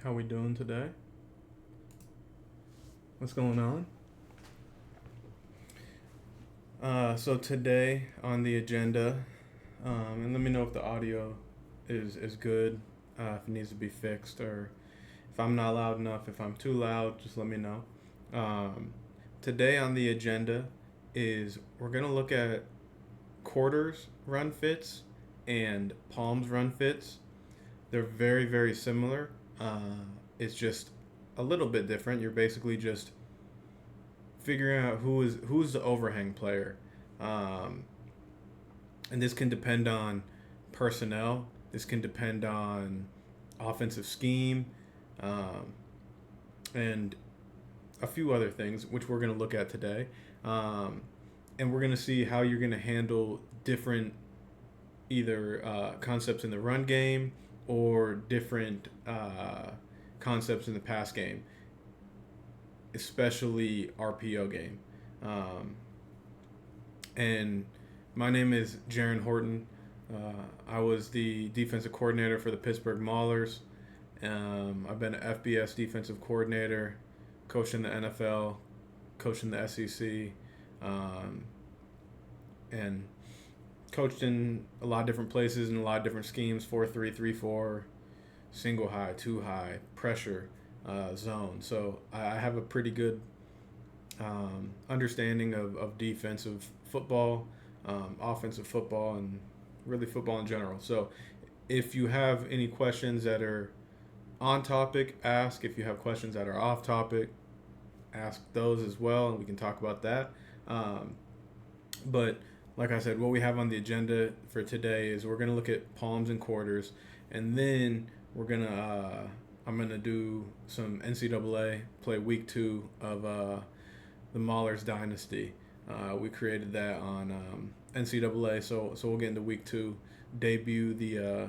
How we doing today? What's going on? So today on the agenda, and let me know if the audio is good, if it needs to be fixed, or if I'm not loud enough. If I'm too loud, just let me know. Um, Today on the agenda is we're gonna look at quarters run fits and palms run fits. They're very very similar. It's just a little bit different. You're basically just figuring out who's the overhang player, um, and this can depend on personnel. This can depend on offensive scheme, um, and a few other things, which we're going to look at today. Um, and we're going to see how you're going to handle different either concepts in the run game or different concepts in the pass game, especially RPO game. Um, and my name is Jaron Horton. I was the defensive coordinator for the Pittsburgh Maulers. I've been an FBS defensive coordinator, coached in the NFL, coached in the SEC, um, and coached in a lot of different places in a lot of different schemes: 4-3, 3-4, single high, two high, pressure, zone. So I have a pretty good understanding of defensive football, offensive football, and really football in general. So if you have any questions that are on topic, ask. If you have questions that are off topic, ask those as well, and we can talk about that. Um, but like I said, what we have on the agenda for today is we're gonna look at palms and quarters, and then I'm gonna do some NCAA play week 2 of the Maulers Dynasty. We created that on NCAA, so we'll get into week 2, debut the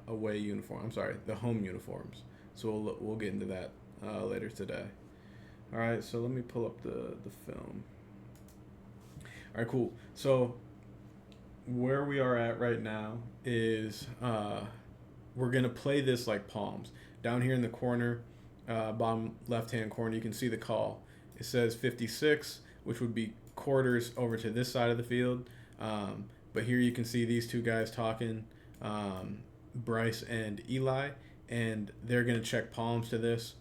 away uniform. I'm sorry, the home uniforms. So we'll get into that later today. All right, so let me pull up the film. All right, cool. So where we are at right now is we're gonna play this like palms. Down here in the corner, bottom left hand corner, you can see the call. It says 56, which would be quarters over to this side of the field. But here you can see these two guys talking, Bryce and Eli, and they're gonna check palms to this.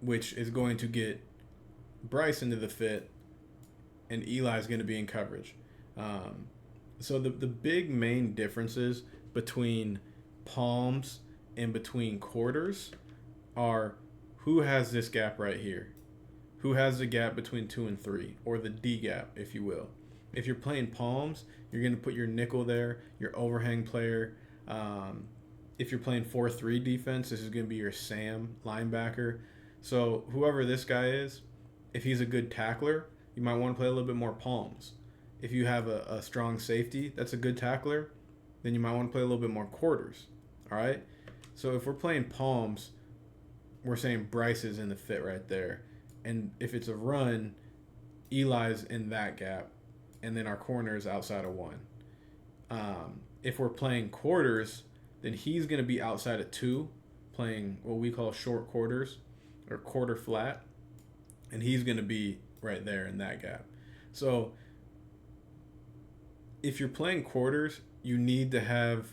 Which is going to get Bryce into the fit, and Eli's going to be in coverage. So the big main differences between palms and between quarters are who has this gap right here, who has the gap between 2 and 3, or the D gap, if you will. If you're playing palms, you're going to put your nickel there, your overhang player. If you're playing 4-3 defense, this is going to be your Sam linebacker. So whoever this guy is, if he's a good tackler, you might want to play a little bit more palms. If you have a strong safety that's a good tackler, then you might want to play a little bit more quarters. All right? So if we're playing palms, we're saying Bryce is in the fit right there. And if it's a run, Eli's in that gap. And then our corner is outside of 1. If we're playing quarters, then he's going to be outside of 2, playing what we call short quarters or quarter flat, and he's going to be right there in that gap. So if you're playing quarters, you need to have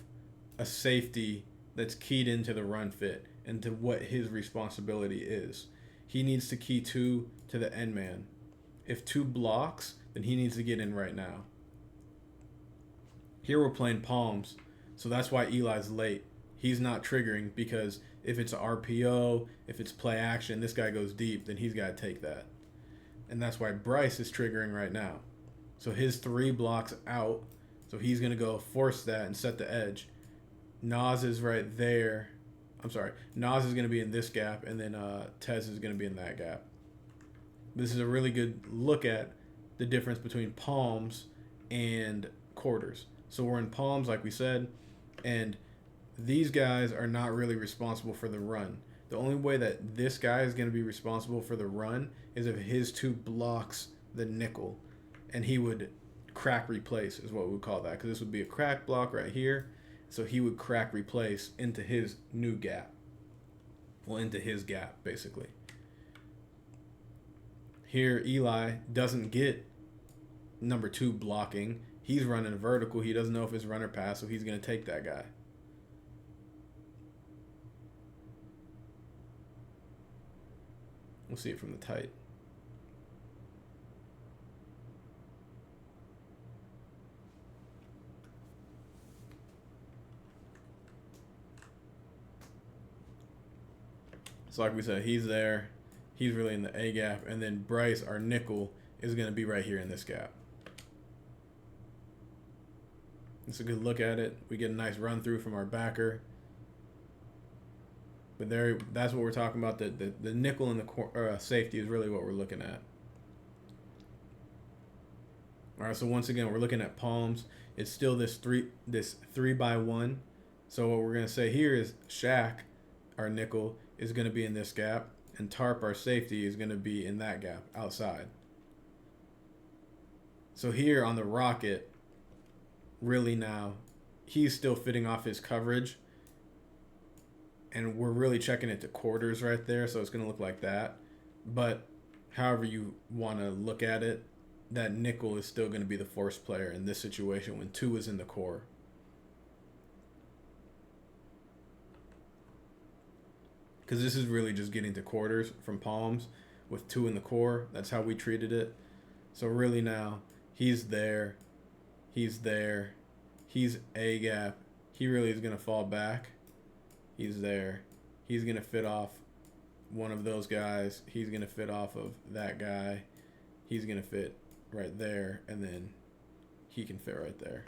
a safety that's keyed into the run fit and to what his responsibility is. He needs to key 2 to the end man. If 2 blocks, then he needs to get in right now. Here we're playing palms, so that's why Eli's late. He's not triggering because if it's an RPO, if it's play action, this guy goes deep, then he's got to take that. And that's why Bryce is triggering right now. So his 3 blocks out, so he's going to go force that and set the edge. Nas is right there. I'm sorry. Nas is going to be in this gap, and then Tez is going to be in that gap. This is a really good look at the difference between palms and quarters. So we're in palms, like we said, and these guys are not really responsible for the run. The only way that this guy is going to be responsible for the run is if his 2 blocks the nickel, and he would crack replace is what we would call that, because this would be a crack block right here. So he would crack replace into his new gap. Well, into his gap, basically. Here, Eli doesn't get number 2 blocking. He's running vertical. He doesn't know if it's run or pass, so he's going to take that guy. We'll see it from the tight. So like we said, he's there. He's really in the A gap. And then Bryce, our nickel, is going to be right here in this gap. It's a good look at it. We get a nice run through from our backer. But there, that's what we're talking about. The nickel and the safety is really what we're looking at. All right, so once again, we're looking at palms. It's still this 3-by-1. So what we're going to say here is Shaq, our nickel, is going to be in this gap, and Tarp, our safety, is going to be in that gap outside. So here on the Rocket, really now, he's still fitting off his coverage, and we're really checking it to quarters right there, so it's going to look like that. But however you want to look at it, that nickel is still going to be the force player in this situation when 2 is in the core. Because this is really just getting to quarters from palms with 2 in the core. That's how we treated it. So really now, he's there. He's there. He's A gap. He really is going to fall back. He's there. He's going to fit off one of those guys. He's going to fit off of that guy. He's going to fit right there. And then he can fit right there.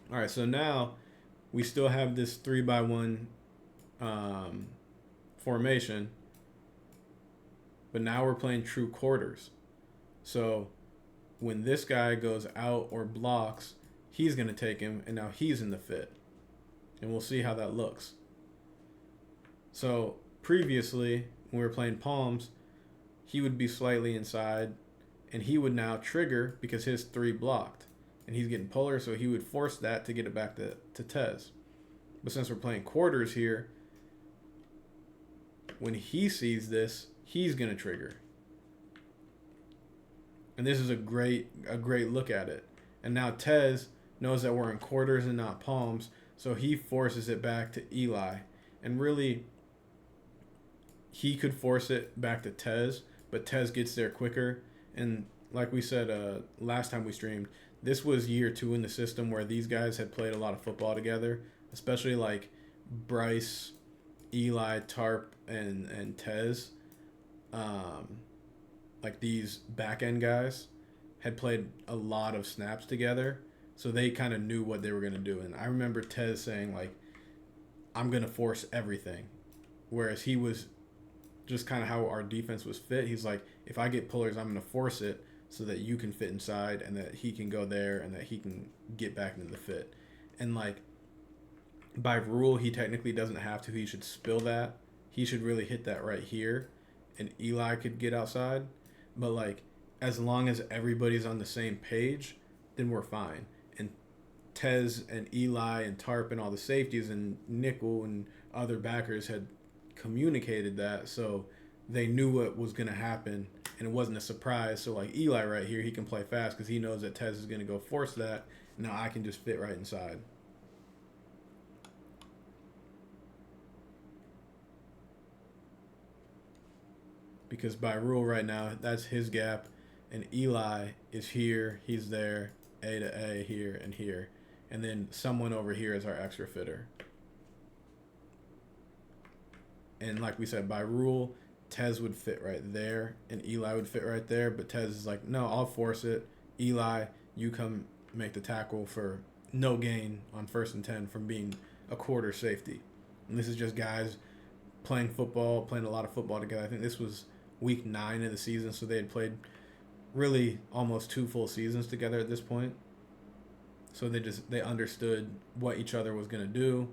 All right, so now we still have this 3-by-1 formation, but now we're playing true quarters. So when this guy goes out or blocks, he's going to take him, and now he's in the fit. And we'll see how that looks. So previously, when we were playing palms, he would be slightly inside, and he would now trigger because his 3 blocked. And he's getting polar, so he would force that to get it back to Tez. But since we're playing quarters here, when he sees this, he's going to trigger. And this is a great look at it. And now Tez knows that we're in quarters and not palms, so he forces it back to Eli. And really, he could force it back to Tez, but Tez gets there quicker. And like we said last time we streamed, this was year 2 in the system where these guys had played a lot of football together, especially like Bryce, Eli, Tarp, and Tez. Like these back end guys had played a lot of snaps together, so they kind of knew what they were going to do. And I remember Tez saying, like, I'm going to force everything, whereas he was just kind of how our defense was fit. He's like, if I get pullers, I'm going to force it so that you can fit inside and that he can go there and that he can get back into the fit. And like by rule, he technically doesn't have to. He should spill that. He should really hit that right here and Eli could get outside. But like as long as everybody's on the same page, then we're fine. And Tez and Eli and Tarp and all the safeties and Nickel and other backers had communicated that, so they knew what was going to happen. And it wasn't a surprise. So like Eli right here, he can play fast because he knows that Tez is going to go force that. Now I can just fit right inside. Because by rule right now, that's his gap. And Eli is here. He's there. A to A here and here. And then someone over here is our extra fitter. And like we said, by rule, Tez would fit right there, and Eli would fit right there, but Tez is like, no, I'll force it. Eli, you come make the tackle for no gain on 1st and 10 from being a quarter safety. And this is just guys playing football, playing a lot of football together. I think this was week 9 of the season, so they had played really almost 2 full seasons together at this point. So they understood what each other was going to do.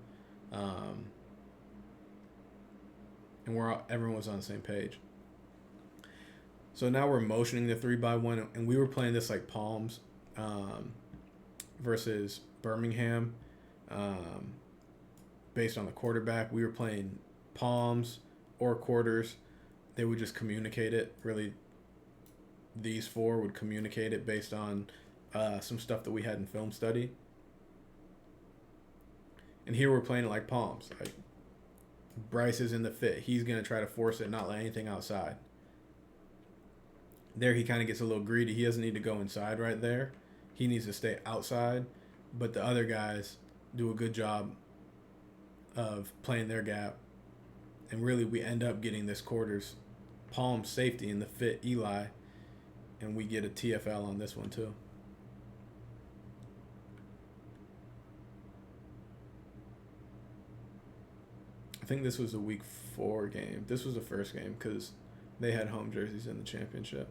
um, and everyone was on the same page. So now we're motioning the 3-by-1, and we were playing this like palms versus Birmingham. Based on the quarterback, we were playing palms or quarters. They would just communicate it. Really, these four would communicate it based on some stuff that we had in film study. And here we're playing it like palms. Like Bryce is in the fit. He's going to try to force it, not let anything outside. There he kind of gets a little greedy. He doesn't need to go inside right there. He needs to stay outside. But the other guys do a good job of playing their gap. And really we end up getting this quarters palm safety in the fit Eli. And we get a TFL on this one too. I think this was a week 4 game. This was the first game because they had home jerseys in the championship.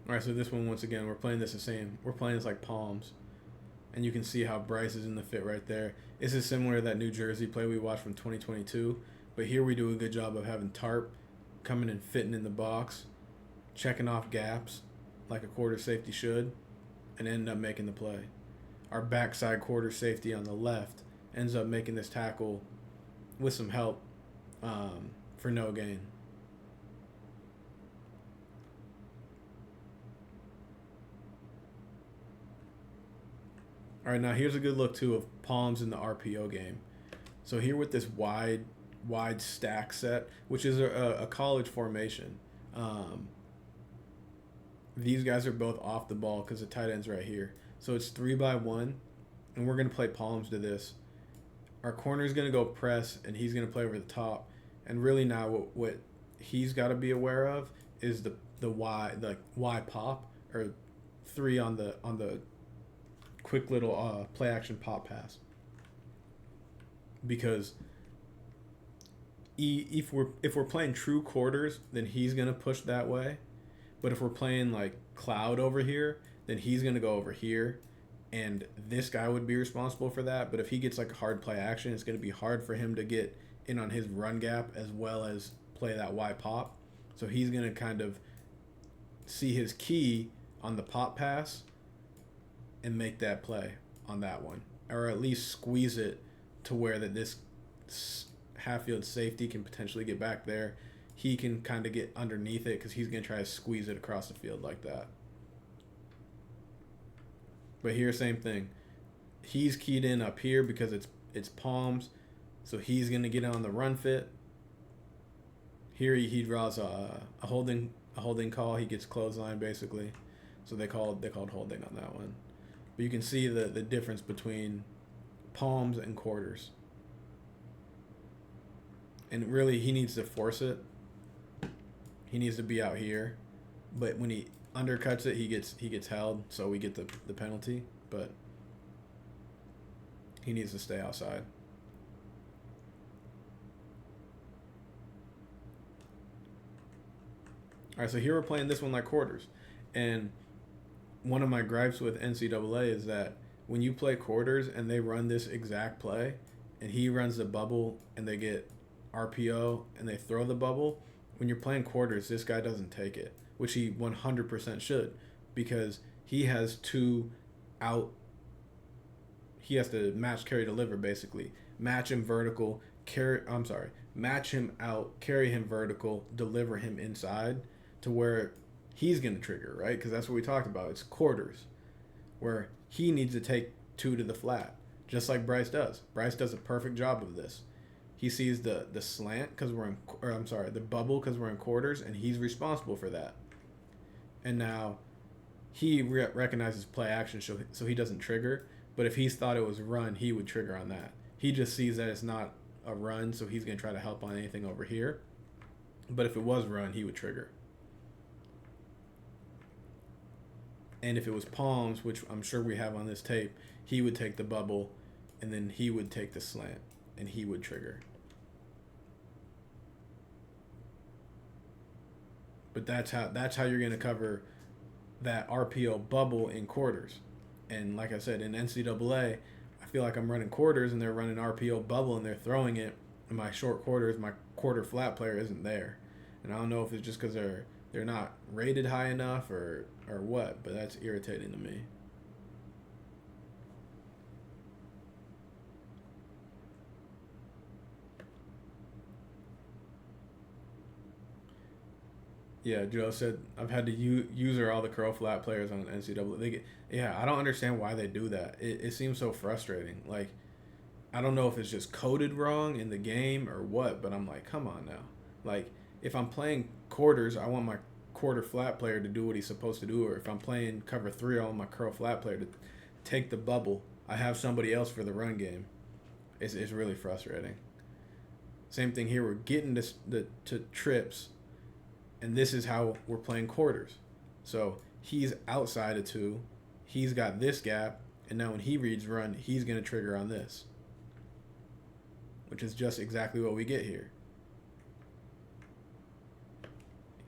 All right, so this one, once again, we're playing this the same. We're playing this like palms. And you can see how Bryce is in the fit right there. This is similar to that New Jersey play we watched from 2022. But here we do a good job of having Tarp coming and fitting in the box, checking off gaps like a quarter safety should, and end up making the play. Our backside quarter safety on the left ends up making this tackle with some help for no gain. All right, now here's a good look, too, of palms in the RPO game. So here with this wide stack set, which is a college formation. These guys are both off the ball because the tight end's right here. So it's 3-by-1, and we're going to play palms to this. Our corner's going to go press, and he's going to play over the top. And really now what he's got to be aware of is the Y pop, or 3 on the quick little play action pop pass, because if we're playing true quarters, then he's gonna push that way, but if we're playing like cloud over here, then he's gonna go over here, and this guy would be responsible for that. But if he gets like a hard play action, it's gonna be hard for him to get in on his run gap as well as play that Y pop. So he's gonna kind of see his key on the pop pass and make that play on that one, or at least squeeze it to where that this half-field safety can potentially get back there. He can kind of get underneath it because he's going to try to squeeze it across the field like that. But here, same thing. He's keyed in up here because it's palms, so he's going to get on the run fit. Here he draws a holding call. He gets clothesline basically, so they called holding on that one. But you can see the difference between palms and quarters. And really, he needs to force it. He needs to be out here. But when he undercuts it, he gets held, so we get the penalty. But he needs to stay outside. All right, so here we're playing this one like quarters. And one of my gripes with NCAA is that when you play quarters and they run this exact play and he runs the bubble and they get RPO and they throw the bubble, when you're playing quarters, this guy doesn't take it, which he 100% should, because he has he has to match, carry, deliver basically. Match him vertical, match him out, carry him vertical, deliver him inside to where he's going to trigger, right? Because that's what we talked about. It's quarters, where he needs to take 2 to the flat, just like Bryce does. Bryce does a perfect job of this. He sees the slant because the bubble because we're in quarters, and he's responsible for that. And now he recognizes play action, so he doesn't trigger. But if he thought it was run, he would trigger on that. He just sees that it's not a run, so he's going to try to help on anything over here. But if it was run, he would trigger. And if it was palms, which I'm sure we have on this tape, he would take the bubble, and then he would take the slant, and he would trigger. But that's how you're gonna cover that RPO bubble in quarters. And like I said, in NCAA, I feel like I'm running quarters and they're running RPO bubble and they're throwing it. And my short quarters, my quarter flat player isn't there. And I don't know if it's just because they're not rated high enough or what, but that's irritating to me. Yeah, Joe said I've had to user all the curl flat players on NCAA. Yeah, I don't understand why they do that. It seems so frustrating. Like, I don't know if it's just coded wrong in the game or what, but I'm like, come on now. Like, if I'm playing quarters, I want my quarter flat player to do what he's supposed to do. Or if I'm playing cover three, I want my curl flat player to take the bubble. I have somebody else for the run game. It's really frustrating. Same thing here. We're getting to trips, and this is how we're playing quarters. So he's outside of two. He's got this gap, and now when he reads run, he's going to trigger on this, which is just exactly what we get here.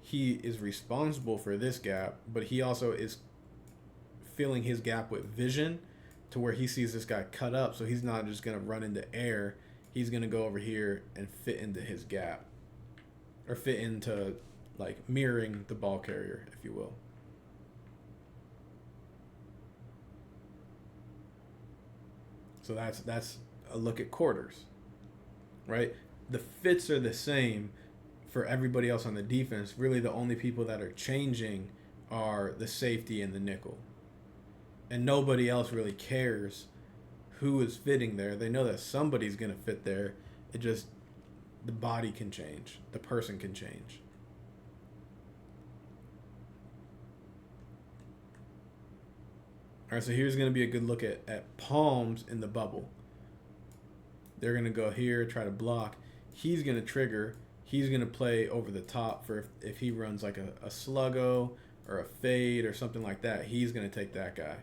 He is responsible for this gap, but he also is filling his gap with vision to where he sees this guy cut up, so he's not just going to run into air. He's going to go over here and fit into his gap, or fit into, like, mirroring the ball carrier, if you will. So that's a look at quarters, right? The fits are the same for everybody else on the defense. Really, the only people that are changing are the safety and the nickel. And nobody else really cares who is fitting there. They know that somebody's going to fit there. It just, the body can change. The person can change. All right, so here's going to be a good look at palms in the bubble. They're going to go here, try to block. He's going to trigger. He's going to play over the top for if he runs like a sluggo or a fade or something like that. He's going to take that guy.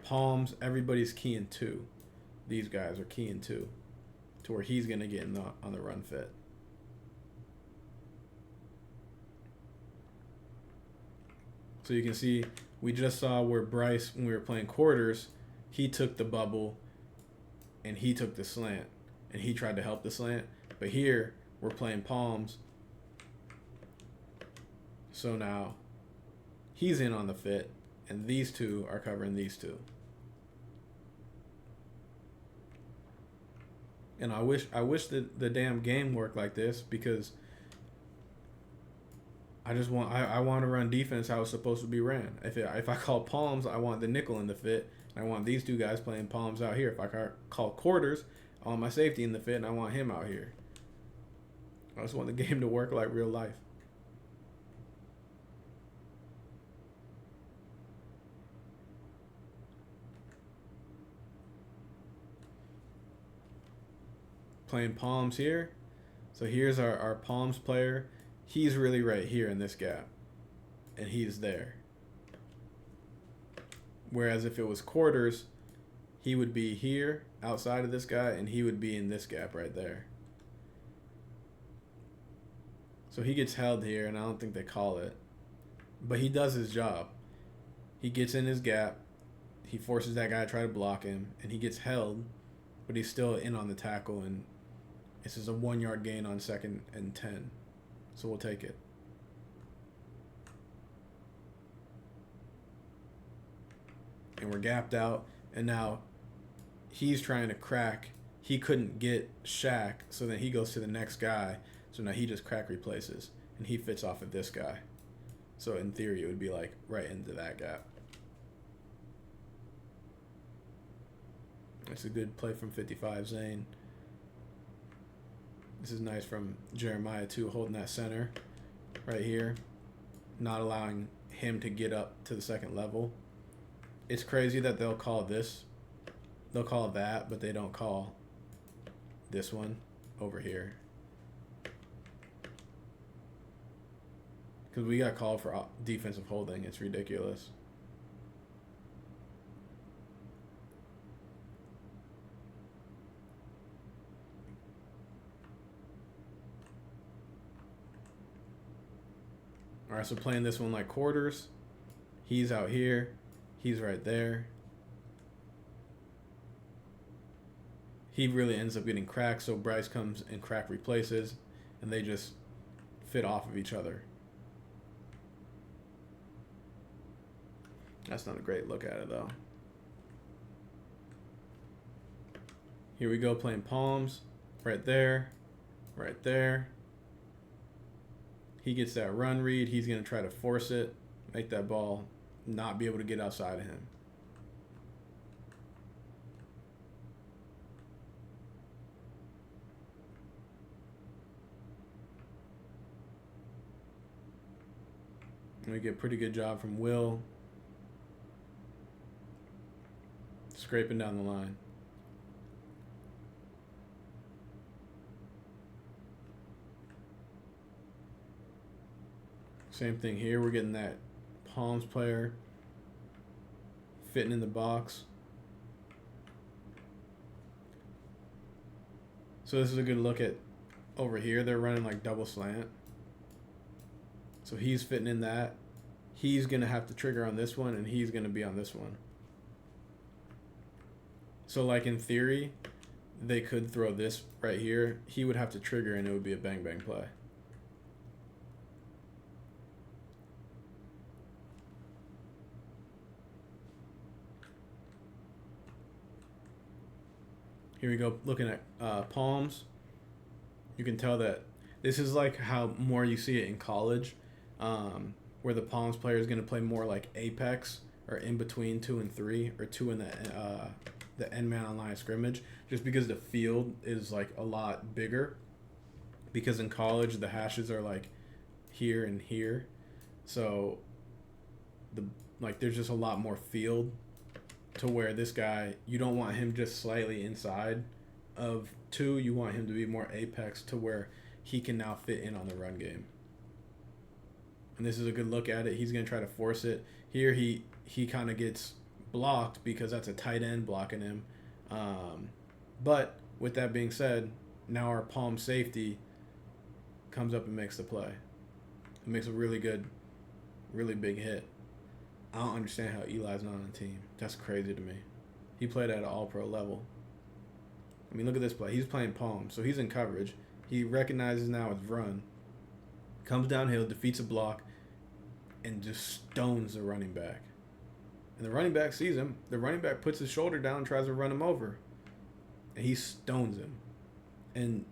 Palms, everybody's keying two. These guys are keying two to where he's going to get on the run fit. So you can see we just saw where Bryce, when we were playing quarters, he took the bubble and he took the slant and he tried to help the slant. But here we're playing palms. So now he's in on the fit and these two are covering these two. And I wish that the damn game worked like this, because I want to run defense how it's supposed to be ran. If I call palms, I want the nickel in the fit. And I want these two guys playing palms out here. If I call quarters, I want my safety in the fit, and I want him out here. I just want the game to work like real life. Playing palms here. So here's our palms player. He's really right here in this gap. And he's there. Whereas if it was quarters, he would be here outside of this guy and he would be in this gap right there. So he gets held here and I don't think they call it. But he does his job. He gets in his gap. He forces that guy to try to block him and he gets held, but he's still in on the tackle, and this is a 1 yard gain on 2nd and 10. So we'll take it. And we're gapped out. And now he's trying to crack. He couldn't get Shaq. So then he goes to the next guy. So now he just crack replaces. And he fits off of this guy. So in theory, it would be like right into that gap. That's a good play from 55, Zane. This is nice from Jeremiah, too, holding that center right here. Not allowing him to get up to the second level. It's crazy that they'll call this. They'll call that, but they don't call this one over here. Because we got called for defensive holding. It's ridiculous. All right, so playing this one like quarters. He's out here. He's right there. He really ends up getting cracked, so Bryce comes and crack replaces, and they just fit off of each other. That's not a great look at it, though. Here we go, playing palms. Right there. Right there. He gets that run read. He's going to try to force it, make that ball not be able to get outside of him. And we get a pretty good job from Will. Scraping down the line. Same thing here. We're getting that palms player fitting in the box. So this is a good look at over here. They're running like double slant. So he's fitting in that. He's going to have to trigger on this one, and he's going to be on this one. So like in theory, they could throw this right here. He would have to trigger, and it would be a bang-bang play. Here we go, looking at palms. You can tell that this is like how more you see it in college, where the palms player is going to play more like apex or in between 2 and 3, or 2 in the end man on line of scrimmage, just because the field is like a lot bigger. Because in college the hashes are like here and here, so there's just a lot more field. To where this guy, you don't want him just slightly inside of 2. You want him to be more apex to where he can now fit in on the run game. And this is a good look at it. He's going to try to force it. Here he kind of gets blocked because that's a tight end blocking him. But with that being said, now our palm safety comes up and makes the play. It makes a really good, really big hit. I don't understand how Eli's not on the team. That's crazy to me. He played at an all-pro level. I mean, look at this play. He's playing palm, so he's in coverage. He recognizes now it's run. Comes downhill, defeats a block, and just stones the running back. And the running back sees him. The running back puts his shoulder down and tries to run him over. And he stones him. And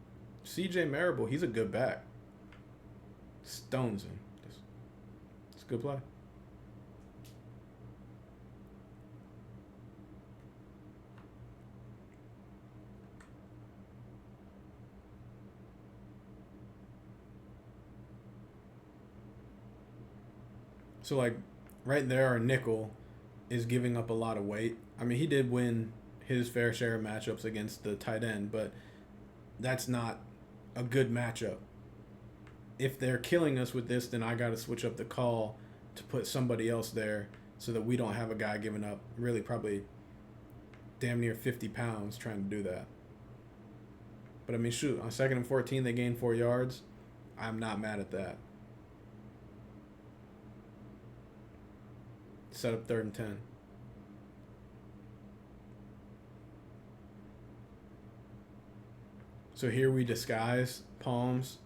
C.J. Marable, he's a good back. Stones him. It's a good play. So, like, right there, our nickel is giving up a lot of weight. I mean, he did win his fair share of matchups against the tight end, but that's not a good matchup. If they're killing us with this, then I got to switch up the call to put somebody else there so that we don't have a guy giving up really probably damn near 50 pounds trying to do that. But, I mean, shoot, on 2nd and 14, they gained 4 yards. I'm not mad at that. Set up 3rd and 10. So here we disguise palms.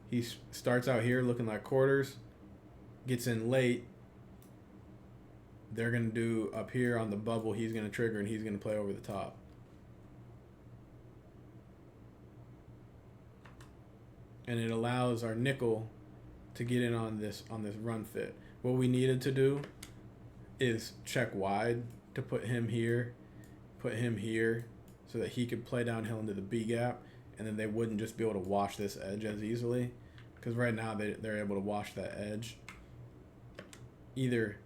He starts out here looking like quarters. Gets in late. They're going to do up here on the bubble. He's going to trigger and he's going to play over the top. And it allows our nickel to get in on this run fit. What we needed to do is check wide to put him here, so that he could play downhill into the B gap, and then they wouldn't just be able to wash this edge as easily. Because right now they're able to wash that edge. Either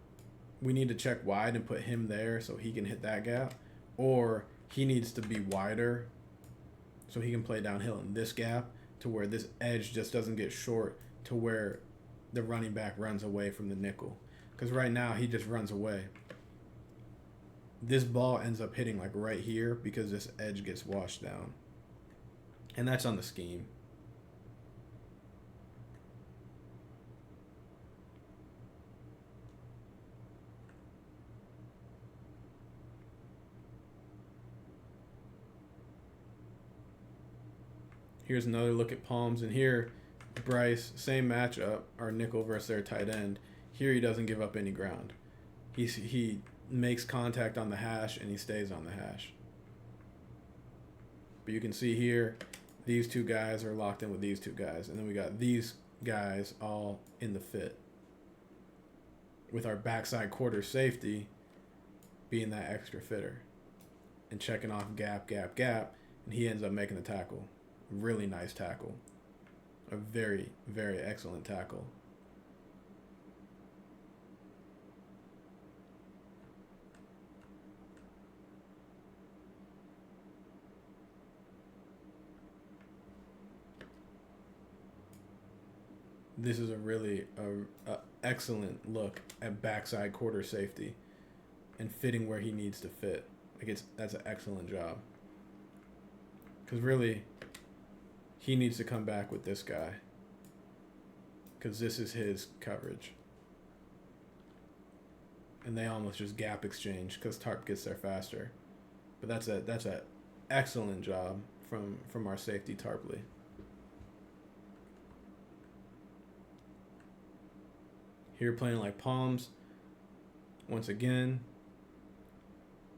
we need to check wide and put him there so he can hit that gap, or he needs to be wider so he can play downhill in this gap to where this edge just doesn't get short to where the running back runs away from the nickel. Because right now he just runs away. This ball ends up hitting like right here because this edge gets washed down. And that's on the scheme. Here's another look at palms, and here Bryce, same matchup, our nickel versus their tight end. Here he doesn't give up any ground. He makes contact on the hash and he stays on the hash. But you can see here, these two guys are locked in with these two guys, and then we got these guys all in the fit, with our backside quarter safety being that extra fitter and checking off gap, gap, gap, and he ends up making the tackle. Really nice tackle. A very, very excellent tackle. This is a really excellent look at backside quarter safety and fitting where he needs to fit. That's an excellent job. Because really, he needs to come back with this guy, because this is his coverage. And they almost just gap exchange because Tarp gets there faster. But that's a excellent job from our safety Tarpley. Here playing like palms once again.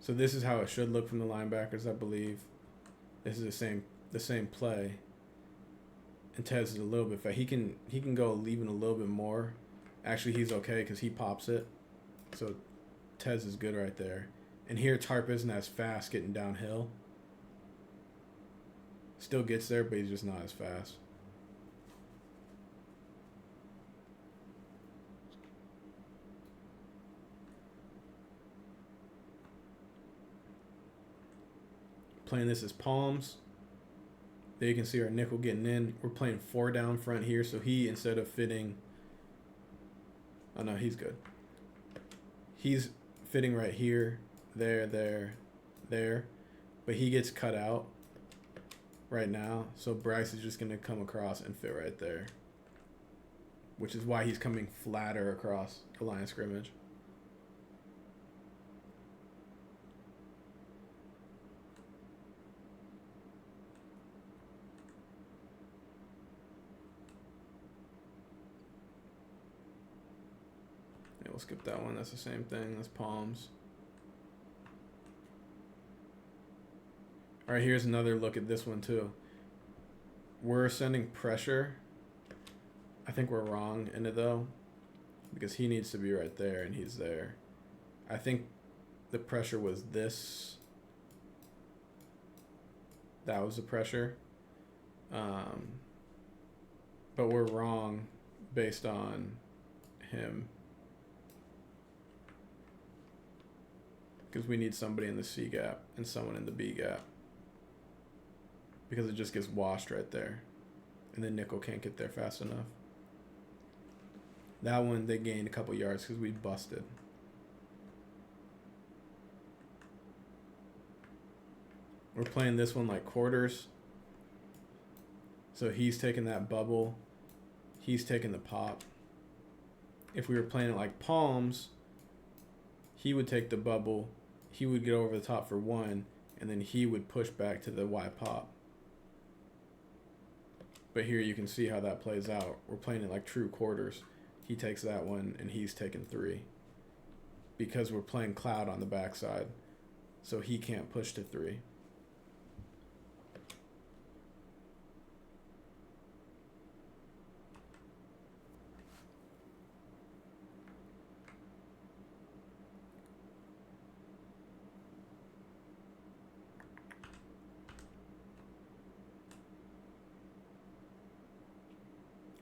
So this is how it should look from the linebackers, I believe. This is the same play. And Tez is a little bit fast. He can go even a little bit more. Actually, he's okay because he pops it. So Tez is good right there. And here Tarp isn't as fast getting downhill. Still gets there, but he's just not as fast. Playing this as palms. There you can see our nickel getting in. We're playing 4 down front here, so he, instead of fitting... Oh, no, he's good. He's fitting right here, there, there. But he gets cut out right now, so Bryce is just going to come across and fit right there, which is why he's coming flatter across the line of scrimmage. We'll skip that one. That's the same thing. That's palms. All right, here's another look at this one too. We're sending pressure. I think we're wrong in it though, because he needs to be right there and he's there. I think the pressure was this. That was the pressure. But we're wrong based on him. Because we need somebody in the C gap and someone in the B gap. Because it just gets washed right there. And then nickel can't get there fast enough. That one, they gained a couple yards because we busted. We're playing this one like quarters. So he's taking that bubble. He's taking the pop. If we were playing it like palms, he would take the bubble. He would get over the top for 1, and then he would push back to the Y pop. But here you can see how that plays out. We're playing it like true quarters. He takes that one, and he's taking 3. Because we're playing cloud on the backside. So he can't push to 3.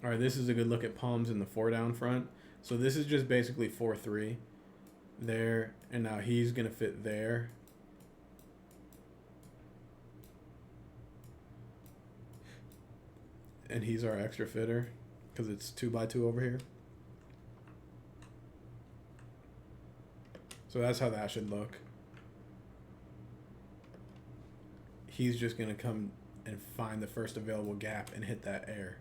All right, this is a good look at palms in the 4 down front. So this is just basically 4-3 there, and now he's going to fit there. And he's our extra fitter because it's 2x2 over here. So that's how that should look. He's just going to come and find the first available gap and hit that air.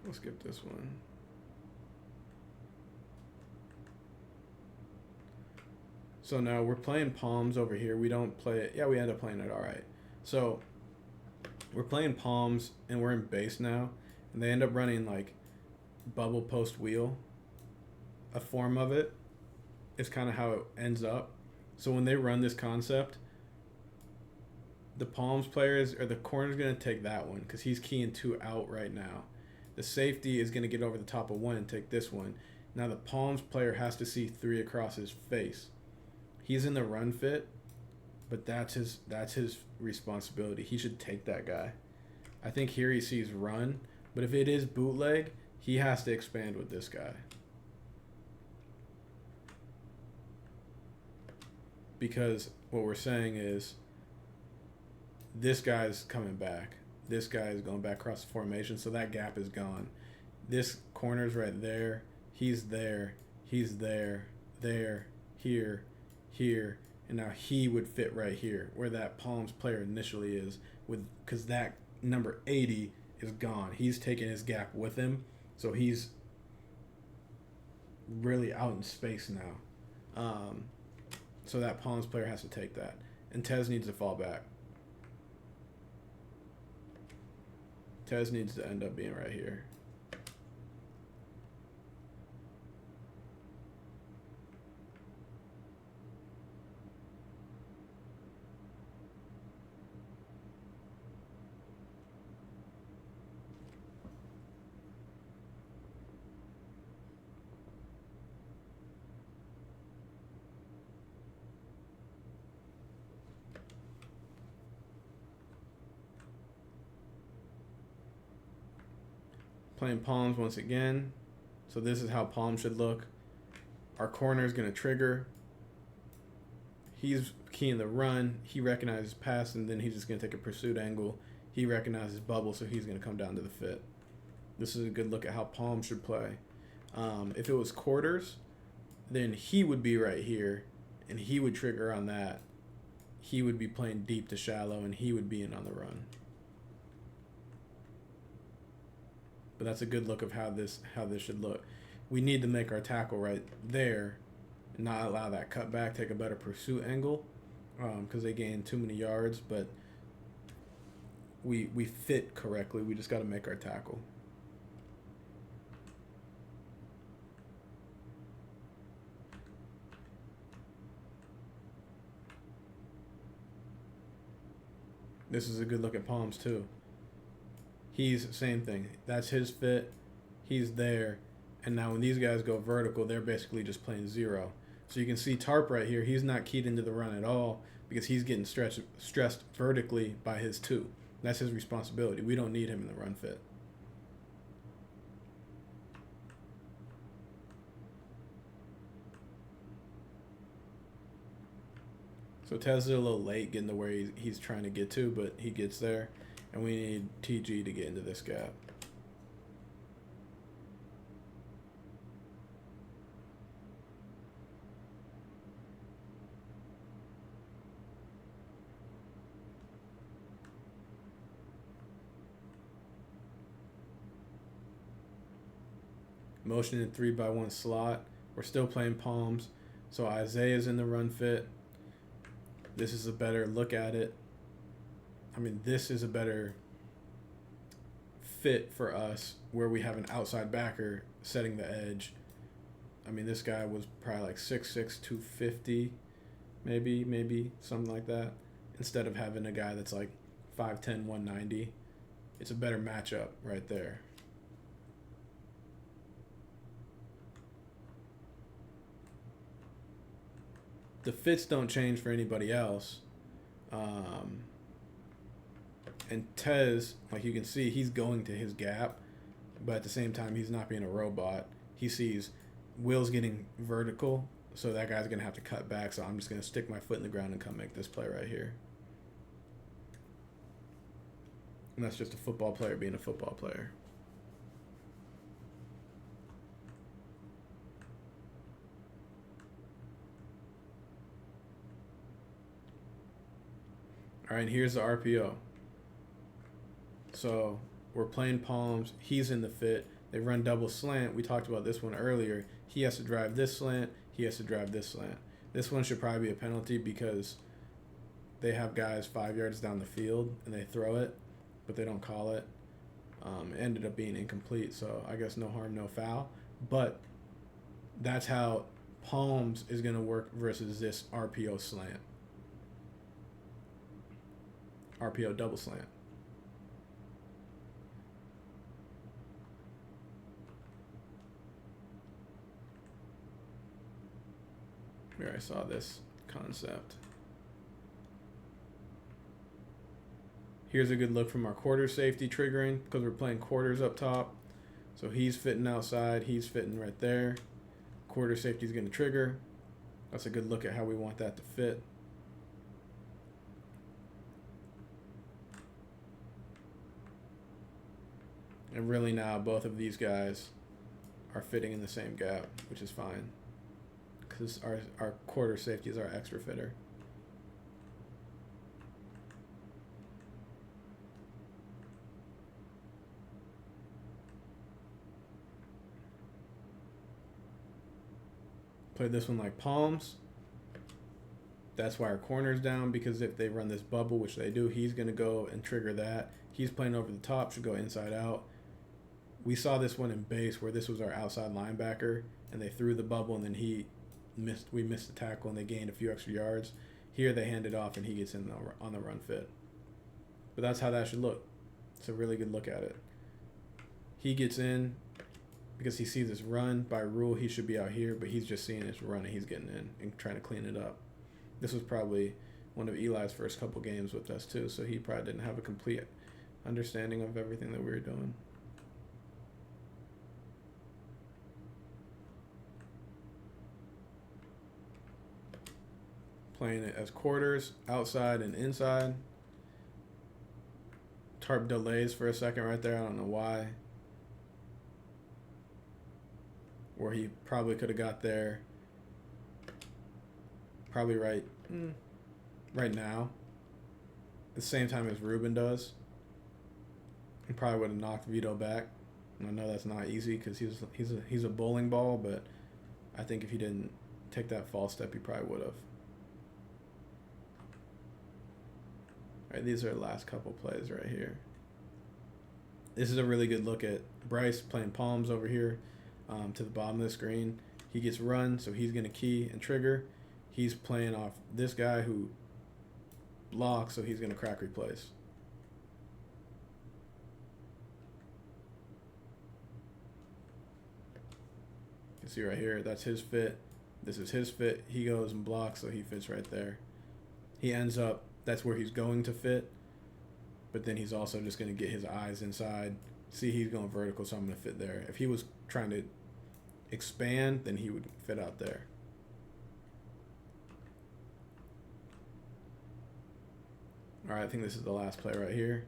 We'll skip this one. So now we're playing palms over here. We don't play it. Yeah, we end up playing it all right. So we're playing palms and we're in base now. And they end up running like bubble post wheel. A form of it is kind of how it ends up. So when they run this concept, the palms players or the corner's going to take that one because he's keying 2 out right now. The safety is going to get over the top of 1 and take this one. Now the palms player has to see 3 across his face. He's in the run fit, but that's his responsibility. He should take that guy. I think here he sees run, but if it is bootleg, he has to expand with this guy. Because what we're saying is this guy's coming back. This guy is going back across the formation, so that gap is gone. This corner's right there. He's there. He's there. There. Here. Here. And now he would fit right here, where that palms player initially is, because that number 80 is gone. He's taking his gap with him, so he's really out in space now. So that palms player has to take that. And Tez needs to fall back. Tez needs to end up being right here. Playing palms once again. So this is how palm should look. Our corner is going to trigger. He's keying the run. He recognizes pass, and then he's just going to take a pursuit angle. He recognizes bubble, so he's going to come down to the fit. This is a good look at how palm should play. If it was quarters, then he would be right here, and he would trigger on that. He would be playing deep to shallow, and he would be in on the run. But that's a good look of how this should look. We need to make our tackle right there, and not allow that cutback, take a better pursuit angle, because they gain too many yards. But we fit correctly. We just got to make our tackle. This is a good look at palms too. He's same thing. That's his fit. He's there. And now when these guys go vertical, they're basically just playing 0. So you can see Tarp right here. He's not keyed into the run at all because he's getting stressed vertically by his 2. That's his responsibility. We don't need him in the run fit. So Tez is a little late getting to where he's trying to get to, but he gets there. And we need TG to get into this gap. Motion in 3x1 slot. We're still playing palms. So Isaiah's in the run fit. This is a better look at it. I mean, this is a better fit for us where we have an outside backer setting the edge. I mean, this guy was probably like 6'6", 250, maybe something like that. Instead of having a guy that's like 5'10", 190. It's a better matchup right there. The fits don't change for anybody else. And Tez, like you can see, he's going to his gap, but at the same time, he's not being a robot. He sees Will's getting vertical, so that guy's going to have to cut back, so I'm just going to stick my foot in the ground and come make this play right here. And that's just a football player being a football player. All right, here's the RPO. So we're playing palms. He's in the fit. They run double slant. We talked about this one earlier. He has to drive this slant. He has to drive this slant. This one should probably be a penalty because they have guys 5 yards down the field and they throw it, but they don't call it. It ended up being incomplete, so I guess no harm, no foul. But that's how palms is going to work versus this RPO slant. RPO double slant. Where I saw this concept. Here's a good look from our quarter safety triggering because we're playing quarters up top. So he's fitting outside. He's fitting right there. Quarter safety is going to trigger. That's a good look at how we want that to fit. And really now both of these guys are fitting in the same gap, which is fine. Because our quarter safety is our extra fitter. Play this one like palms. That's why our corner's down, because if they run this bubble, which they do, he's going to go and trigger that. He's playing over the top, should go inside out. We saw this one in base where this was our outside linebacker, and they threw the bubble, and then we missed the tackle, and they gained a few extra yards. Here they hand it off, and he gets in on the run fit. But that's how that should look. It's a really good look at it. He gets in because he sees this run. By rule, he should be out here, but he's just seeing this run, and he's getting in and trying to clean it up. This was probably one of Eli's first couple games with us, too, so he probably didn't have a complete understanding of everything that we were doing. Playing it as quarters, outside and inside. Tarp delays for a second right there. I don't know why. Where he probably could have got there. Probably right now. At the same time as Ruben does. He probably would have knocked Vito back. And I know that's not easy because he's a bowling ball, but I think if he didn't take that false step, he probably would have. All right, these are the last couple plays right here. This is a really good look at Bryce playing palms over here to the bottom of the screen. He gets run, so he's going to key and trigger. He's playing off this guy who blocks, so he's going to crack replace. You can see right here, that's his fit. This is his fit. He goes and blocks, so he fits right there. He ends up, that's where he's going to fit, but then he's also just going to get his eyes inside. See, he's going vertical, so I'm going to fit there. If he was trying to expand, then he would fit out there. All right, I think this is the last play right here.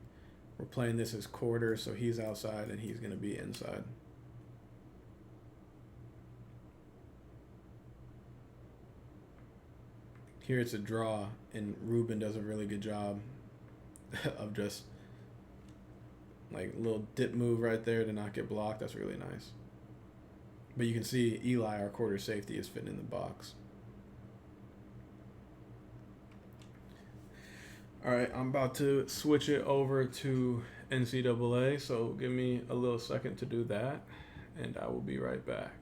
We're playing this as quarter, so he's outside and he's going to be inside. Here it's a draw, and Ruben does a really good job of just like a little dip move right there to not get blocked. That's really nice. But you can see Eli, our quarter safety, is fitting in the box. All right, I'm about to switch it over to NCAA, so give me a little second to do that, and I will be right back.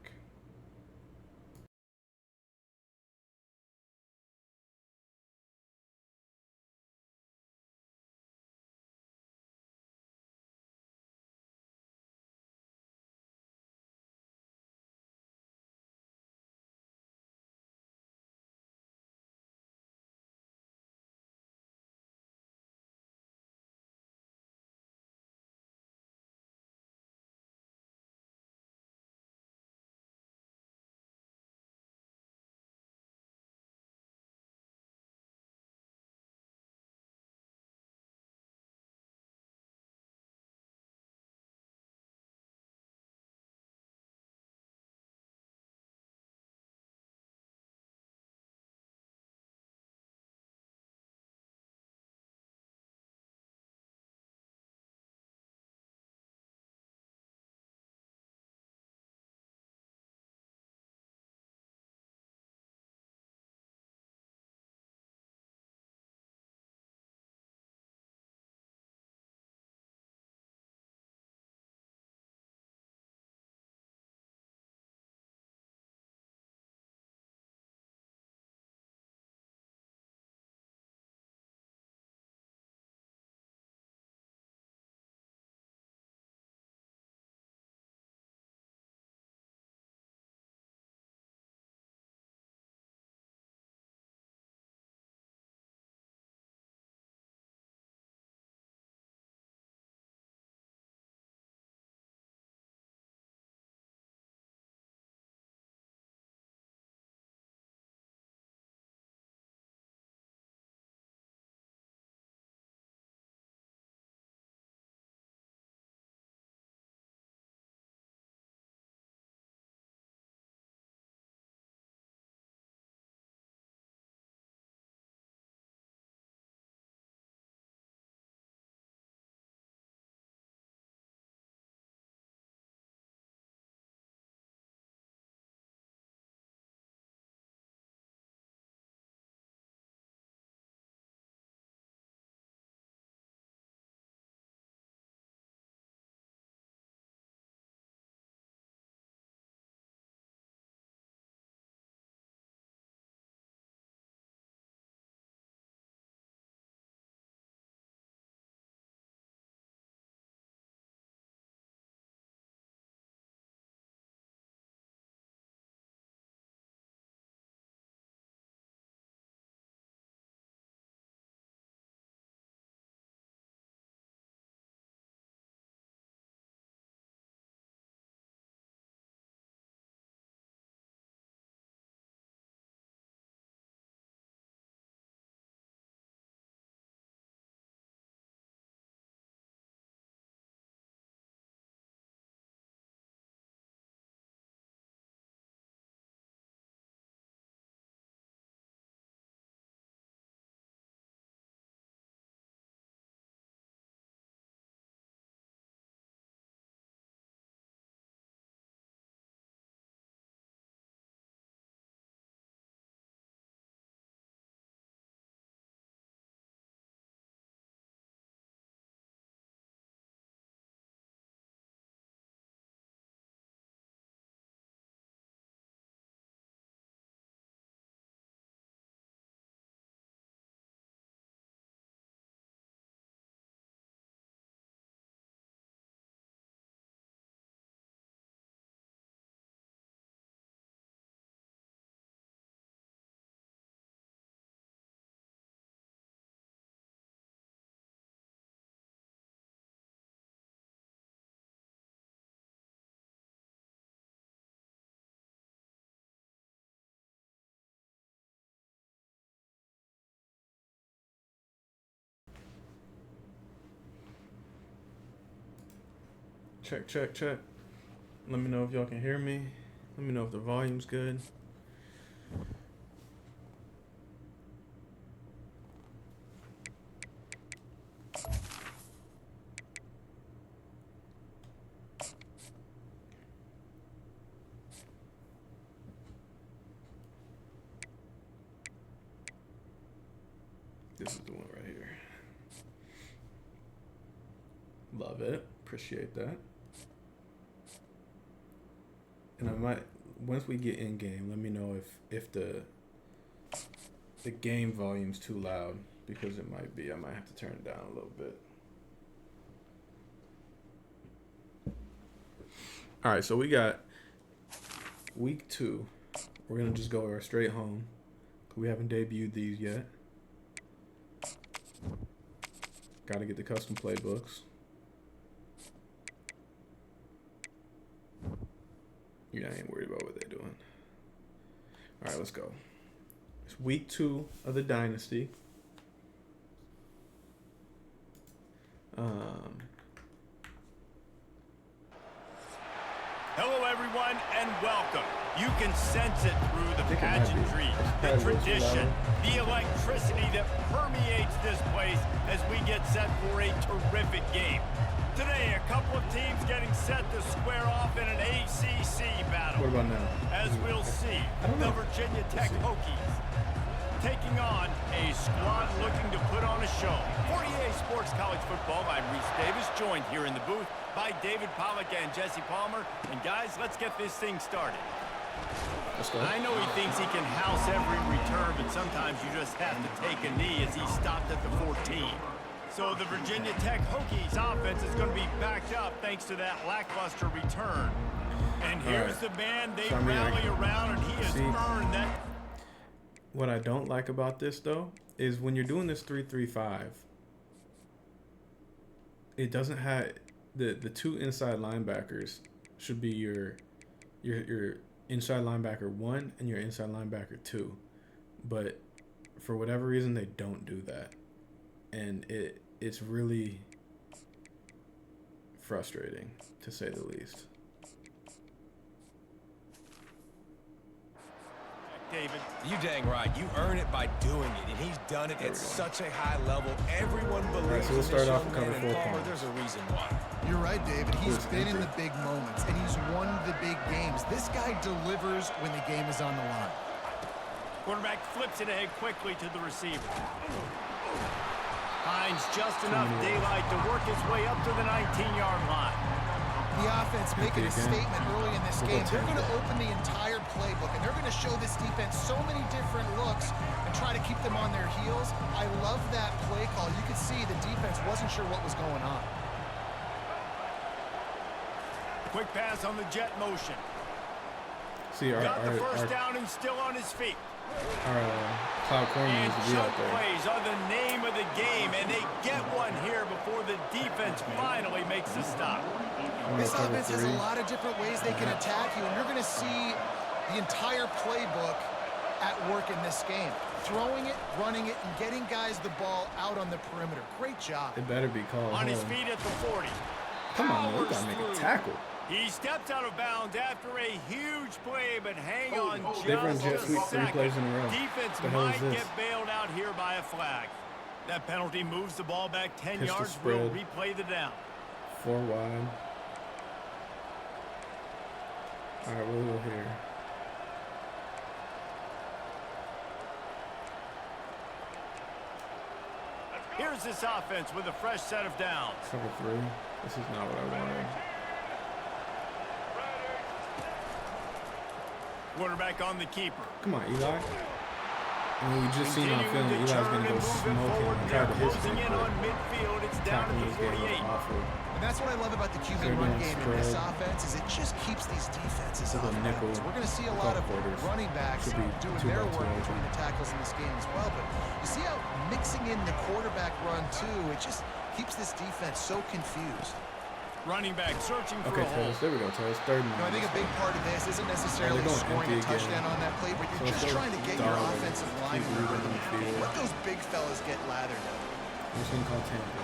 Check, check, check. Let me know if y'all can hear me. Let me know if the volume's good. This is the one right here. Love it. Appreciate that. And I might, once we get in game, let me know if the game volume's too loud, because it might be. I might have to turn it down a little bit. All right, so we got week 2. We're gonna just go straight home. We haven't debuted these yet. Got to get the custom playbooks. Yeah, I ain't worried about what they're doing. All right, let's go. It's week 2 of the Dynasty. Hello, everyone, and welcome. You can sense it through the pageantry, the tradition, the electricity that permeates this place as we get set for a terrific game. Today, a couple of teams getting set to square off in an ACC battle. What about now? As we'll see, the Virginia Tech Hokies taking on a squad looking to put on a show. For EA Sports College Football, I'm Reese Davis, joined here in the booth by David Pollack and Jesse Palmer. And guys, let's get this thing started. Let's go. I know he thinks he can house every return, but sometimes you just have to take a knee as he stopped at the 14. So the Virginia Tech Hokies offense is going to be backed up thanks to that lackluster return. And here's the man they rally around, and he has earned that. What I don't like about this, though, is when you're doing this 3-3-5, it doesn't have the 2 inside linebackers should be your inside linebacker 1 and your inside linebacker 2, but for whatever reason they don't do that, and it's really frustrating, to say the least. David, you dang right. You earn it by doing it, and he's done it at such a high level. Everyone believes so we'll start off with cover 4 Palmer. points. There's a reason why. You're right, David. He's been in the big moments, and he's won the big games. This guy delivers when the game is on the line. quarterback flips it ahead quickly to the receiver. Finds just enough daylight to work his way up to the 19-yard line. The offense making a statement early in this game. They're going to open the entire playbook, and they're going to show this defense so many different looks and try to keep them on their heels. I love that play call. You could see the defense wasn't sure what was going on. Quick pass on the jet motion. See, Got the first down and still on his feet. Our cloud corner needs to be out there. Plays are the name of the game, and they get one here before the defense finally makes the stop. This offense has a lot of different ways they can attack you, and you're going to see the entire playbook at work in this game. Throwing it, running it, and getting guys the ball out on the perimeter. Great job. It better be called on his feet at the 40. Come on, man. We got to make a tackle. He steps out of bounds after a huge play, but hang on just a second. 3 plays in a row. Defense might get bailed out here by a flag. That penalty moves the ball back 10 yards. We'll replay the down. 4 wide. All right, we'll go here. Here's this offense with a fresh set of downs. Cover 3. This is not what I wanted. Quarterback on the keeper. Come on, Eli. I mean, we just seen on film that Eli's going to go smoking and try to hit closing in on midfield. It's down to the 48. And that's what I love about the QB run game in this offense is it just keeps these defenses off balance. We're going to see a lot of running backs doing their work between the tackles in this game as well. But you see how mixing in the quarterback run too, it just keeps this defense so confused. Running back searching for a hole. There we go, Toes. 3rd and 9. I think a big part of this isn't necessarily scoring a touchdown on that play, but you're just trying to get your offensive line in rhythm. Let those big fellas get lathered up. I'm just going to call Tampa.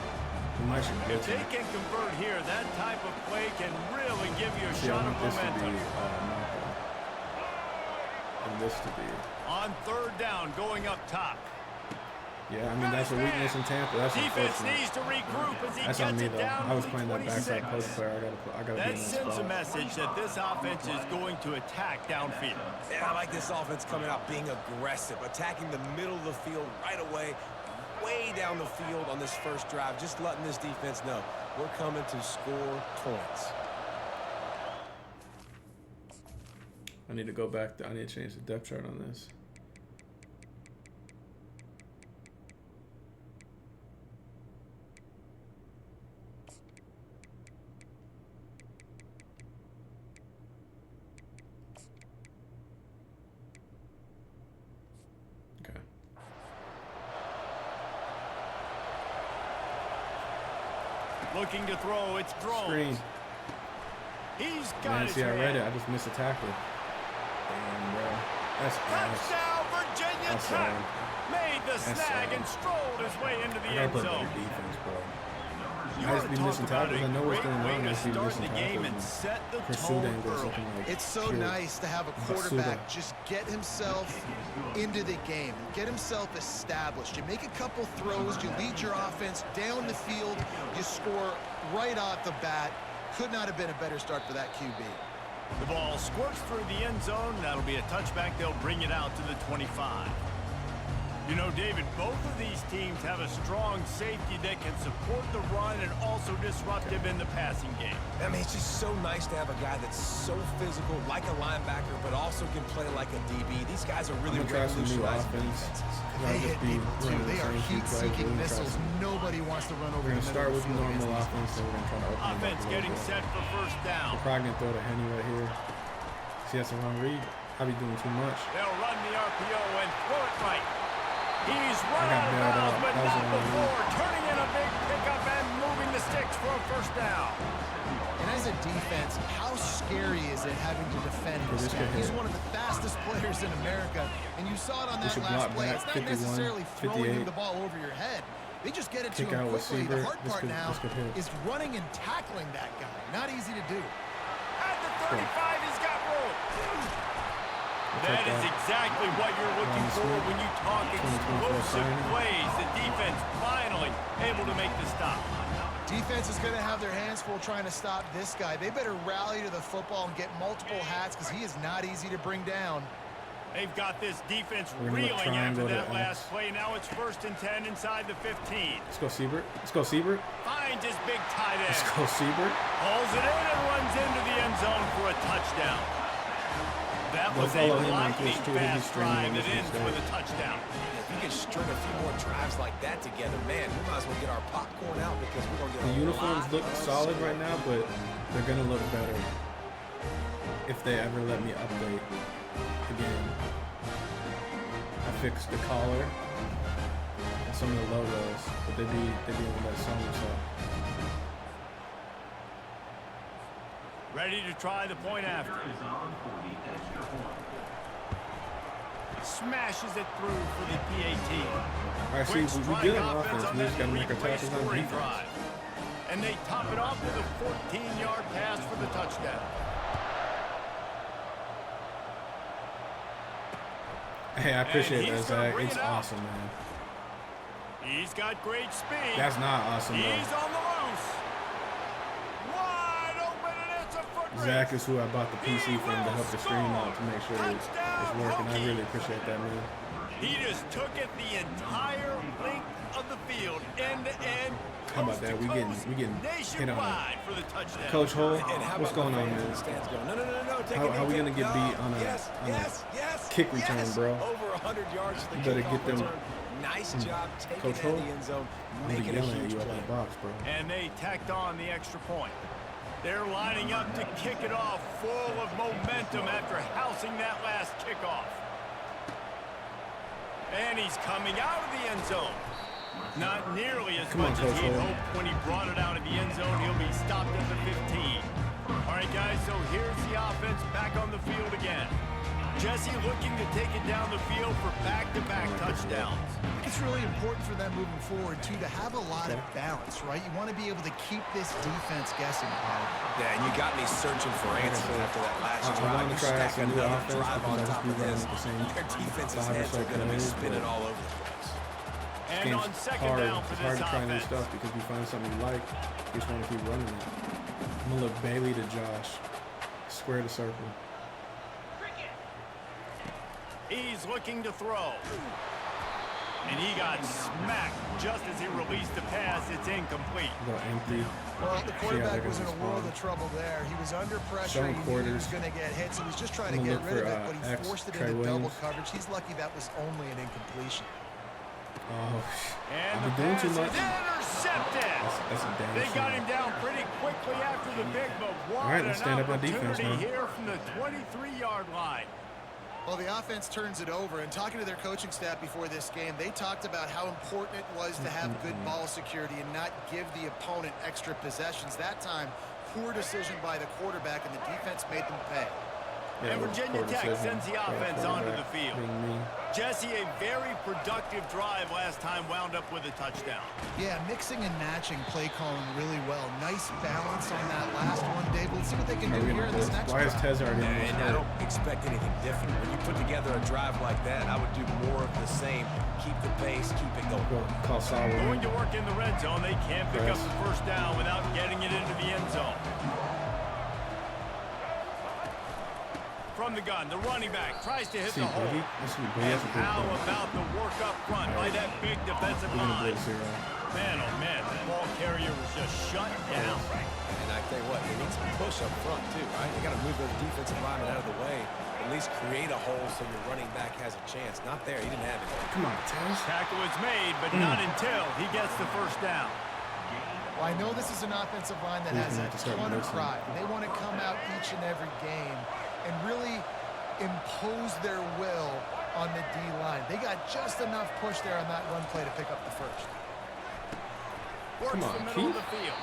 If they can convert here, that type of play can really give you a See, shot I of want this to be momentum. and this to be. On third down, going up top. Yeah, I mean, that's a weakness in Tampa. That's Defense unfortunate. needs to regroup as he That's gets on me, it though. down I was to playing that 26. backside post player. I gotta be in That that sends a spot. message that this offense is going to attack downfield. And I like this offense coming out, being aggressive, attacking the middle of the field right away, way down the field on this first drive, just letting this defense know we're coming to score points. I need to go back. I need to change the depth chart on this. Okay. Looking to throw, it's thrown. Screen. He's got Man, his see, I read it. man. I just missed a tackle. Damn, bro. That's ass. Touchdown, Virginia That's Tech. sad. Made the That's snag sad. and strolled his way into the I gotta end play zone. better defense, bro. You I want just to be talk missing about tackles. a I know what's great going way on. I to just be start missing the game and tackles. set the Pursuit tone angles early. looking like It's so pure nice to have a quarterback just get himself into the game, get himself established. You make a couple throws, you lead your offense down the field, you score right off the bat. Could not have been a better start for that QB. The ball squirts through the end zone. That'll be a touchback. They'll bring it out to the 25. You know, David, both of these teams have a strong safety that can support the run and also disruptive in the passing game. I mean, it's just so nice to have a guy that's so physical, like a linebacker, but also can play like a DB. These guys are really I'm gonna try some new revolutionizing offense. defenses. They hit people too. They are heat-seeking missiles. Nobody wants to run over We're the gonna middle start of with the field normal against these offense, and we're gonna try to open it up Offense a little getting bit. set for first down. We're probably gonna throw to Henny right here. See, that's a wrong read. I be doing too much. They'll run the RPO and throw it right. He's run got out of bailed bounds, out. but That was not a wrong before. Turning in a big pickup and moving the sticks for a first down. And as a defense, how scary is it having to defend Yeah, this this guy? could He's hit. one of the fastest players in America, and you saw it on that should last block play. back, It's not 51, necessarily throwing 58. him the ball over your head. They just get it to Kick him out quickly. receiver. The hard This part could- now this could hit. is running and tackling that guy. Not easy to do. At the 35, he's got room. We'll That take is exactly what you're looking Ron for Smith, when you talk 2024 explosive signing. plays. The defense finally able to make the stop. Defense is going to have their hands full trying to stop this guy. They better rally to the football and get multiple hats because he is not easy to bring down. They've got this defense We're gonna reeling after triangle to that last X. play. Now it's 1st and 10 inside the 15. Let's go Siebert. Let's go Siebert. Finds his big tight Let's end. go Siebert. Hauls it in and runs into the end zone for a touchdown. That Go was a follow him on lightning Twitch, too. He's fast streaming drive that this ends instead. with a touchdown. If we can string a few more drives like that together, man, we might as well get our popcorn out because we're going to get The a uniforms lot look of solid score. right now, but they're gonna look better if they ever let me update again. I fixed the collar and some of the logos, but they be on that song so. Ready to try the point after. Smashes it through for the PAT. All right, Quick see, we strike good on offense offense. on We just that gotta make our three-play tackles on scoring defense. drive. And they top it off with a 14-yard pass for the touchdown. Hey, I appreciate And that, he's gonna Zach. bring It's it out. awesome, man. He's got great speed. That's not awesome, He's though. on the loose. Wide open, and it's a foot race. Zach is who I bought the PC from to help the stream out to make sure it's working. I really appreciate that, man. He just took it the entire length of the field, end to end. How about that? We getting hit on nationwide for the touchdown. Coach Hole, And how what's about going the on, fans in man? the stands going, no, take How- it, how we take gonna it. get beat on a- yes, on a yes, kick return, yes. bro? Over 100 yards for the You better kickoff get them- return. Nice job taking Coach it in Hole, the end zone, I'm gonna be making a yelling at huge you up play. in the box, bro. And they tacked on the extra point. They're lining up to kick it off full of momentum after housing that last kickoff. And he's coming out of the end zone. Not nearly as Come on, much as Coach he'd Hole. hoped when he brought it out of the end zone. He'll be stopped at the 15. All right, guys, so here's the offense back on the field again. Jesse looking to take it down the field for back-to-back touchdowns. It's really important for them moving forward, too, to have a lot of balance, right? You want to be able to keep this defense guessing. Yeah, and you got me searching for answers after that last drive. You stack another drive on top of this. Their defense's heads are going to be spinning all over the place. And on second down for this offense. It's hard to try new offense. stuff because you find something you like, you just want to keep running it. I'm going to look Bailey to Josh. Square to circle. He's looking to throw. And he got smacked just as he released the pass. It's incomplete. Go empty. Well, the quarterback was in a world of trouble there. He was under pressure. He knew he was going to get hit, so he was just trying to get rid of it, but he forced it into double coverage. He's lucky that was only an incompletion. Oh, And I've the been doing pass too is much. intercepted. That's a damn They shame. got him down pretty quickly after the big, but what All right, let's an stand up on defense opportunity now. here from the 23-yard line. Well, the offense turns it over, and talking to their coaching staff before this game, they talked about how important it was to have good ball security and not give the opponent extra possessions. That time, poor decision by the quarterback, and the defense made them pay. And Virginia Tech sends the offense onto the field. Jesse, a very productive drive last time, wound up with a touchdown. Yeah, mixing and matching play calling really well. Nice balance on that last one, Dave. Let's see what they can do here in this next Why is drive. Tez already in And this I don't expect anything different. When you put together a drive like that, I would do more of the same. Keep the pace, keep it going. Call Saul. Going to work in the red zone. They can't pick up the first down without getting it into the end zone. From the gun, the running back tries to hit the hole. And how about the work up front by that big defensive line? Man, oh man, the ball carrier was just shut down. And I tell you what, they need some push up front too, right? They got to move those defensive linemen out of the way. At least create a hole so your running back has a chance. Not there. He didn't have it. Come on, Tez. Tackle is made, but not until he gets the first down. Well, I know this is an offensive line that has a ton of pride. They want to come out each and every game and really impose their will on the D-line. They got just enough push there on that run play to pick up the first. Works Come on, the middle of the field.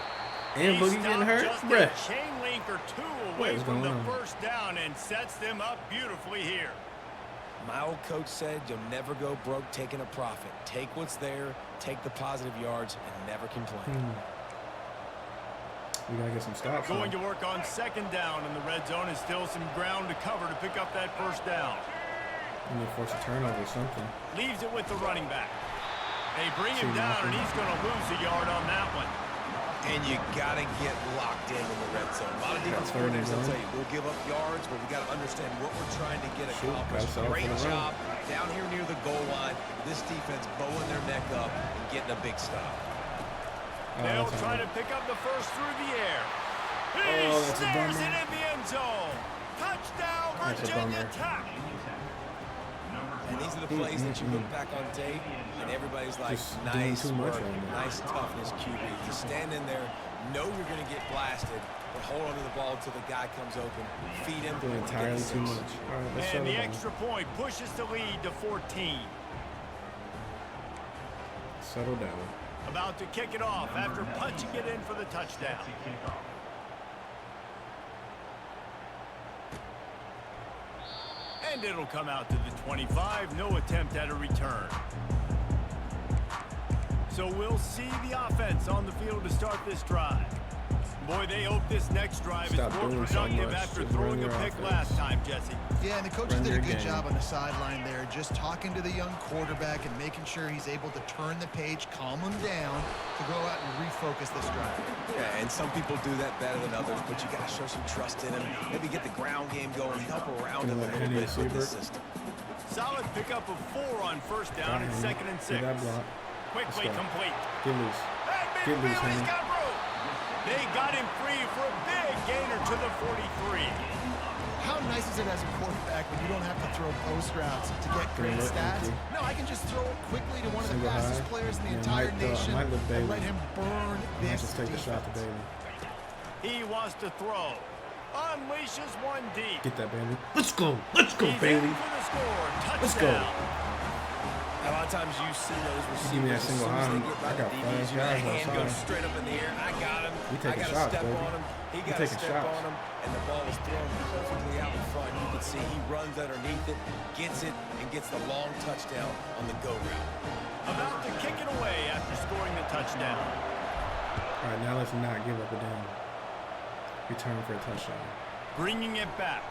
And Boogie getting hurt? Just a Bruh. chain link or two What away is from the going on? first down and sets them up beautifully here. My old coach said you'll never go broke taking a profit. Take what's there, take the positive yards, and never complain. We gotta get some stops. Going to work on second down in the red zone is still some ground to cover to pick up that first down. We need to force a turnover or something. Leaves it with the running back. They bring him down, and he's going to lose a yard on that one. And you got to get locked in the red zone. A lot of defense coordinators will tell you, we'll give up yards, but we got to understand what we're trying to get accomplished. Great job down here near the goal line. This defense bowing their neck up and getting a big stop. They'll try to pick up the first through the air. He snares it in the end zone. Touchdown, Virginia Tech. And these are the plays that you look back on tape, and everybody's like, nice work, nice toughness, QB. To stand in there, know you're going to get blasted, but hold on to the ball until the guy comes open. Feed him. Doing entirely too much. All right, let's And the extra point pushes the lead to 14. Settle down. About to kick it off after punching it in for the touchdown. And it'll come out to the 25. No attempt at a return. So we'll see the offense on the field to start this drive. Boy, they hope this next drive is more productive after throwing a pick last time, Jesse. Yeah, and the coaches did a good job on the sideline there, just talking to the young quarterback and making sure he's able to turn the page, calm him down, to go out and refocus this drive. Yeah, and some people do that better than others, but you got to show some trust in him. Maybe get the ground game going, help around him a little bit with this system. Solid pickup of 4 on first down and 2nd and 6. Quickly complete. Get loose. Get loose, Henry. Got room. They got him free for a big gainer to the 43. How nice is it as a quarterback when you don't have to throw post routes to get great stats? No, I can just throw it quickly to one of the fastest players in the entire nation and let him burn this Just take the shot to Bailey. He wants to throw. Unleashes one deep. Get that, Bailey. Let's go. Let's go, Bailey. For the score. Touchdown. Let's go. A lot of times you see those receivers, give me that single high. I got 5 guys hand goes outside. straight up in the air. I got him. We take I got shots, a step baby. on him. He We got a taking step shots. on him, and the ball was thrown perfectly out in front. front. You can see he runs underneath it, gets it, and gets the long touchdown on the go route. About to kick it away after scoring the touchdown. All right, now let's not give up a damn return for a touchdown. Bringing it back.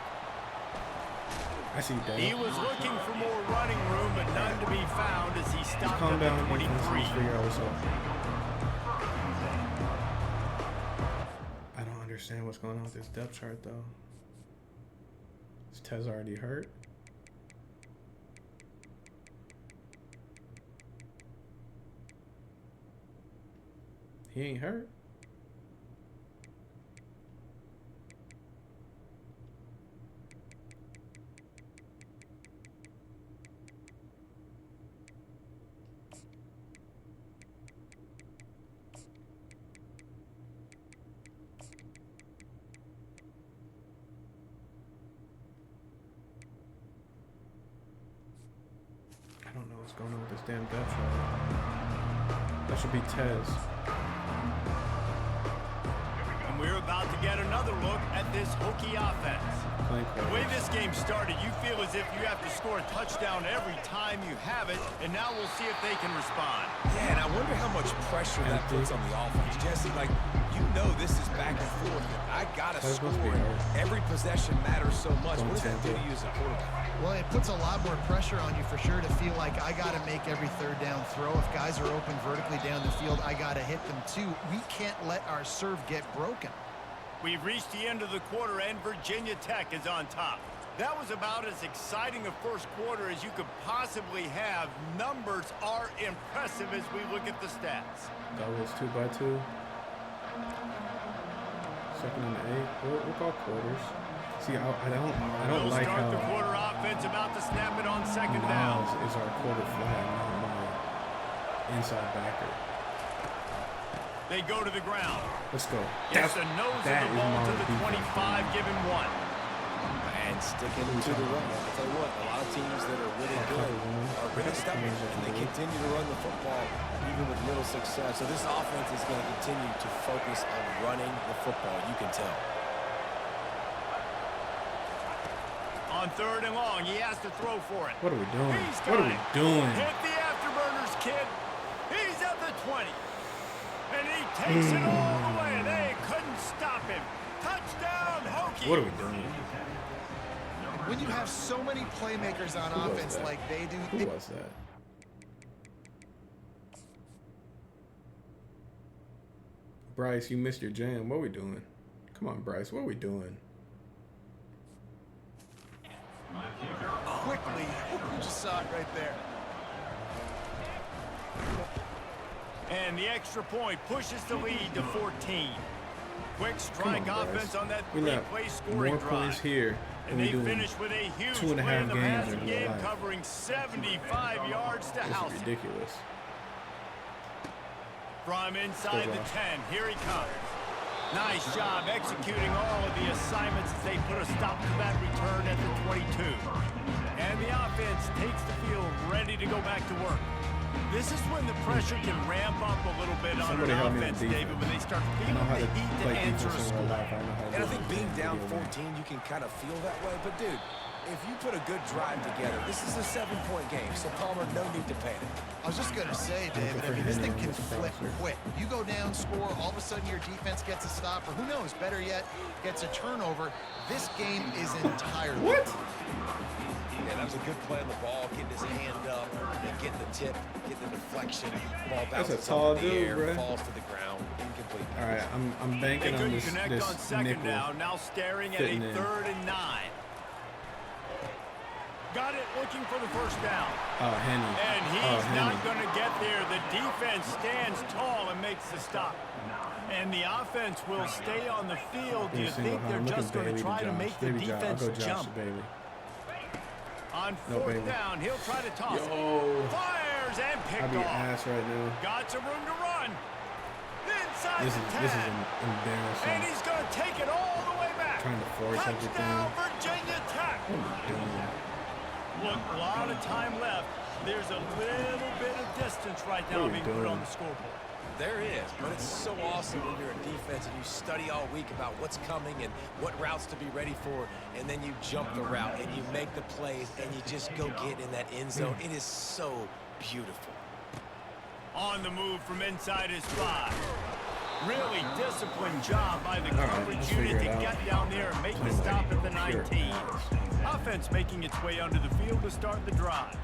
I see that. He was looking for more running room, but none to be found as he stopped at the 23. I don't understand what's going on with this depth chart, though. Is Tez already hurt? He ain't hurt. I don't know what's going on with this damn depth chart. That should be Tez. And we're about to get another look at this Hokie offense. The way this game started, you feel as if you have to score a touchdown every time you have it, and now we'll see if they can respond. Yeah, and I wonder how much pressure that puts on the offense. Jesse, like, you know this is back and forth, and I gotta score. Every possession matters so much. What does that do to you as a quarterback? Well, it puts a lot more pressure on you for sure to feel like I got to make every third down throw. If guys are open vertically down the field, I got to hit them too. We can't let our serve get broken. We've reached the end of the quarter, and Virginia Tech is on top. That was about as exciting a first quarter as you could possibly have. Numbers are impressive as we look at the stats. That was 2x2. Second and 8. We'll call quarters. See, I don't like how the quarter offense about to snap it on second down. Miles is our quarter flag, not my inside backer. They go to the ground. Let's go. Gets the nose of the ball to the 25, give him 1. And sticking to the run. I'll tell you what, a lot of teams that are really good are really stubborn, and they continue to run the football even with little success. So this offense is going to continue to focus on running the football, you can tell. On third and long, he has to throw for it. What are we doing? What are we doing? Hit the afterburners, kid. He's at the 20. And he takes it all the way. They couldn't stop him. Touchdown, Hokie. What are we doing? When you have so many playmakers on offense like they do. Who was that? Bryce, you missed your jam. What are we doing? Come on, Bryce. What are we doing? Quickly. You just saw it right there. And the extra point pushes the lead to 14. Quick strike offense on that three-play scoring drive. Points here. And they finish with a huge play in the passing game, covering 75 yards to house. This is ridiculous. From inside the 10, here he comes. Nice job executing all of the assignments as they put a stop to that return at the 22. And the offense takes the field ready to go back to work. This is when the pressure can ramp up a little bit on an offense, David, when they start feeling the heat to answer a score. And I think being down 14, you can kind of feel that way. But, dude, if you put a good drive together, this is a 7-point game. So, Palmer, no need to panic. I was just going to say, David, I mean, this thing can flip quick. You go down, score, all of a sudden your defense gets a stop, or who knows, better yet, gets a turnover. This game is entirely. What? Yeah, that was a good play on the ball, getting his hand up, and getting the tip, getting the deflection. Ball bounces up in the air, falls to the ground, incomplete. All right, I'm banking on this on second down, now staring at a 3rd and 9. Got it, looking for the first down. Oh, Henny. And he's not going to get there. The defense stands tall and makes the stop. And the offense will stay on the field. Do you think they're just going to try to make the defense jump? On 4th down, he'll try to toss it. Fires and picked off. Ass right now. Got some room to run. Inside the 10. This is embarrassing. And he's going to take it all the way back. Trying to force Touchdown, Virginia Tech. What are you doing? Look, a lot of time left. There's a little bit of distance right now being put on the scoreboard. There is, but it's so awesome when you're a defense and you study all week about what's coming and what routes to be ready for, and then you jump the route and you make the plays and you just go get in that end zone. It is so beautiful. On the move from inside his 5. Really disciplined job by the coverage unit to get down there and make the stop at the 19. Offense making its way onto the field to start the drive.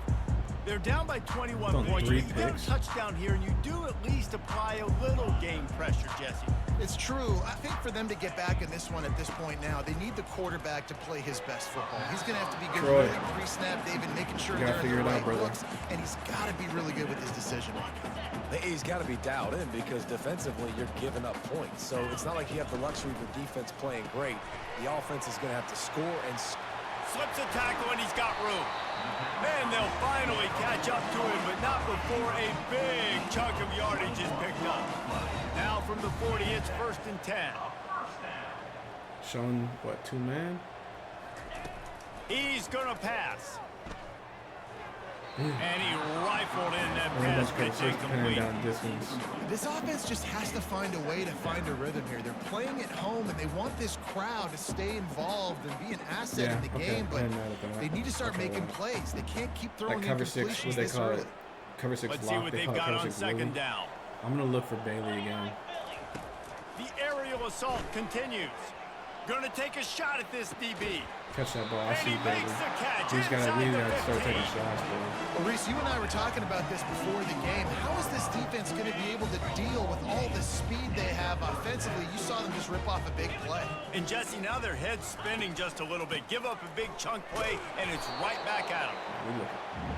They're down by 21 points. You get a touchdown here, and you do at least apply a little game pressure, Jesse. It's true. I think for them to get back in this one at this point now, they need the quarterback to play his best football. He's going to have to be good really pre-snap, David, making sure they're in the right looks, and he's got to be really good with his decision-making. He's got to be dialed in because defensively you're giving up points. So it's not like you have the luxury of the defense playing great. The offense is going to have to score and slips a tackle, and he's got room. And they'll finally catch up to him, but not before a big chunk of yardage is picked up. Now from the 40, it's 1st and 10. Showing, what, 2-man? He's going to pass. And he rifled in that pass, pitch incomplete. This offense just has to find a way to find a rhythm here. They're playing at home, and they want this crowd to stay involved and be an asset in the game, but they need to start making plays. They can't keep throwing incompletions this early. Cover 6 Let's see what they've got on 2nd down. I'm going to look for Bailey again. The aerial assault continues. Going to take a shot at this DB. Catch that ball. I see Bailey. He's got to start taking shots, bro. Well, Reese, you and I were talking about this before the game. How is this defense going to be able to deal with all the speed they have offensively? You saw them just rip off a big play. And Jesse, now their head's spinning just a little bit. Give up a big chunk play, and it's right back at them.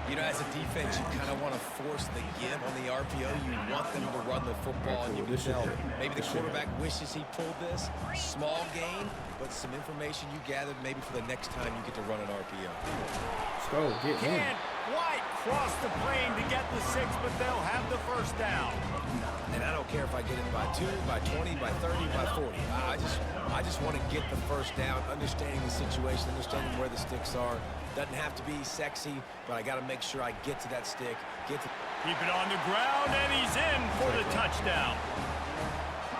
You know, as a defense, you kind of want to force the give on the RPO. You want them to run the football, and you can tell maybe the quarterback wishes he pulled this. Small gain, but some information you gathered maybe for the next time you get to run an RPO. Let's go, get in. Can't quite cross the plane to get the 6, but they'll have the 1st down. And I don't care if I get it by 2, by 20, by 30, by 40. I just want to get the 1st down, understanding the situation, understanding where the sticks are. Doesn't have to be sexy, but I got to make sure I get to that stick. Keep it on the ground, and he's in for the touchdown.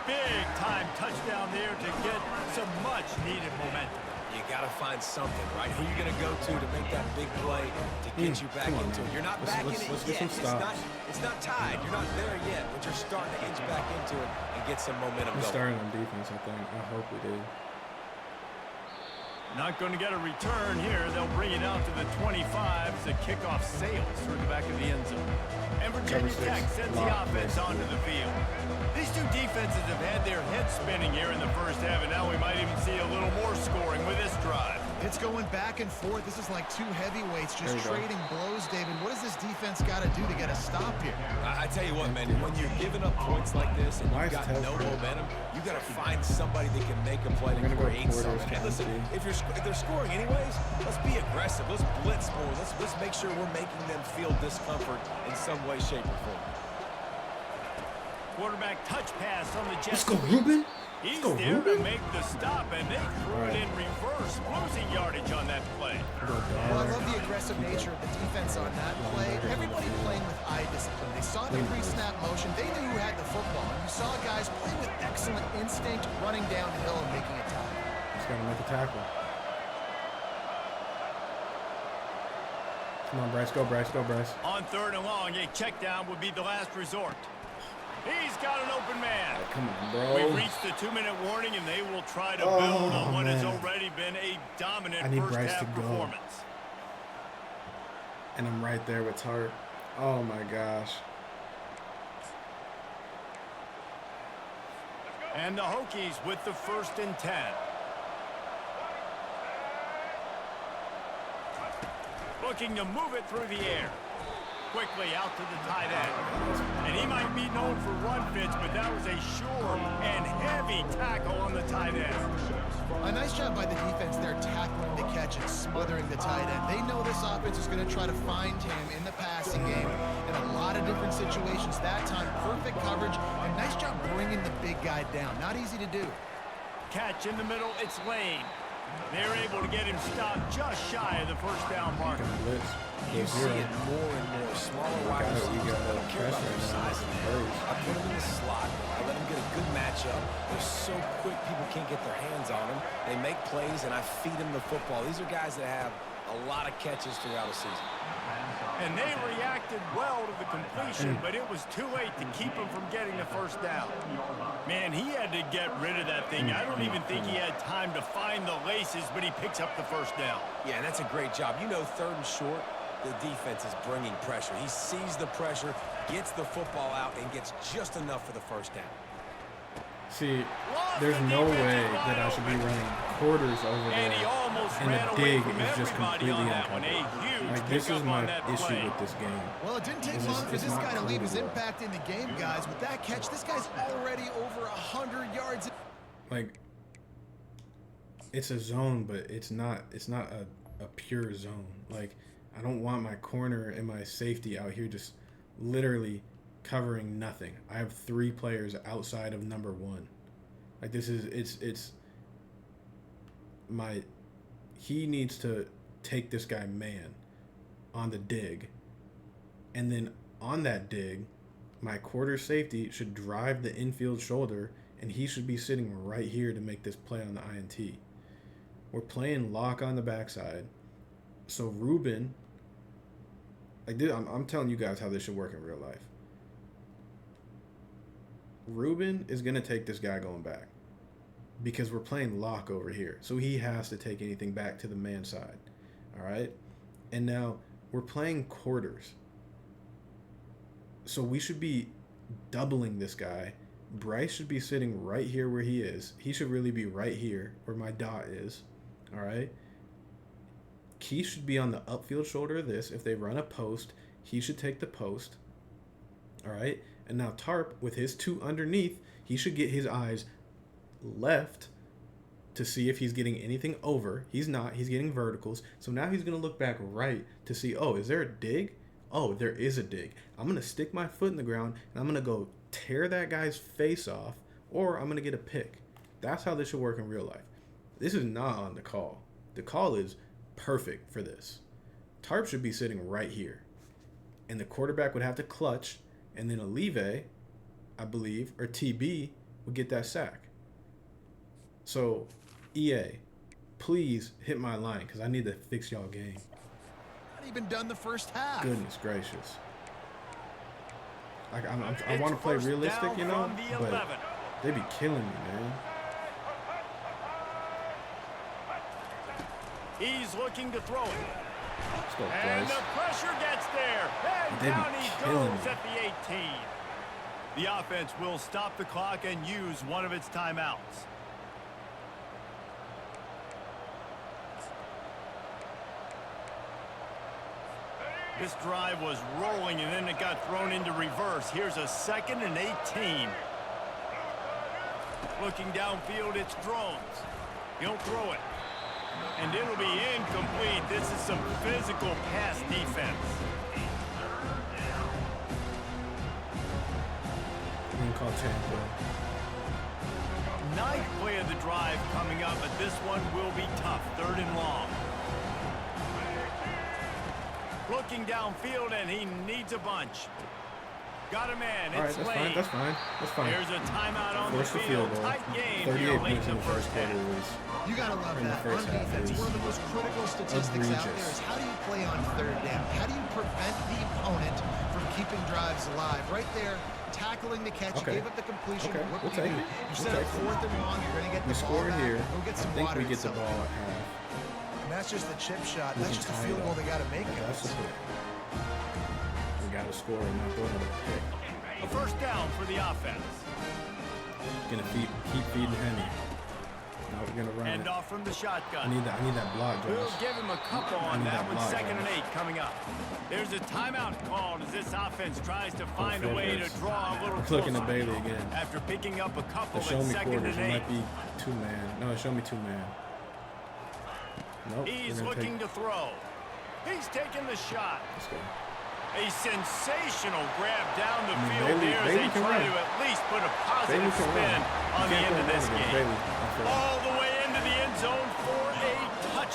Big time touchdown there to get some much needed momentum. You got to find something, right? Who are you going to go to make that big play to get you back into it? You're not back in it yet. It's not tied. You're not there yet, but you're starting to inch back into it and get some momentum going. We're starting on defense, I think. I hope we do. Not going to get a return here. They'll bring it out to the 25 as the kickoff sails through the back of the end zone. And Virginia Tech sends the offense onto the field. These two defenses have had their heads spinning here in the 1st half, and now we might even see a little more scoring with this drive. It's going back and forth. This is like two heavyweights just trading blows, David. What does this defense got to do to get a stop here? I tell you what, man, when you're giving up points like this and you've got no momentum, you got to find somebody that can make a play to create something. And listen, if they're scoring anyways, let's be aggressive. Let's blitz more. Let's make sure we're making them feel discomfort in some way, shape, or form. Quarterback touch pass on the Jets. Let's go, Ruben. He's there to make the stop, and they threw it in reverse, losing yardage on that play. Well, I love the aggressive nature of the defense on that play. Everybody playing with eye discipline. They saw the pre-snap motion. They knew who had the football. And you saw guys play with excellent instinct, running downhill and making a tackle. He's got to make a tackle. Come on, Bryce. Go, Bryce. Go, Bryce. On 3rd and long, a check down would be the last resort. He's got an open man. Oh, come on, bro. We've reached the 2-minute warning, and they will try to build on what has already been a dominant first-half performance. And I'm right there with Tart. Oh, my gosh. And the Hokies with the 1st and 10. Looking to move it through the air. Quickly out to the tight end. And he might be known for run fits, but that was a sure and heavy tackle on the tight end. A nice job by the defense there tackling the catch and smothering the tight end. They know this offense is going to try to find him in the passing game in a lot of different situations. That time, perfect coverage, and nice job bringing the big guy down. Not easy to do. Catch in the middle, it's Lane. They're able to get him stopped just shy of the first down mark. You see it more and more. Smaller wide receivers. I don't care about their size and height. I put them in the slot. I let them get a good matchup. They're so quick, people can't get their hands on them. They make plays, and I feed them the football. These are guys that have a lot of catches throughout a season. And they reacted well to the completion, but it was too late to keep him from getting the first down. Man, he had to get rid of that thing. I don't even think he had time to find the laces, but he picks up the first down. Yeah, and that's a great job. You know, 3rd and short, the defense is bringing pressure. He sees the pressure, gets the football out, and gets just enough for the first down. See, there's no way that I should be running quarters over there, and the dig is just completely uncovered. Like, this is my issue with this game. Well, it didn't take long for this guy to leave his impact in the game, guys. With that catch, this guy's already over 100 yards. Like, it's a zone, but it's not a pure zone. Like, I don't want my corner and my safety out here just literally covering nothing. I have 3 players outside of number 1. Like, this is it's my he needs to take this guy man on the dig, and then on that dig my quarter safety should drive the infield shoulder, and he should be sitting right here to make this play on the INT. We're playing lock on the backside, so Ruben, like, I'm telling you guys how this should work in real life. Ruben is going to take this guy going back because we're playing lock over here. So he has to take anything back to the man side. All right? And now we're playing quarters. So we should be doubling this guy. Bryce should be sitting right here where he is. He should really be right here where my dot is. All right? Keith should be on the upfield shoulder of this. If they run a post, he should take the post. All right? And now Tarp, with his 2 underneath, he should get his eyes left to see if he's getting anything over. He's not. He's getting verticals. So now he's going to look back right to see, oh, is there a dig? Oh, there is a dig. I'm going to stick my foot in the ground, and I'm going to go tear that guy's face off, or I'm going to get a pick. That's how this should work in real life. This is not on the call. The call is perfect for this. Tarp should be sitting right here. And the quarterback would have to clutch, and then Olive, I believe, or TB would get that sack. So, EA, please hit my line because I need to fix y'all game. Not even done the first half. Goodness gracious. Like, I want to play realistic, you know, but they be killing me, man. He's looking to throw it. Let's go, and Bryce. the pressure gets there. And They be down he killing goes me. at the 18. The offense will stop the clock and use one of its timeouts. This drive was rolling, and then it got thrown into reverse. Here's a 2nd and 18. Looking downfield, it's Drones. He'll throw it. And it'll be incomplete. This is some physical pass defense. I'm going to call Tampa. 9th play of the drive coming up, but this one will be tough. 3rd and long. Looking downfield, and he needs a bunch. Got a man. It's All right, late. that's fine. That's fine. There's a timeout on Force the the field. field goal. Tight game 38 here late points in in the the first first half. quarter was You gotta love in the that. first On half defense, is one of the most critical statistics out there is how do you play on 3rd down? How do you prevent the opponent from keeping drives alive? Right there, tackling the catch. Okay. You gave up the completion. Okay, What we'll do you take do? it. You We'll set up take it. 4th and long. You're gonna get we the ball score back. here. Go get I some think water we and get the something. ball at half. And that's just the chip shot. We That's can just a tie field it goal up. they gotta make. That's the play. We got to score and not throw another pick. A first down for the offense. Gonna keep feeding Henry. Now we're gonna run Hand it. off from the I shotgun. need that block, We'll Josh. give him a couple I on need that that one. block, 2nd and Josh. 8 coming up. There's a timeout called as this offense tries to find a way to draw a little Looking closer. at Bailey again. After picking up a couple The at show me 2nd quarters. and It 8. might be 2-man. No, it show me 2-man. Nope. He's we're gonna looking to throw. He's taking the shot. Let's go. A sensational grab down the field Bailey- here as Bailey they can try run. to at least put a Bailey positive can spin run. on You the can't end go of this wrong against game. Bailey. I feel like. All the way into the end zone for a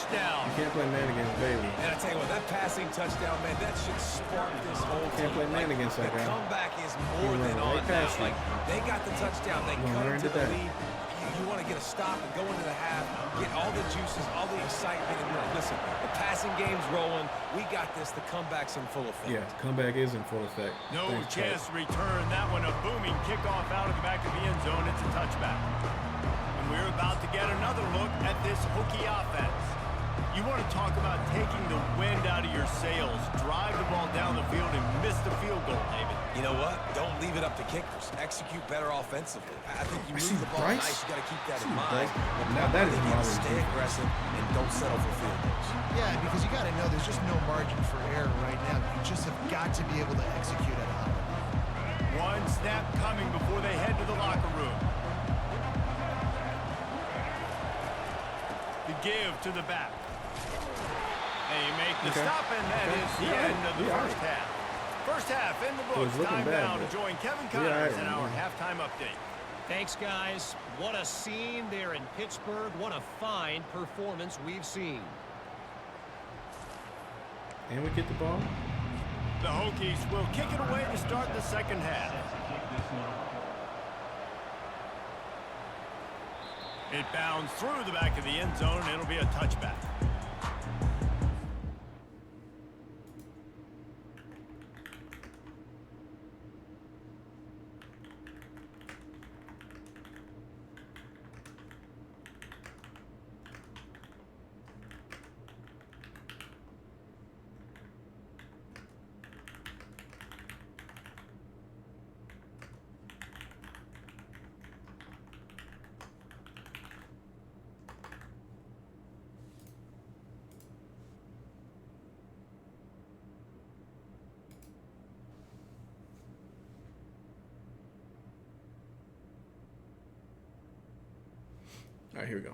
touchdown. You can't play man against Bailey. And I tell you what, that passing touchdown, man, that should spark this whole team. Can't play man against that guy. The comeback is more than on now. Like, they got the touchdown. They cut into the lead. You want to get a stop and go into the half, get all the juices, all the excitement. And listen, the passing game's rolling. We got this. The comeback's in full effect. Yeah, comeback is in full effect. No chance to return. That one a booming kickoff out of the back of the end zone. It's a touchback. And we're about to get another look at this Hokie offense. You want to talk about taking the wind out of your sails. Drive the ball down the field and miss the field goal, David. You know what? Don't leave it up to kickers. Execute better offensively. I think you move the ball nice. You got to keep that in mind. Now that is Maulers. Stay aggressive and don't settle for field goals. Yeah, because you got to know there's just no margin for error right now. You just have got to be able to execute at a high level. One snap coming before they head to the locker room. The give to the back. They make the stop, and that is the end of the first half. First half in the books. Time now to join Kevin Connors in our halftime update. Thanks, guys. What a scene there in Pittsburgh. What a fine performance we've seen. And we get the ball. The Hokies will kick it away to start the second half. It bounds through the back of the end zone, and it'll be a touchback. All right, here we go.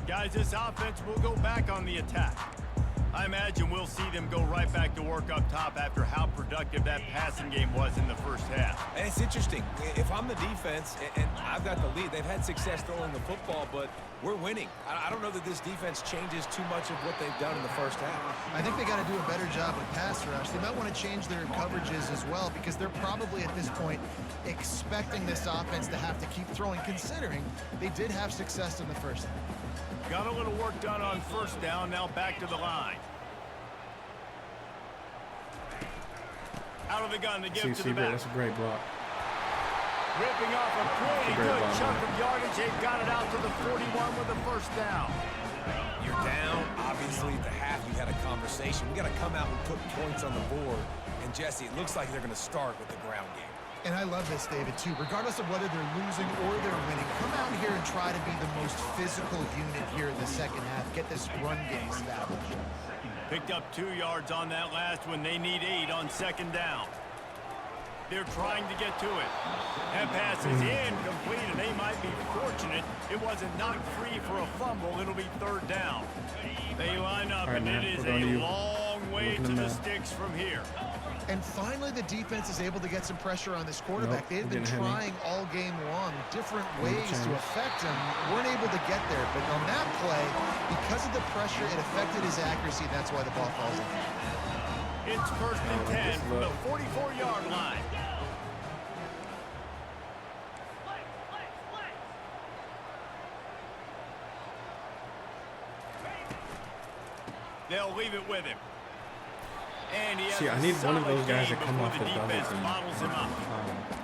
Guys, this offense will go back on the attack. I imagine we'll see them go right back to work up top after how productive that passing game was in the first half. And it's interesting. If I'm the defense and I've got the lead, they've had success throwing the football, but we're winning. I don't know that this defense changes too much of what they've done in the first half. I think they got to do a better job with pass rush. They might want to change their coverages as well because they're probably at this point expecting this offense to have to keep throwing, considering they did have success in the first half. Got a little work done on first down, now back to the line. Out of the gun to give to the back. That's a great block. Ripping off a pretty good chunk of yardage. They've got it out to the 41 with the first down. You're down. Obviously, at the half, you had a conversation. We got to come out and put points on the board. And, Jesse, it looks like they're going to start with the ground game. And I love this, David, too. Regardless of whether they're losing or they're winning, come out here and try to be the most physical unit here in the second half. Get this run game established. Picked up 2 yards on that last one. They need 8 on second down. They're trying to get to it. That pass is incomplete, and they might be fortunate it wasn't knocked free for a fumble. It'll be third down. They line up, and it is a long way to the sticks from here. And finally, the defense is able to get some pressure on this quarterback. They've been trying all game long different ways to affect him. Weren't able to get there, but on that play, because of the pressure, it affected his accuracy. That's why the ball falls in. It's first and 10 from the 44-yard line. They'll leave it with him. And he has I need one of those guys to come off the defense models him up.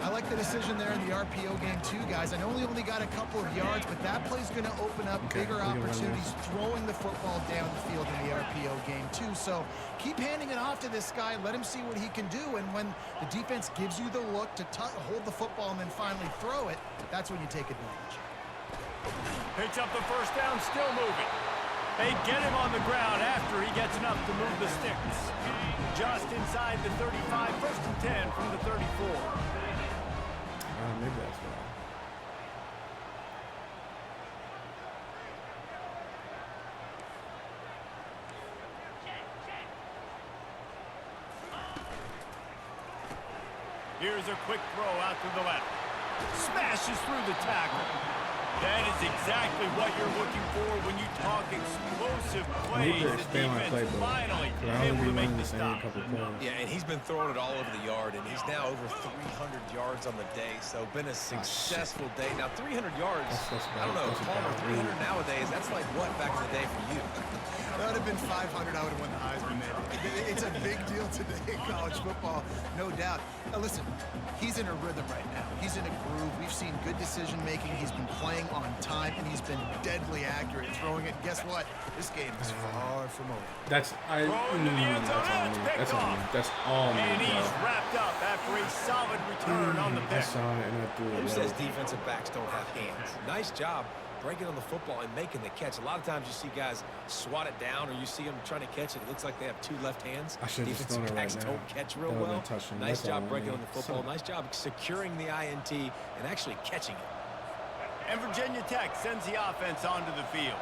I like the decision there in the RPO game too, guys. I know he only got a couple of yards, but that play's going to open up bigger opportunities throwing the football down the field in the RPO game too. So keep handing it off to this guy. Let him see what he can do. And when the defense gives you the look to hold the football and then finally throw it, that's when you take advantage. Picks up the first down, still moving. They get him on the ground after he gets enough to move the sticks. Just inside the 35, first and 10 from the 34. Maybe that's right. Here's a quick throw out to the left. Smashes through the tackle. That is exactly what you're looking for when you talk explosive I need plays. to The expand my defense playbook. finally I able only to be make running the the same stop. couple plays. Yeah, and he's been throwing it all over the yard, and he's now over 300 yards on the day, so been a successful day. Now, 300 yards, That's I don't know, that's Palmer, bad. 300 nowadays, that's like what back in the day for you? That would have been 500. I would have won the Heisman, maybe. It's a big deal today in college football, no doubt. Now, listen, he's in a rhythm right now. He's in a groove. We've seen good decision-making. He's been playing on time, and he's been deadly accurate throwing it. Guess what? This game is far from over. That's all me. That's all me, And bro. he's wrapped up after a solid return on the I pick. saw it and I threw it. Who low. says defensive backs don't have hands? Nice job breaking on the football and making the catch. A lot of times you see guys swat it down, or you see them trying to catch it. It looks like they have two left hands. I should have just Defensive thrown it right backs now. don't catch real That would've well. been touching. Nice That's all job I breaking need. on the football. Nice job securing the INT and actually catching it. And Virginia Tech sends the offense onto the field.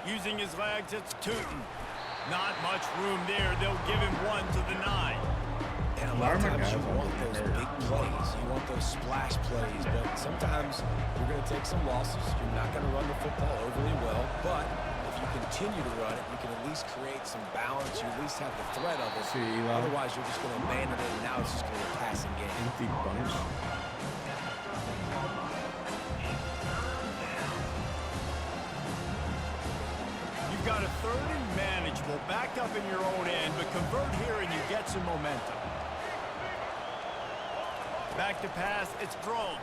Using his legs, it's Tootin. Not much room there. They'll give him one to the 9. And a lot of times you want those big plays. You want those splash plays. But sometimes you're going to take some losses. You're not going to run the football overly well. But if you continue to run it, you can at least create some balance. You at least have the threat of it. See, Eli. Otherwise, you're just going to abandon it, and now it's just going to be a passing game. Empty bunch. You've got a 3rd and manageable, backed up in your own end, but convert here and you get some momentum. Back to pass, it's Drones.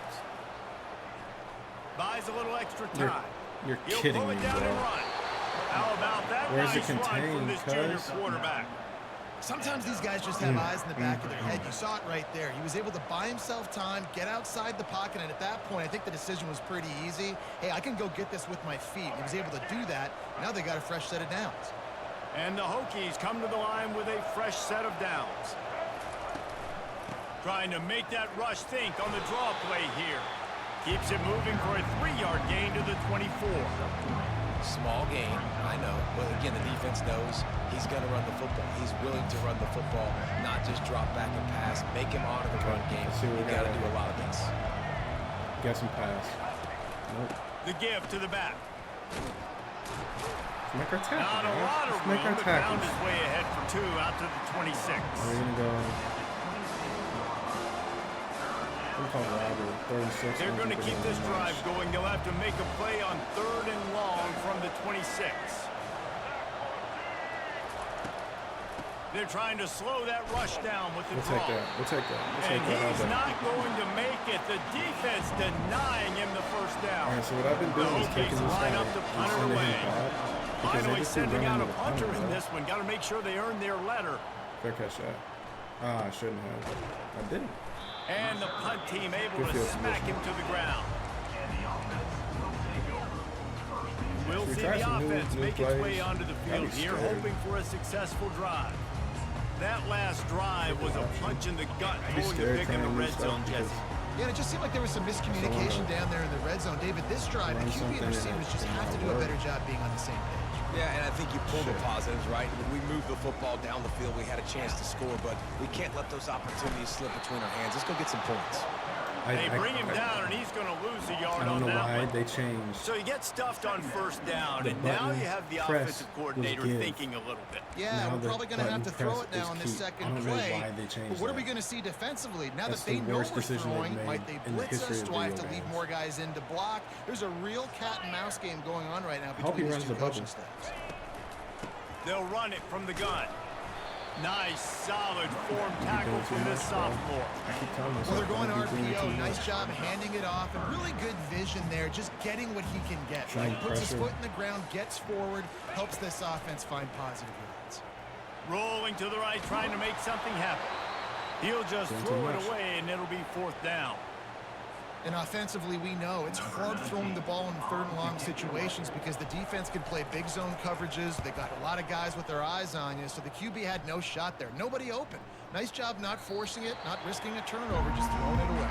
Buys a little extra time. You're He'll kidding pull me, it down and bro. run. How about that Where's nice it run from contained, this junior cuz? quarterback? Sometimes these guys just have eyes in the back of their head. You saw it right there. He was able to buy himself time, get outside the pocket, and at that point, I think the decision was pretty easy. Hey, I can go get this with my feet. He was able to do that. Now they got a fresh set of downs. And the Hokies come to the line with a fresh set of downs. Trying to make that rush think on the draw play here. Keeps it moving for a 3-yard gain to the 24. Small game, I know. But again, the defense knows he's going to run the football. He's willing to run the football, not just drop back and pass. Make him honor the run game. You got to do a lot of this. Get some pass. Nope. The give to the back. Make our tackle. Not a lot of Make room, our but found tackles. his way ahead for 2 out to the 26. We're gonna go. We call Robert 36. They're going to keep this drive going. They'll have to make a play on 3rd and long from the 26. They're trying to slow that rush down with the draw. We'll take that. And he's not going to make it. The defense denying him the first down. All right, so what I've been doing is taking this guy line up to punt it away. Finally sending out a punter in this. this one. Got to make sure they earn their letter. Fair catch that. I shouldn't have. I didn't. And the punt team able Good to field smack him position. to the ground. We'll We see tried the some new offense make its plays. way onto the I'd field be here, scared. hoping for a successful drive. That last drive was a punch in the gut, I'd be throwing the scared pick in trying the to red move zone, stuff Jesse. Yeah, and it just seemed like there was some miscommunication down there in the red zone. David, this drive, the Run QB and something receivers just and have to do a better job being on the same page. Yeah, and I think you pull the positives, right? When we moved the football down the field, we had a chance to score, but we can't let those opportunities slip between our hands. Let's go get some points. They bring him down, and he's going to lose a yard I don't on know that why one. they changed. So you get stuffed on 1st down, The and now button you have the press offensive was coordinator give. thinking a little bit. Yeah, Now we're the probably going to have to button throw press it now is on the key. second I don't know play. why they changed But what are we that. going to see defensively? Now That's that they the know worst we're decision they've throwing, made might they in the blitz history us? of Do I have video to leave games. more guys in to block? There's a real cat and mouse game going on right now hope he between these runs two the coaching bubble. staffs. They'll run it from the gun. Nice, solid form tackle from this sophomore. I keep telling myself. Well, they're going don't be doing RPO. too Nice much. job handing it off. And really good vision there, just getting what he can get. Trying Right? Puts his pressure. foot in the ground, gets forward, helps this offense find positive yards. Rolling to the right, trying to make something happen. He'll just Doing throw too it much. away, and it'll be 4th down. And offensively, we know it's hard throwing the ball in 3rd and long situations because the defense can play big zone coverages. They got a lot of guys with their eyes on you, so the QB had no shot there. Nobody open. Nice job not forcing it, not risking a turnover, just throwing it away.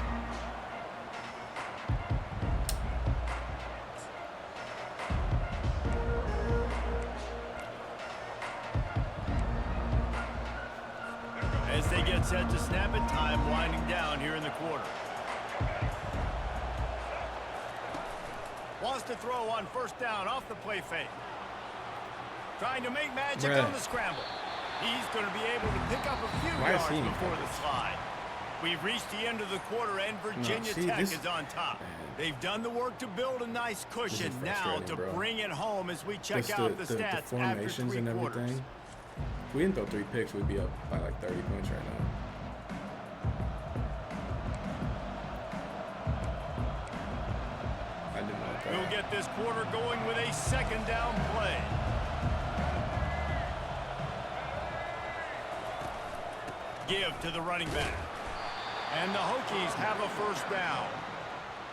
As they get set to snap at time winding down here in the quarter. Wants to throw on first down off the play fake. Trying to make magic on the scramble. He's going to be able to pick up a few yards before the slide. We've reached the end of the quarter, and Virginia Tech is on top. They've done the work to build a nice cushion now to bring it home as we check out the stats the formations and everything. If we didn't throw 3 picks, we'd be up by like 30 points right now. I didn't know that. We'll get this quarter going with a second down play. Give to the running back. And the Hokies have a first down.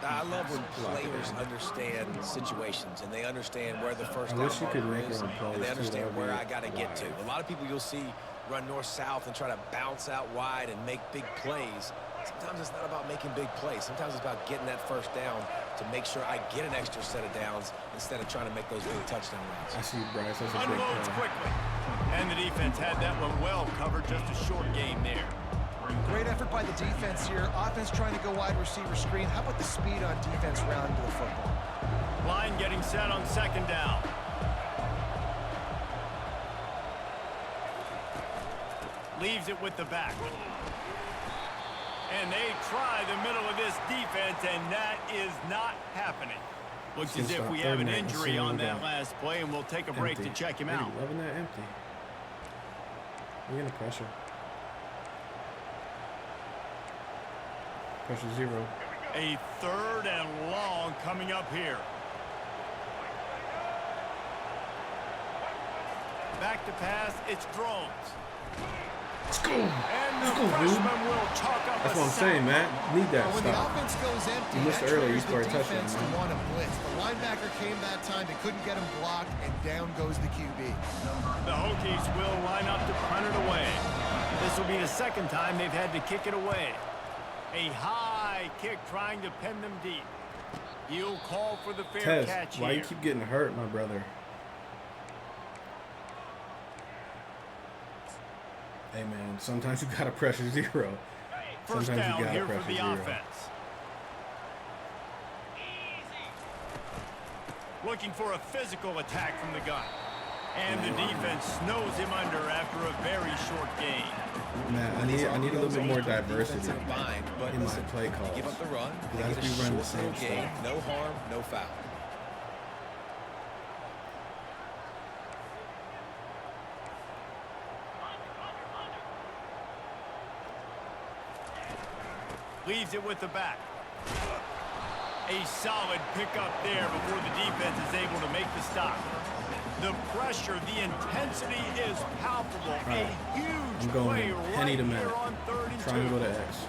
I love when players understand situations and they understand where the first down is, and they understand where I got to get to. A lot of people you'll see run north-south and try to bounce out wide and make big plays. Sometimes it's not about making big plays. Sometimes it's about getting that first down to make sure I get an extra set of downs instead of trying to make those big touchdown runs. I see Bryce. That's a unloads quickly. And the defense had that one well covered. Just a short game there. Great effort by the defense here. Offense trying to go wide receiver screen. How about the speed on defense rounding to the football? Line getting set on second down. Leaves it with the back. And they try the middle of this defense, and that is not happening. Looks as if we have an injury on that last play, and we'll take a break to check him out. Loving that empty. We're gonna pressure. Pressure 0. A third and long coming up here. Back to pass, it's Drones. Let's go. And the freshman will chalk up. That's what I'm saying, man. Need that when stop. the offense goes empty, you missed earlier, you scored a touchdown. To want to blitz. The linebacker came that time. They couldn't get him blocked, and down goes the QB. The Hokies will line up to punt it away. This will be the second time they've had to kick it away. A high kick trying to pin them deep. He'll call for the fair catch here. Why you keep getting hurt, my brother? Hey, man, sometimes you got to pressure 0. First down here for the offense. Looking for a physical attack from the gun. And the defense snows him under after a very short game. Man, I need a little bit more diversity in my play calls. Give up the run. Because I just run the same stuff. No harm, no foul. Leaves it with the back. A solid pickup there before the defense is able to make the stop. The pressure, the intensity is palpable. Right. A huge I'm going play penny right to minute. here on 3rd and 2. Triangle to X.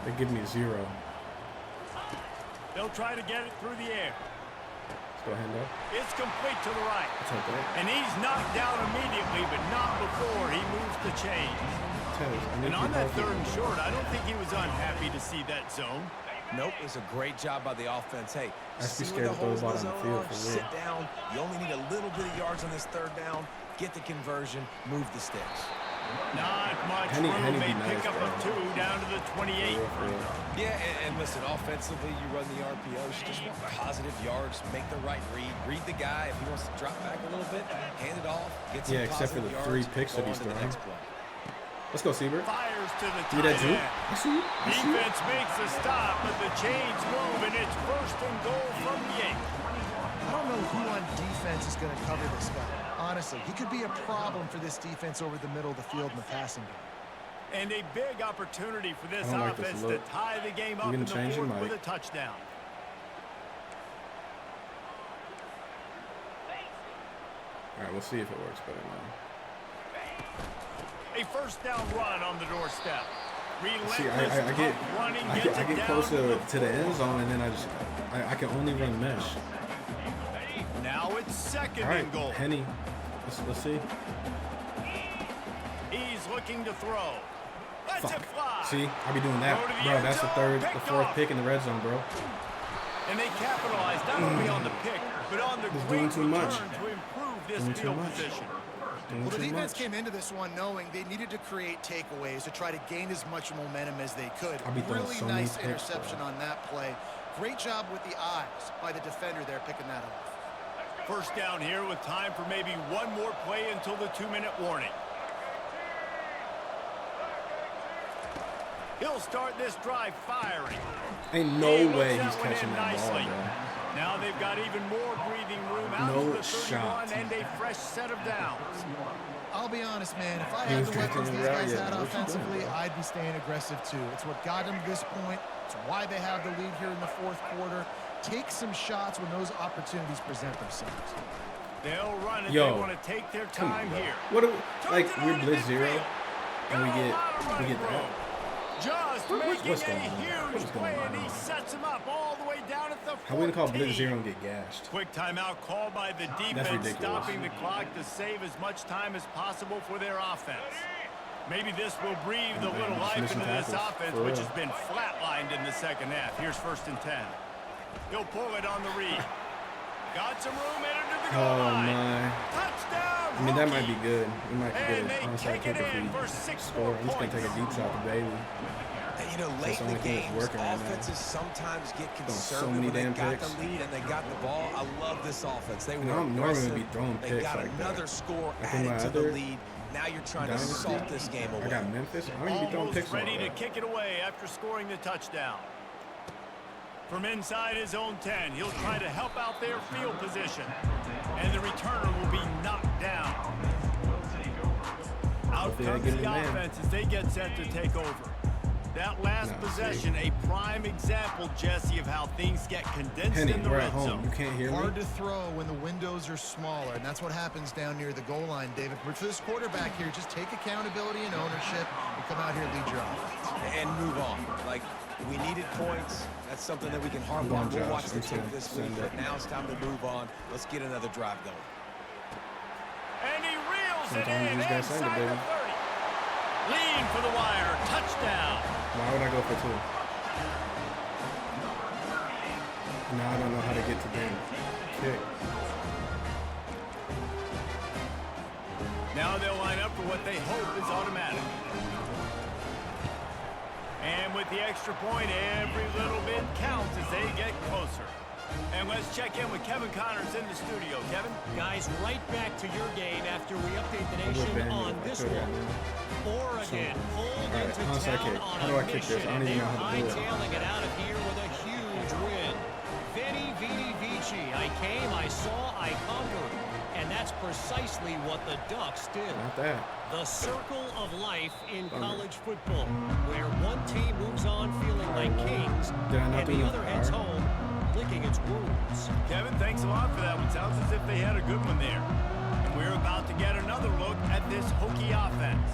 They give me 0. They'll try to get it through the air. Let's go hand up. It's complete to the right. Let's hope that. And he's knocked down immediately, but not before he moves the chains. And on that 3rd and short, I don't think he was unhappy to see that zone. Nope, it's a great job by the offense. Hey, see where the holes in the zone are, sit down. You only need a little bit of yards on this 3rd down. Get the conversion, move the sticks. Not much room. They pick up a 2 down to the 28. Yeah, and listen, offensively, you run the RPOs. You just want positive yards, make the right read. Read the guy. If he wants to drop back a little bit, hand it off. Get some except for the 3 picks that he's throwing. Let's go, Siebert. Fires to the See that, Drew? I see you. Defense makes a stop, but the chains move, and it's 1st and goal from the 8. I don't know who on defense is going to cover this guy. Honestly, he could be a problem for this defense over the middle of the field in the passing game. And a big opportunity for this offense to tie the game up in the 4th with a touchdown. All right, we'll see if it works better now. A first down run on the doorstep. See, I get close to the end zone, and then I can only run mesh. Now it's 2nd and goal. Henny. Let's see. He's looking to throw. Let's it fly. See, I be doing that, bro. That's the 4th pick in the red zone, bro. And they capitalized not only on the pick, but on the great return to improve this field position. Well, the defense came into this one knowing they needed to create takeaways to try to gain as much momentum as they could. Really nice interception on that play. Great job with the eyes by the defender there picking that off. First down here with time for maybe one more play until the 2-minute warning. He'll start this drive firing. Ain't no way he's catching that ball, bro. Now they've got even more breathing room out to the 31 and a fresh set of downs. I'll be honest, man. If I had the weapons these guys had offensively, I'd be staying aggressive too. It's what got them to this point. It's why they have the lead here in the fourth quarter. Take some shots when those opportunities present themselves. They'll run it. They want to take their time here. What do we, like we're blitz 0 and we get that. Just making a huge play, and he sets him up all the way down at the 14. How we gonna call blitz 0 and get gashed? Quick timeout called by the defense, stopping the clock to save as much time as possible for their offense. Maybe this will breathe a little life into this offense, which has been flatlined in the second half. Here's 1st and 10. He'll pull it on the read. Got some room into the goal line. My. Touchdown! I mean, that might be good. We might get And they take it in for 6 more I'm just gonna take a deep shot to Bailey. And, you know, late in the games, offenses sometimes get conservative when they got the lead and they got the ball. I love this offense. They were aggressive. They got another score added to the lead. Now you're trying to salt this game away. I got Memphis. I don't even be throwing picks. Ready to kick it away after scoring the touchdown. From inside his own 10, he'll try to help out their field position. And the returner will be knocked down. Out comes the offense as they get set to take over. That last possession, a prime example, Jesse, of how things get condensed in the red zone. You can't hear me. Hard to throw when the windows are smaller, and that's what happens down near the goal line, David. But for this quarterback here, just take accountability and ownership and come out here and lead your offense. And move on. Like, we needed points. That's something that we can harp on. We'll watch the tape this week, but now it's time to move on. Let's get another drive going. And he reels it in inside the 30. Lean for the wire. Touchdown. Why would I go for 2? Now I don't know how to get to them. Kick. Now they'll line up for what they hope is automatic. And with the extra point, every little bit counts as they get closer. And let's check in with Kevin Connors in the studio. Kevin? Guys, right back to your game after we update the nation on this one. Oregon pulled into town on a mission, and they're hightailing it out of here with a huge win. Veni, Vidi, Vici. I came, I saw, I conquered. And that's precisely what the Ducks did. Not that. The circle of life in college football, where one team moves on feeling like kings, and the other heads home licking its wounds. Kevin, thanks a lot for that one. Sounds as if they had a good one there. And we're about to get another look at this Hokie offense.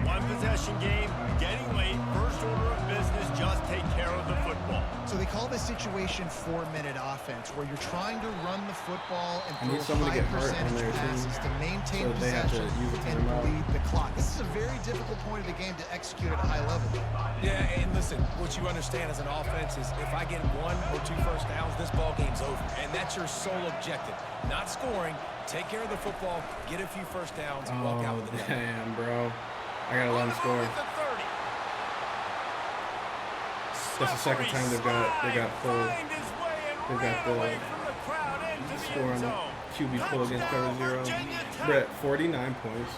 One possession game, getting late, first order of business, just take care of the football. So they call this situation 4-minute offense, where you're trying to run the football and throw high percentage passes to maintain possession and bleed the clock. This is a very difficult point of the game to execute at a high level. Yeah, and listen, what you understand as an offense is if I get 1 or 2 first downs, this ball game's over. And that's your sole objective. Not scoring, take care of the football, get a few first downs, and walk out with the game. Damn, bro. I gotta let him score. That's the second time they got pulled. They got the score on the QB pull against cover 0. Brett, 49 points.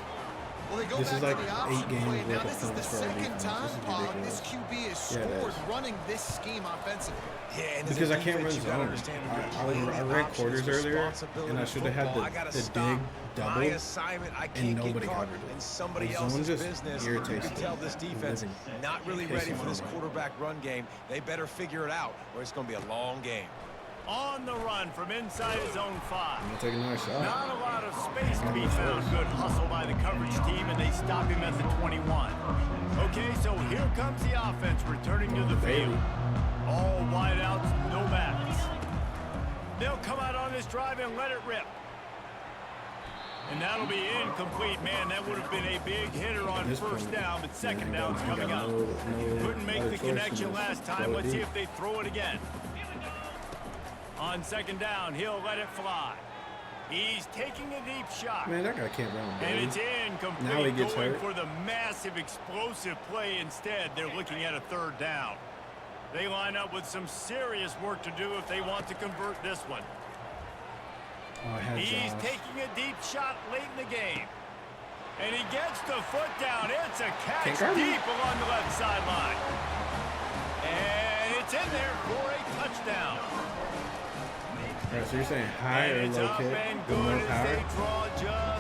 Well, this is like 8 games worth now, of this is the points for our second defense. time This is ridiculous. this QB is scored running this scheme offensively. Yeah, and because I can't run zone. I ran quarters earlier, and I should have had the dig double, and nobody covered it. Somebody else's business. You can tell this defense not really ready for this quarterback run game. They better figure it out, or it's going to be a long game. On the run from inside his own 5. I'm gonna take a nice shot. Not a lot of space to be found. Good hustle by the coverage team, and they stop him at the 21. Okay, so here comes the offense returning to the field. All wideouts, no backs. They'll come out on this drive and let it rip. And that'll be incomplete. Man, that would have been a big hitter on first down, but second down's coming up. Couldn't make the connection last time. Let's see if they throw it again. On second down, he'll let it fly. He's taking a deep shot. Man, that guy can't run. And it's incomplete. Now he gets going hurt. for the massive explosive play instead. They're looking at a third down. They line up with some serious work to do if they want to convert this one. Oh, he's taking a deep shot late in the game. And he gets the foot down. It's a catch deep along the left sideline. And it's in there for a touchdown. All right, so you're saying high or low kick with more power?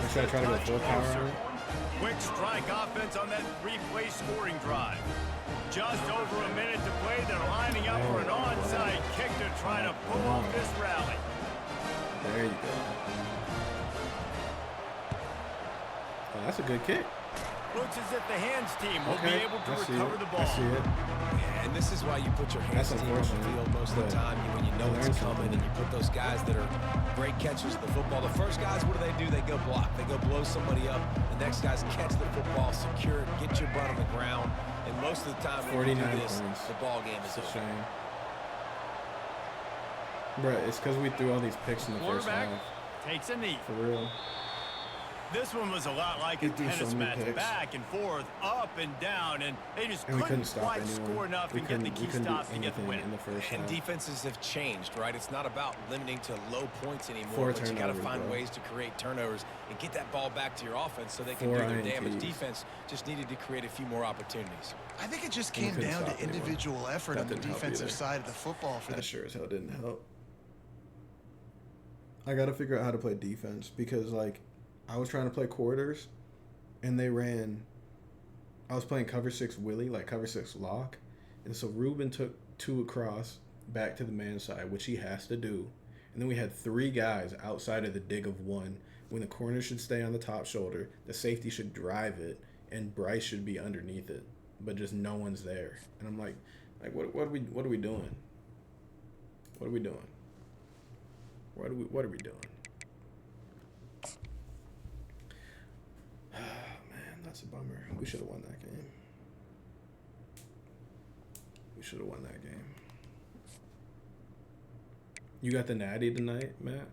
Or should I try to go full power on it? Quick strike offense on that 3-play scoring drive. Just over a minute to play. They're lining up for an onside kick to try to pull off this rally. There you go. Oh, that's a good kick. Looks as if the hands team will be able to recover the ball. I see it. And this is why you put your hands team on the field most of the time when you know it's coming, and you put those guys that are great catchers of the football. The first guys, what do? They go block. They go blow somebody up. The next guys catch the football, secure it, get your butt on the ground. And most of the time when you do this, the ball game is a shame. Bruh, it's because we threw all these picks in the first half. Takes a knee. For real. This one was a lot like a tennis match, back and forth, up and down, and they just couldn't quite score enough and get the key stops to get the win. And defenses have changed, right? It's not about limiting to low points anymore, but you got to find ways to create turnovers and get that ball back to your offense so they can do their damage. Defense just needed to create a few more opportunities. I think it just came down to individual effort on the defensive side of the football. That sure as hell didn't help. I got to figure out how to play defense because, like, I was trying to play quarters, and they ran. I was playing cover 6 Willie, like cover 6 lock, and so Ruben took 2 across back to the man side, which he has to do, and then we had 3 guys outside of the dig of 1. When the corner should stay on the top shoulder, the safety should drive it, and Bryce should be underneath it, but just no one's there, and I'm like what are we doing? What are we doing? What are we doing? That's a bummer. We should have won that game. You got the natty tonight, Matt?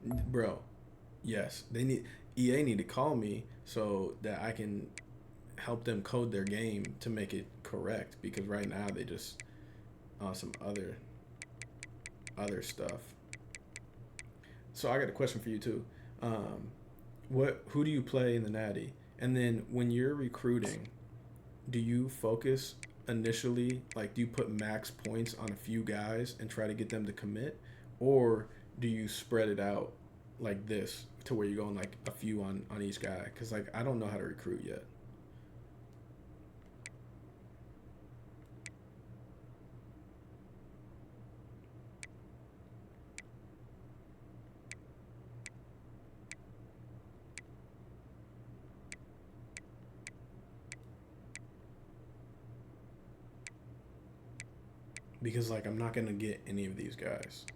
Bro, yes. EA need to call me so that I can help them code their game to make it correct, because right now they just on some other stuff. So I got a question for you too. Who do you play in the natty? And then when you're recruiting, do you focus initially, like do you put max points on a few guys and try to get them to commit, or do you spread it out like this to where you're going like a few on each guy? Because like I don't know how to recruit yet. Because, like, I'm not going to get any of these guys.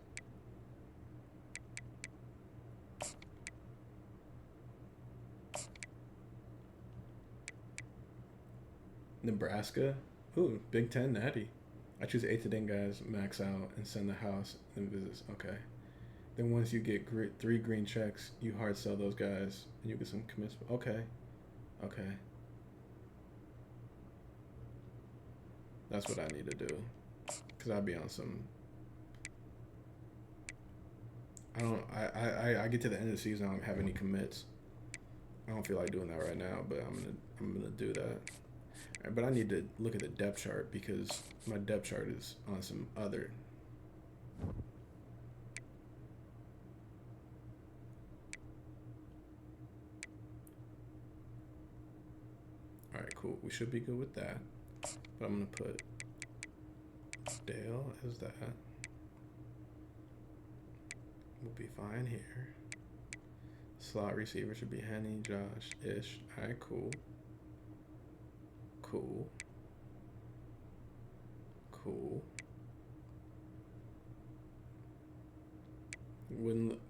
Nebraska? Ooh, Big Ten natty. I choose 8 to 10 guys, max out, and send the house and visits. Okay. Then once you get 3 green checks, you hard sell those guys, and you get some commits. Okay. Okay. That's what I need to do. Because I'd be on some. I get to the end of the season, I don't have any commits. I don't feel like doing that right now, but I'm gonna do that. Right, but I need to look at the depth chart because my depth chart is on some other. All right, cool. We should be good with that. But I'm gonna put Dale as that. We'll be fine here. Slot receiver should be Henny, Josh, Ish. Alright, cool. Cool.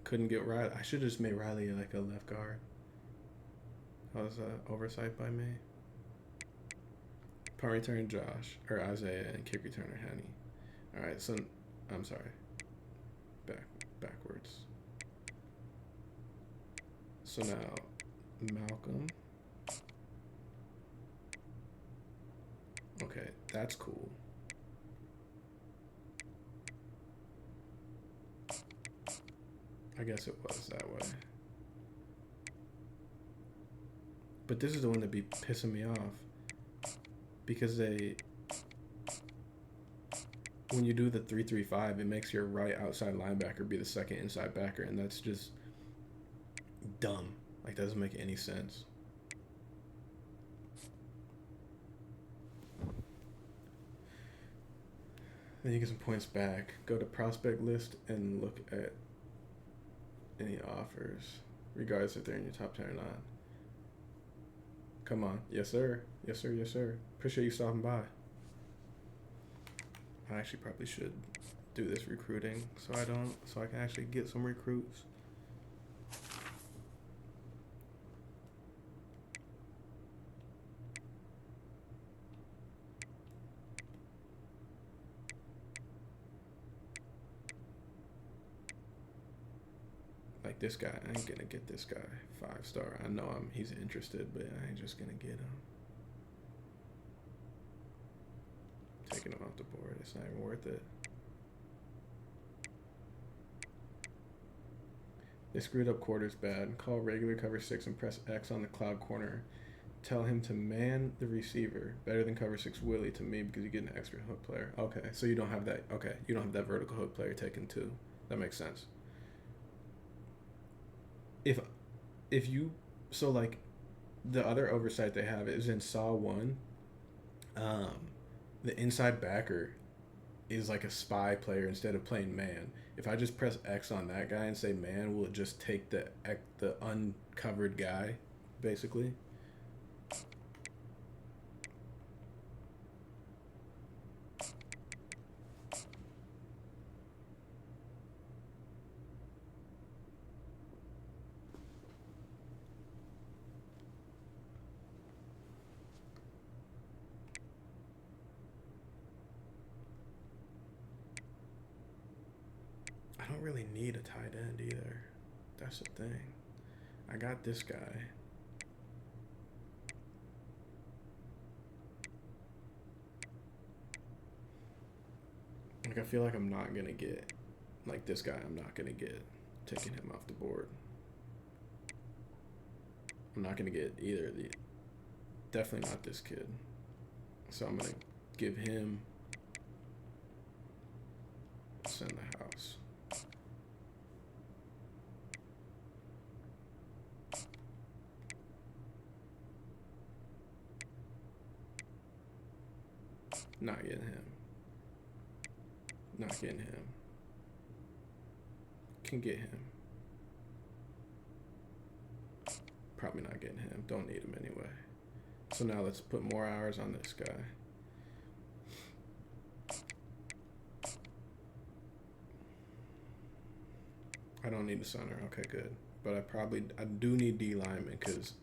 Couldn't get Riley. I should have just made Riley like a left guard. That was an oversight by me. Punt return Josh or Isaiah, and kick returner Henny. All right, so I'm sorry. Backwards. So now Malcolm. Okay, that's cool. I guess it was that way. But this is the one that be pissing me off. Because when you do the 3-3-5, it makes your right outside linebacker be the second inside backer, and that's just dumb. Like, doesn't make any sense. Then you get some points back. Go to prospect list and look at any offers, regardless if they're in your top 10 or not. Come on. Yes, sir. Yes, sir. Yes, sir. Appreciate you stopping by. I actually probably should do this recruiting so I can actually get some recruits. Like this guy, I ain't gonna get this guy 5-star. I know he's interested, but I ain't just gonna get him. Taking him off the board, it's not even worth it. They screwed up quarters bad. Call regular cover 6 and press X on the cloud corner. Tell him to man the receiver. Better than cover 6 Willie to me because you get an extra hook player. Okay, so you don't have that. Okay, you don't have that vertical hook player taken too. That makes sense. If you, so like the other oversight they have is in Saw 1. The inside backer is like a spy player instead of playing man. If I just press X on that guy and say man, will it just take the uncovered guy, basically? I don't really need a tight end either. That's the thing. I got this guy. Like, I feel like I'm not gonna get, like this guy, I'm not gonna get taking him off the board. I'm not gonna get either of the, definitely not this kid. So I'm gonna give him send the house. Not getting him. Not getting him. Can get him. Probably not getting him. Don't need him anyway. So now let's put more hours on this guy. I don't need a center. Okay, good. But I do need D lineman because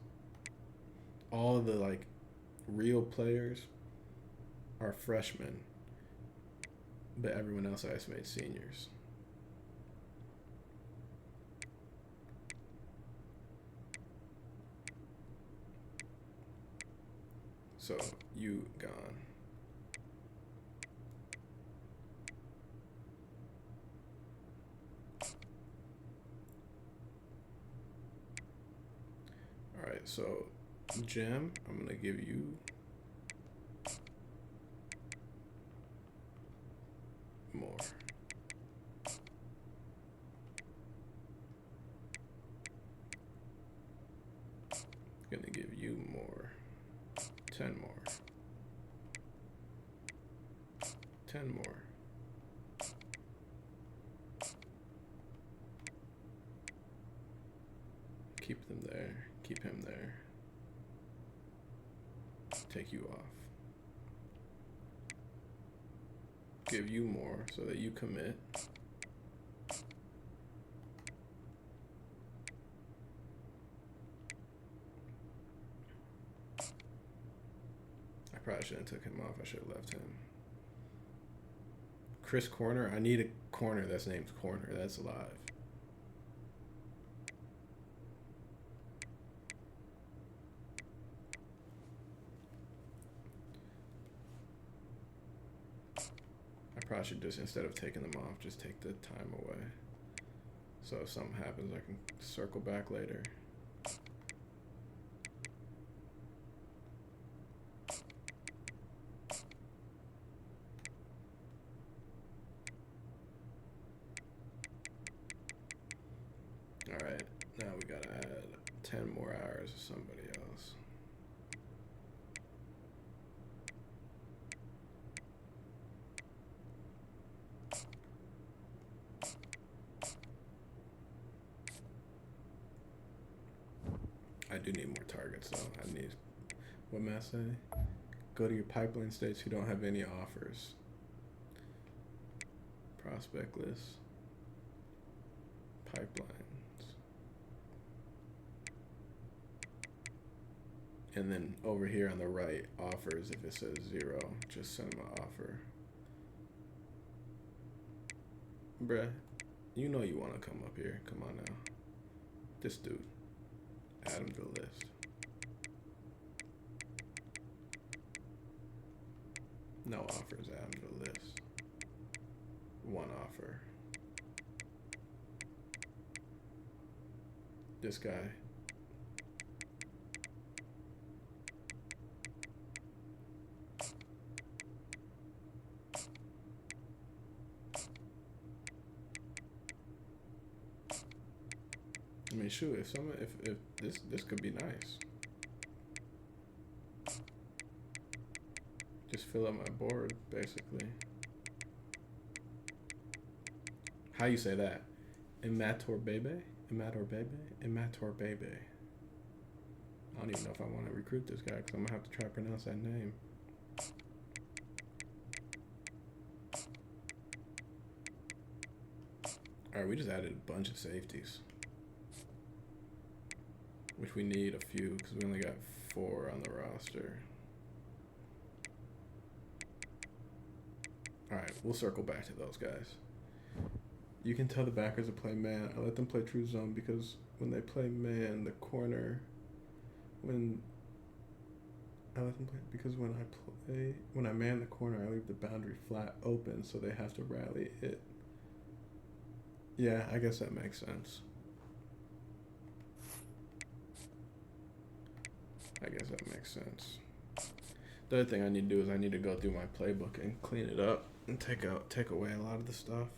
all the like real players are freshmen, but everyone else I estimate seniors. So you gone. All right, so Jim, I'm gonna give you more. Gonna give you more. 10 more. 10 more. Keep them there. Keep him there. Take you off. Give you more so that you commit. I probably shouldn't have took him off. I should have left him. Chris Corner. I need a corner that's named Corner. That's alive. I probably should just, instead of taking them off, just take the time away. So if something happens, I can circle back later. Alright, now we gotta add 10 more hours of somebody else. I do need more targets though. I need, what may I say? Go to your pipeline states who don't have any offers. Prospect list. Pipelines. And then over here on the right, offers, if it says 0, just send them an offer. Bruh, you know you want to come up here. Come on now. This dude. Add him to the list. No offers, add him to the list. 1 offer. This guy. I mean, shoot, if this could be nice. Just fill up my board, basically. How you say that? Imator Bebe? Imator Bebe? Imator Bebe. I don't even know if I want to recruit this guy because I'm going to have to try to pronounce that name. Alright, we just added a bunch of safeties. Which we need a few because we only got 4 on the roster. Alright, we'll circle back to those guys. You can tell the backers to play man. I let them play true zone because when they play man, the corner, when I man the corner, I leave the boundary flat open so they have to rally it. Yeah, I guess that makes sense. I guess that makes sense. The other thing I need to do is I need to go through my playbook and clean it up and take away a lot of the stuff.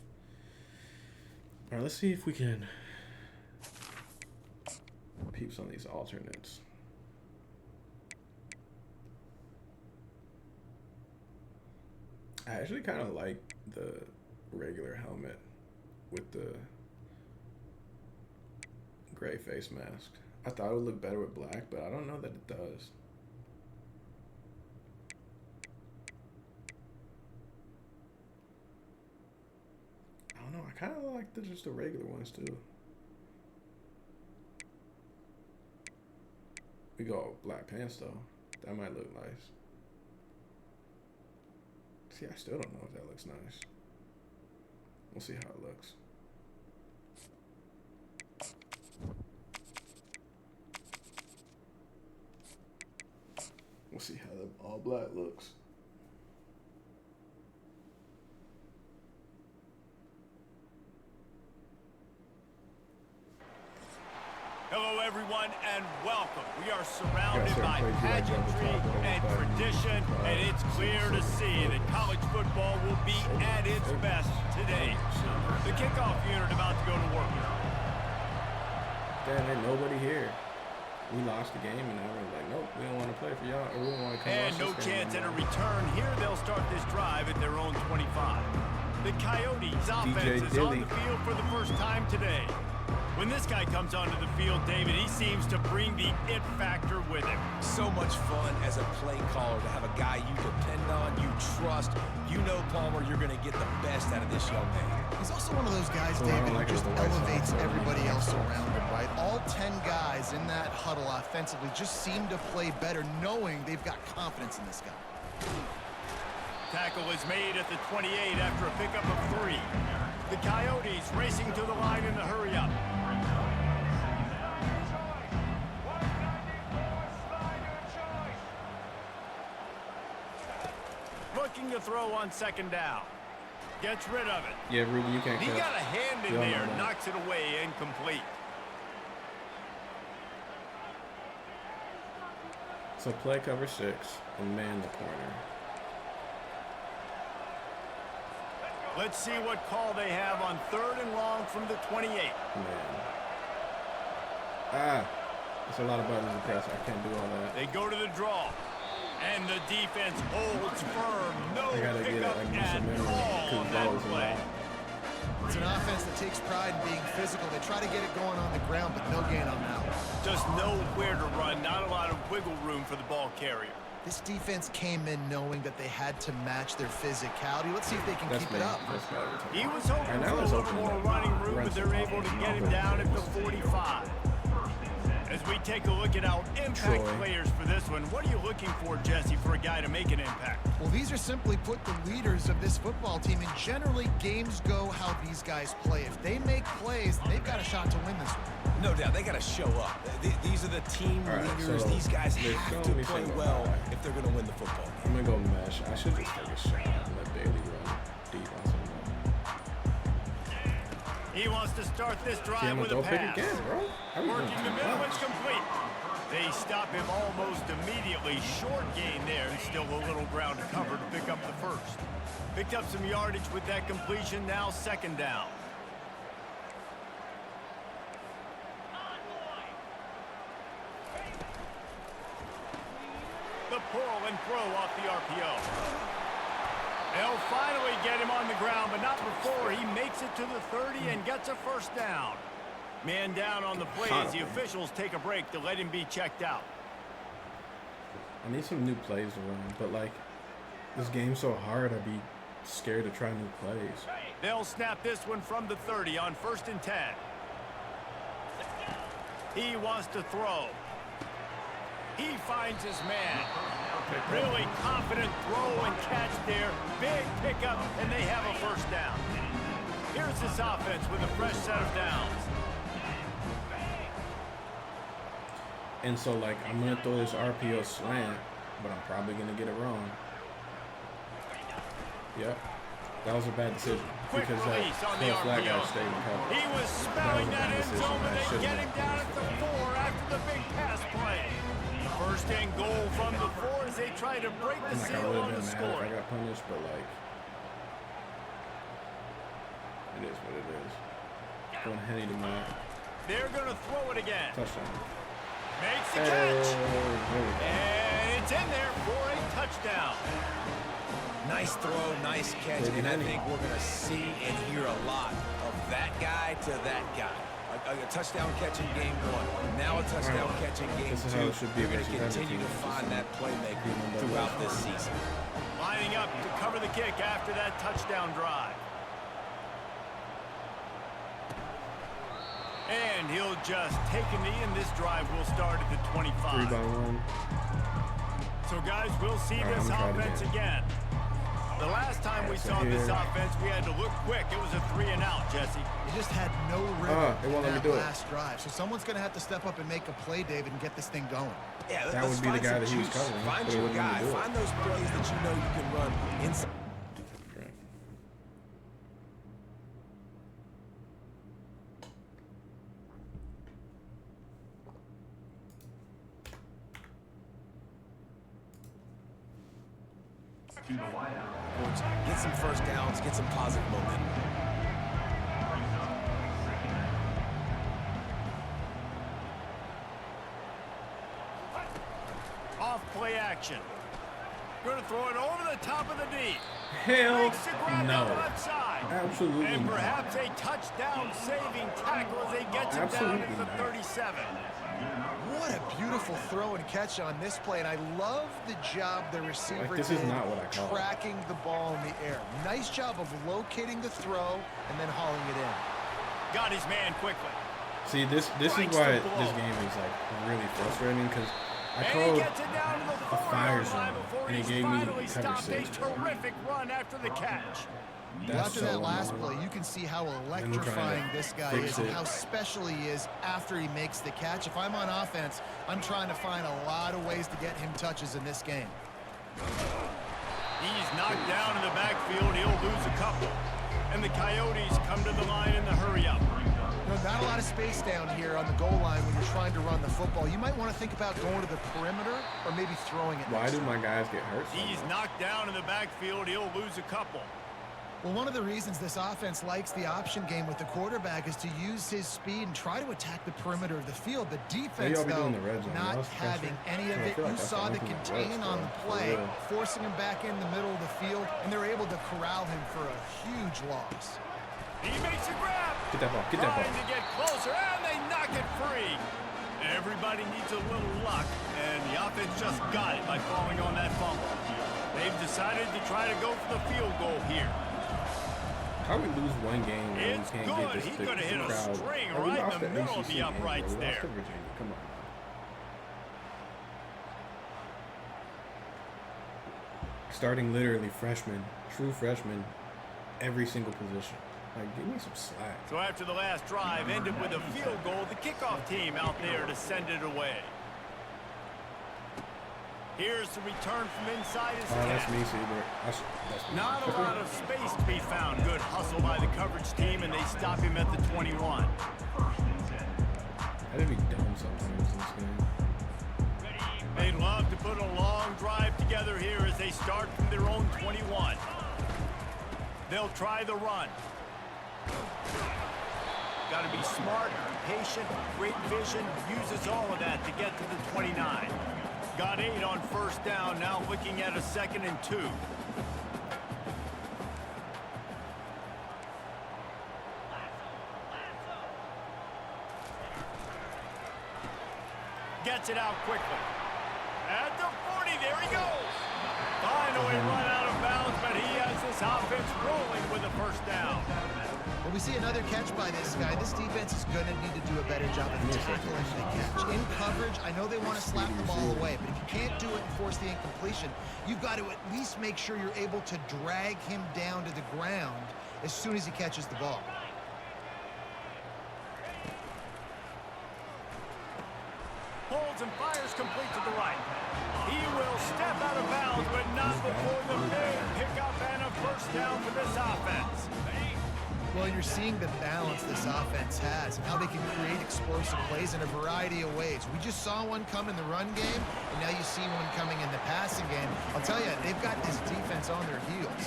All right, let's see if we can peep some of these alternates. I actually kind of like the regular helmet with the gray face mask. I thought it would look better with black, but I don't know that it does. I don't know. I kind of like just the regular ones too. We go black pants though. That might look nice. See, I still don't know if that looks nice. We'll see how it looks. We'll see how the all black looks. Hello, everyone, and welcome. We are surrounded by pageantry and tradition, and it's clear to see that college football will be at its best today. The kickoff unit about to go to work. Damn, ain't nobody here. We lost the game, and now we're like, nope, we don't want to play for y'all, or we don't want to come. And no chance at a return here. They'll start this drive at their own 25. The Coyotes offense is on the field for the first time today. When this guy comes onto the field, David, he seems to bring the it factor with him. So much fun as a play caller to have a guy you depend on, you trust. You know, Palmer, you're going to get the best out of this young man. He's also one of those guys, David, who just elevates everybody else around him, right? All 10 guys in that huddle offensively just seem to play better knowing they've got confidence in this guy. Tackle is made at the 28 after a pickup of 3. The Coyotes racing to the line in the hurry-up. Looking to throw on 2nd down. Gets rid of it. Yeah, Ruby, you can't catch. He got a hand in there, knocks it away, incomplete. So play cover 6 and man the corner. Let's see what call they have on 3rd and long from the 28. Man. That's a lot of buttons to press. I can't do all that. They go to the draw. And the defense holds firm. No pickup at all on that play. It's an offense that takes pride in being physical. They try to get it going on the ground, but no gain on that one. Just nowhere to run. Not a lot of wiggle room for the ball carrier. This defense came in knowing that they had to match their physicality. Let's see if they can keep it up. He was hoping for a little more running room, but they're able to get him down at the 45. As we take a look at our impact players for this one, what are you looking for, Jesse, for a guy to make an impact? Well, these are simply put the leaders of this football team, and generally games go how these guys play. If they make plays, they've got a shot to win this one. No doubt, they got to show up. These are the team leaders. So these guys have to play well if they're going to win the football game. I'm going to go mesh. I should just take a shot and let Bailey run deep on something. He wants to start this drive with a pass. Pick again, bro. Working the middle, it's complete. They stop him almost immediately. Short gain there, and still a little ground to cover to pick up the first. Picked up some yardage with that completion, now 2nd down. The pull and throw off the RPO. They'll finally get him on the ground, but not before he makes it to the 30 and gets a 1st down. Man down on the play as the officials take a break to let him be checked out. I need some new plays to run, but like this game's so hard, I'd be scared to try new plays. They'll snap this one from the 30 on 1st and 10. He wants to throw. He finds his man. Really confident throw and catch there. Big pickup, and they have a 1st down. Here's this offense with a fresh set of downs. And so, like, I'm going to throw this RPO slant, but I'm probably going to get it wrong. Yep. That was a bad decision. Quick release on the RPO. He was smelling that end zone, but they get him down at the 4 after the big pass play. 1st and goal from the 4 as they try to break the seal on the score. I got punished, but like, it is what it is. Going Henny to my. They're going to throw it again. Touchdown. Makes the catch. And it's in there for a touchdown. Nice throw, nice catch, and I think we're going to see and hear a lot of that guy to that guy. A touchdown catch in game 1. Now a touchdown catch in game 2. You're going to continue to find that playmaker throughout this season. Lining up to cover the kick after that touchdown drive. And he'll just take a knee, and this drive will start at the 25. 3-by-1. So, guys, we'll see this offense again. The last time we saw this offense, we had to look quick. It was a 3-and-out, Jesse. They just had no rhythm in that last drive. So someone's going to have to step up and make a play, David, and get this thing going. Yeah, that would be the guy that he was covering. Find your guy. Find those plays that you know you can run inside. Get some 1st downs, get some positive momentum. Off play action. Going to throw it over the top of the D. Hell no. Left side. Absolutely. And perhaps a touchdown saving tackle as they get him down to the 37. What a beautiful throw and catch on this play, and I love the job the receiver did tracking the ball in the air. Nice job of locating the throw and then hauling it in. Got his man quickly. See, this is why this game is like really frustrating, because I called a fire zone, and he gave me cover 6. Terrific run after the catch. After that last play, you can see how electrifying this guy is and how special he is after he makes the catch. If I'm on offense, I'm trying to find a lot of ways to get him touches in this game. He's knocked down in the backfield. He'll lose a couple. And the Coyotes come to the line in the hurry-up. Not a lot of space down here on the goal line when you're trying to run the football. You might want to think about going to the perimeter or maybe throwing it. Why do my guys get hurt? He's knocked down in the backfield. He'll lose a couple. Well, one of the reasons this offense likes the option game with the quarterback is to use his speed and try to attack the perimeter of the field. The defense, though, not having any of it. You saw the contain on the play, forcing him back in the middle of the field, and they're able to corral him for a huge loss. He makes a grab. Get that ball. Get that ball. Trying to get closer, and they knock it free. Everybody needs a little luck, and the offense just got it by falling on that fumble. They've decided to try to go for the field goal here. How we lose one game and we can't get this He could have hit a string right in the middle of the uprights there. Come on. Starting literally freshmen, true freshmen, every single position. Like, give me some slack. So after the last drive ended with a field goal, the kickoff team out there to send it away. Here's the return from inside his that's me, see, that's me. Not a lot of space to be found. Good hustle by the coverage team, and they stop him at the 21. That'd be dumb sometimes in this game. They'd love to put a long drive together here as they start from their own 21. They'll try the run. Got to be smart, patient, great vision, uses all of that to get to the 29. Got 8 on first down, now looking at a 2nd and 2. Gets it out quickly. At the 40, there he goes. Finally run out of bounds, but he has this offense rolling with a first down. Well, we see another catch by this guy. This defense is going to need to do a better job of tackling the catch. In coverage, I know they want to slap the ball away, but if you can't do it and force the incompletion, you've got to at least make sure you're able to drag him down to the ground as soon as he catches the ball. Holds and fires complete to the right. He will step out of bounds, but not before the big pickup and a first down for this offense. Well, you're seeing the balance this offense has and how they can create explosive plays in a variety of ways. We just saw one come in the run game, and now you see one coming in the passing game. I'll tell you, they've got this defense on their heels.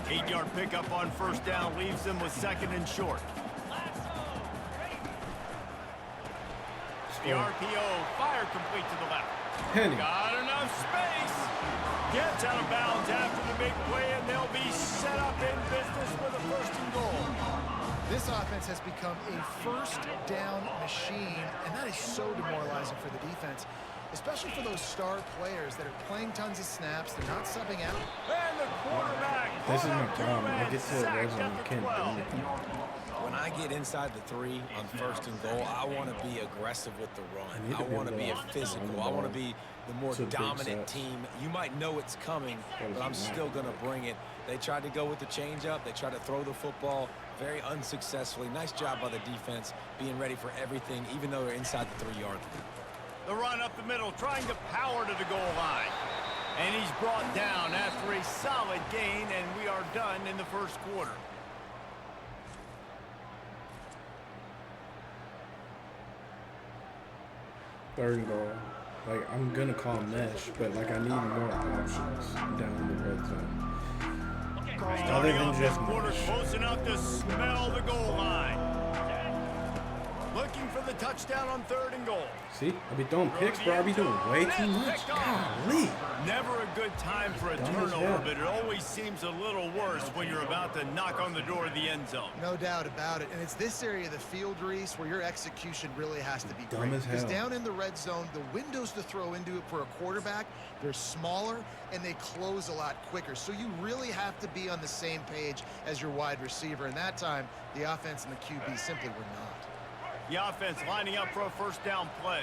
8-yard pickup on first down leaves them with 2nd and short. The RPO, fire complete to the left. Got enough space. Gets out of bounds after the big play, and they'll be set up in business with a 1st and goal. This offense has become a first down machine, and that is so demoralizing for the defense, especially for those star players that are playing tons of snaps. They're not subbing out. And the quarterback. This is my problem. I get to the red zone, I can't do anything. When I get inside the 3 on 1st and goal, I want to be aggressive with the run. I want to be a physical. I want to be the more dominant team. You might know it's coming, but I'm still going to bring it. They tried to go with the changeup. They tried to throw the football very unsuccessfully. Nice job by the defense being ready for everything, even though they're inside the 3-yard line. The run up the middle, trying to power to the goal line. And he's brought down after a solid gain, and we are done in the first quarter. Third and goal. Like, I'm going to call mesh, but, like, I need more options down in the red zone. Other than just mesh. Close enough to smell the goal line. Looking for the touchdown on 3rd and goal. See, I be throwing picks, bro. I be doing way too much. Golly. Never a good time for a turnover, but it always seems a little worse when you're about to knock on the door of the end zone. No doubt about it. And it's this area of the field, Reese, where your execution really has to be great. Because down in the red zone, the windows to throw into it for a quarterback, they're smaller and they close a lot quicker. So you really have to be on the same page as your wide receiver. And that time, the offense and the QB simply were not. The offense lining up for a first down play.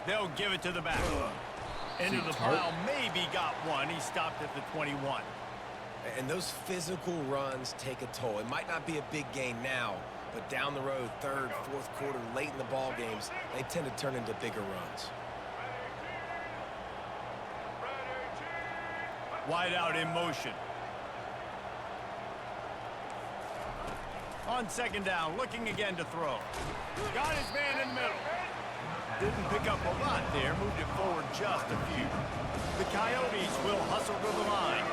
They'll give it to the back. Into the pile, maybe got one. He stopped at the 21. And those physical runs take a toll. It might not be a big gain now, but down the road, third, fourth quarter, late in the ball games, they tend to turn into bigger runs. Wide out in motion. On second down, looking again to throw. Got his man in the middle. Didn't pick up a lot there, moved it forward just a few. The Coyotes will hustle to the line.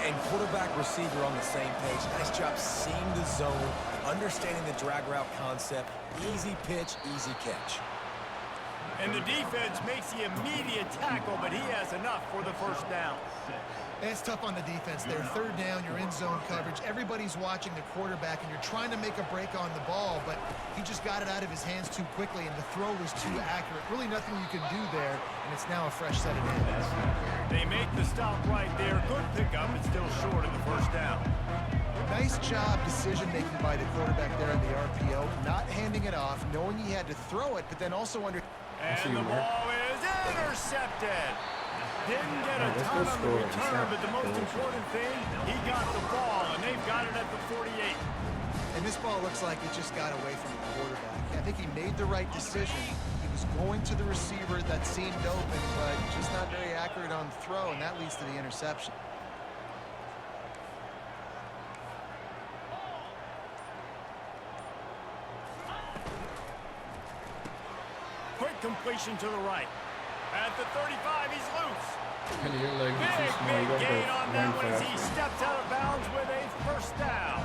And quarterback receiver on the same page. Nice job seeing the zone, understanding the drag route concept. Easy pitch, easy catch. And the defense makes the immediate tackle, but he has enough for the first down. It's tough on the defense there. Third down, you're in zone coverage. Everybody's watching the quarterback, and you're trying to make a break on the ball, but he just got it out of his hands too quickly, and the throw was too accurate. Really nothing you can do there, and it's now a fresh set of downs. They make the stop right there. Good pickup, but still short of the first down. Nice job decision-making by the quarterback there in the RPO, not handing it off, knowing he had to throw it, but then also under... And the ball is intercepted. Didn't get a ton on the return, but the most important thing, he got the ball, and they've got it at the 48. And this ball looks like it just got away from the quarterback. I think he made the right decision. He was going to the receiver that seemed open, but just not very accurate on the throw, and that leads to the interception. Quick completion to the right. At the 35, he's loose. Big gain on that one as he steps out of bounds with a first down.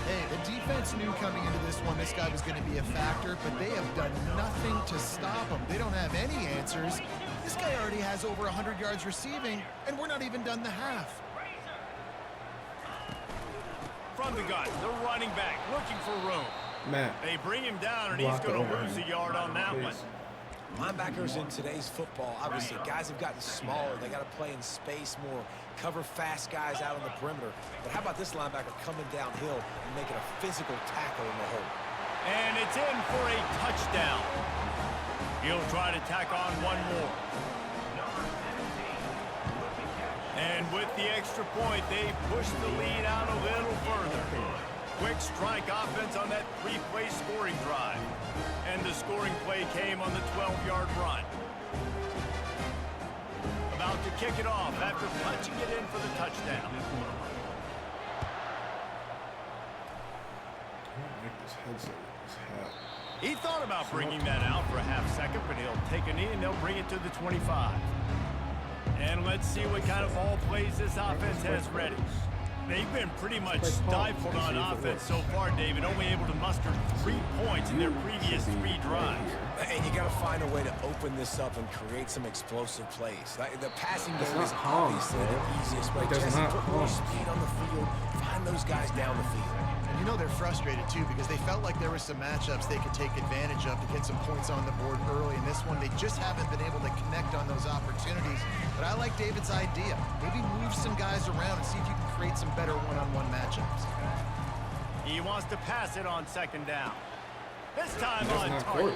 Hey, the defense knew coming into this one this guy was going to be a factor, but they have done nothing to stop him. They don't have any answers. This guy already has over 100 yards receiving, and we're not even done the half. From the gun, the running back looking for room. Matt, they bring him down, and he's going to lose a yard on that one. Linebackers in today's football, obviously, guys have gotten smaller. They got to play in space more, cover fast guys out on the perimeter. But how about this linebacker coming downhill and making a physical tackle in the hole? And it's in for a touchdown. He'll try to tack on one more. And with the extra point, they push the lead out a little further. Quick strike offense on that three-play scoring drive. And the scoring play came on the 12-yard run. About to kick it off after punching it in for the touchdown. He thought about bringing that out for a half second, but he'll take a knee and they'll bring it to the 25. And let's see what kind of ball plays this offense has ready. They've been pretty much stifled on offense so far, David, only able to muster 3 points in their previous 3 drives. And you got to find a way to open this up and create some explosive plays. The passing game is obviously the easiest way. Just put more speed on the field, find those guys down the field. And you know they're frustrated too because they felt like there were some matchups they could take advantage of to get some points on the board early. In this one, they just haven't been able to connect on those opportunities. But I like David's idea. Maybe move some guys around and see if you can create some better one-on-one matchups. He wants to pass it on second down. This time on target.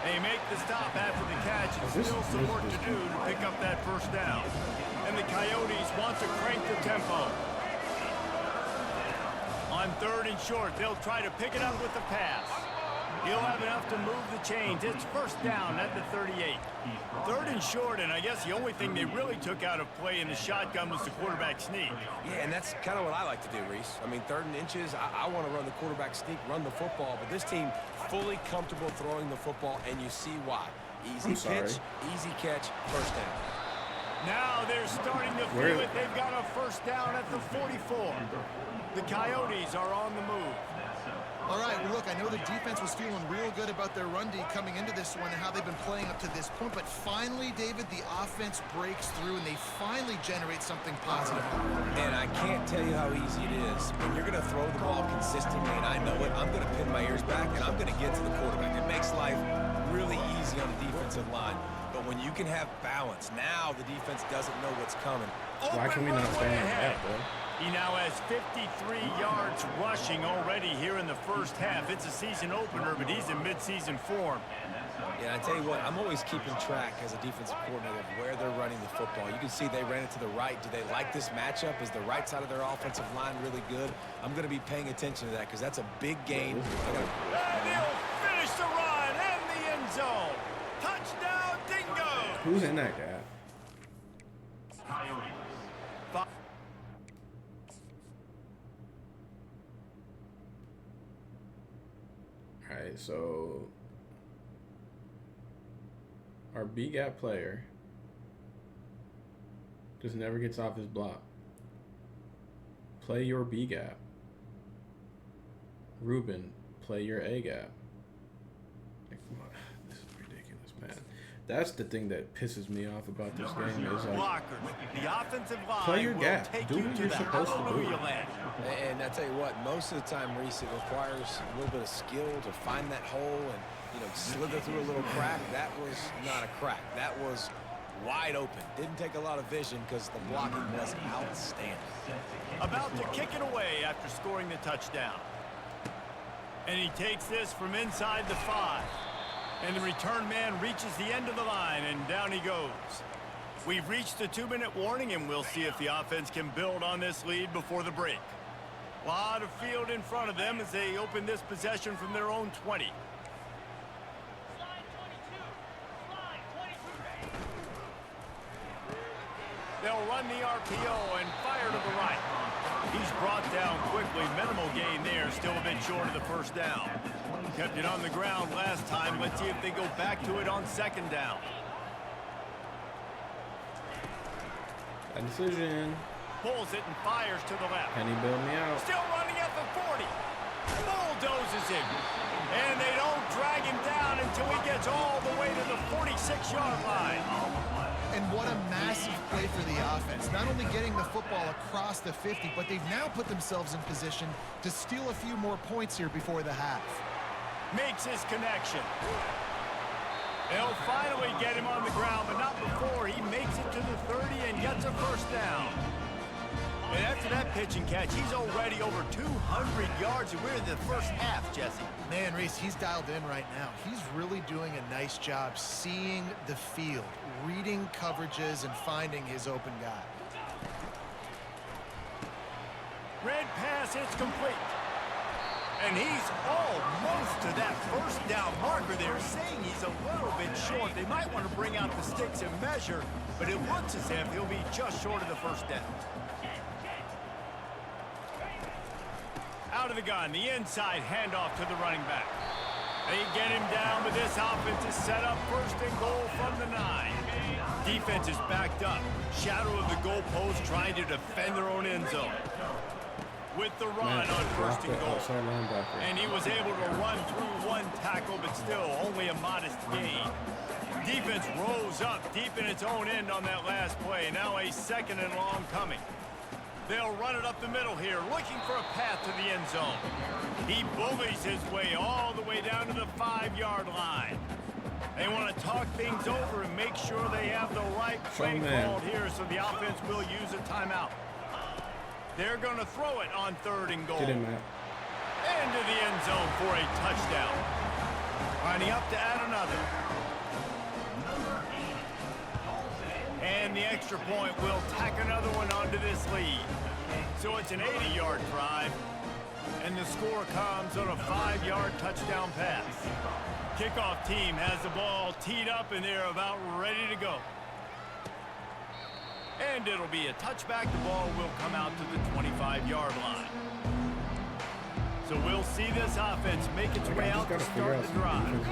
They make the stop after the catch and still some work to do to pick up that first down. And the Coyotes want to crank the tempo. On third and short, they'll try to pick it up with the pass. He'll have enough to move the chains. It's first down at the 38. Third and short, and I guess the only thing they really took out of play in the shotgun was the quarterback sneak. Yeah, and that's kind of what I like to do, Reese. I mean, third and inches, I want to run the quarterback sneak, run the football, but this team fully comfortable throwing the football, and you see why. Easy pitch, easy catch, first down. Now they're starting to feel it. They've got a first down at the 44. The Coyotes are on the move. All right, well, look, I know the defense was feeling real good about their run D coming into this one and how they've been playing up to this point, but finally, David, the offense breaks through and they finally generate something positive. And I can't tell you how easy it is. When you're going to throw the ball consistently, and I know it, I'm going to pin my ears back and I'm going to get to the quarterback. It makes life really easy on the defensive line. But when you can have balance, now the defense doesn't know what's coming. Why can we not stay on that, bro? He now has 53 yards rushing already here in the first half. It's a season opener, but he's in midseason form. Yeah, I tell you what, I'm always keeping track as a defensive coordinator of where they're running the football. You can see they ran it to the right. Do they like this matchup? Is the right side of their offensive line really good? I'm going to be paying attention to that because that's a big gain. And he'll finish the run and the end zone. Touchdown, Dingo! Who's in that gap? All right, so our B-gap player just never gets off his block. Play your B-gap. Ruben, play your A-gap. Like, this is ridiculous, man. That's the thing that pisses me off about this game is like, the offensive line play your gap. Do what you're supposed to do. And I tell you what, most of the time, Reese, it requires a little bit of skill to find that hole and, you know, slither through a little crack. That was not a crack. That was wide open. Didn't take a lot of vision because the blocking was outstanding. About to kick it away after scoring the touchdown. And he takes this from inside the 5. And the return man reaches the end of the line, and down he goes. We've reached the 2-minute warning, and we'll see if the offense can build on this lead before the break. A lot of field in front of them as they open this possession from their own 20. They'll run the RPO and fire to the right. He's brought down quickly. Minimal gain there, still a bit short of the first down. Kept it on the ground last time. Let's see if they go back to it on second down. a decision. Pulls it and fires to the left. Can he bail me out? Still running at the 40. Bulldozes him. And they don't drag him down until he gets all the way to the 46-yard line. And what a massive play for the offense. Not only getting the football across the 50, but they've now put themselves in position to steal a few more points here before the half. Makes his connection. They'll finally get him on the ground, but not before he makes it to the 30 and gets a first down. And after that pitch and catch, he's already over 200 yards, and we're in the first half, Jesse. Man, Reese, he's dialed in right now. He's really doing a nice job seeing the field, reading coverages, and finding his open guy. Red pass, it's complete. And he's almost to that first down marker there, saying he's a little bit short. They might want to bring out the sticks and measure, but it looks as if he'll be just short of the first down. Out of the gun, the inside handoff to the running back. They get him down, but this offense is set up first and goal from the 9. Defense is backed up. Shadow of the goalpost trying to defend their own end zone. With the run on first and goal. And he was able to run through one tackle, but still only a modest gain. Defense rose up deep in its own end on that last play. Now a second and long coming. They'll run it up the middle here, looking for a path to the end zone. He bullies his way all the way down to the 5-yard line. They want to talk things over and make sure they have the right play called here, so the offense will use a timeout. They're going to throw it on third and goal. Get him, Matt. Into the end zone for a touchdown. Lining up to add another. And the extra point will tack another one onto this lead. So it's an 80-yard drive. And the score comes on a 5-yard touchdown pass. Kickoff team has the ball teed up and they're about ready to go. And it'll be a touchback. The ball will come out to the 25-yard line. So we'll see this offense make its way out to start the drive.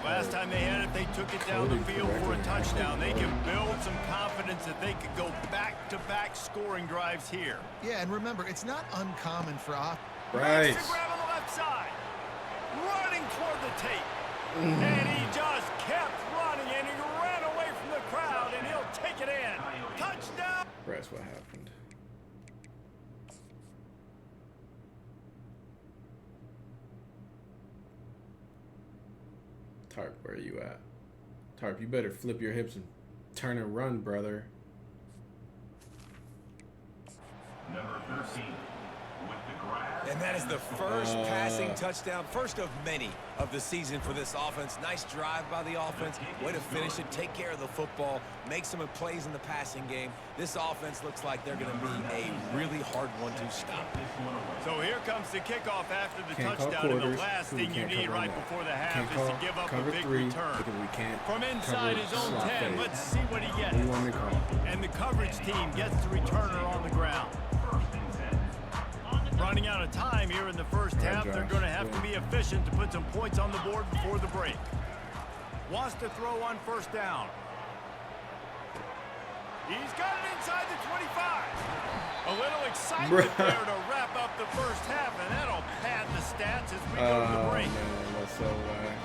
Last time they had it, they took it down the field for a touchdown. They can build some confidence that they could go back-to-back scoring drives here. Yeah, and remember, it's not uncommon for Right. Grab on the left side. Running toward the tape. And he just kept running, and he ran away from the crowd, and he'll take it in. Touchdown. That's what happened. Tarp, where are you at? Tarp, you better flip your hips and turn and run, brother. And that is the first passing touchdown, first of many of the season for this offense. Nice drive by the offense. Way to finish it, take care of the football, make some plays in the passing game. This offense looks like they're going to be a really hard one to stop. So here comes the kickoff after the touchdown, and the last thing you need right before the half is to give up a big return. From inside his own 10, let's see what he gets. And the coverage team gets the returner on the ground. Running out of time here in the first half. They're going to have to be efficient to put some points on the board before the break. Wants to throw on first down. He's got it inside the 25. A little excitement there to wrap up the first half, and that'll pad the stats as we go to the break. Man, that's so whack.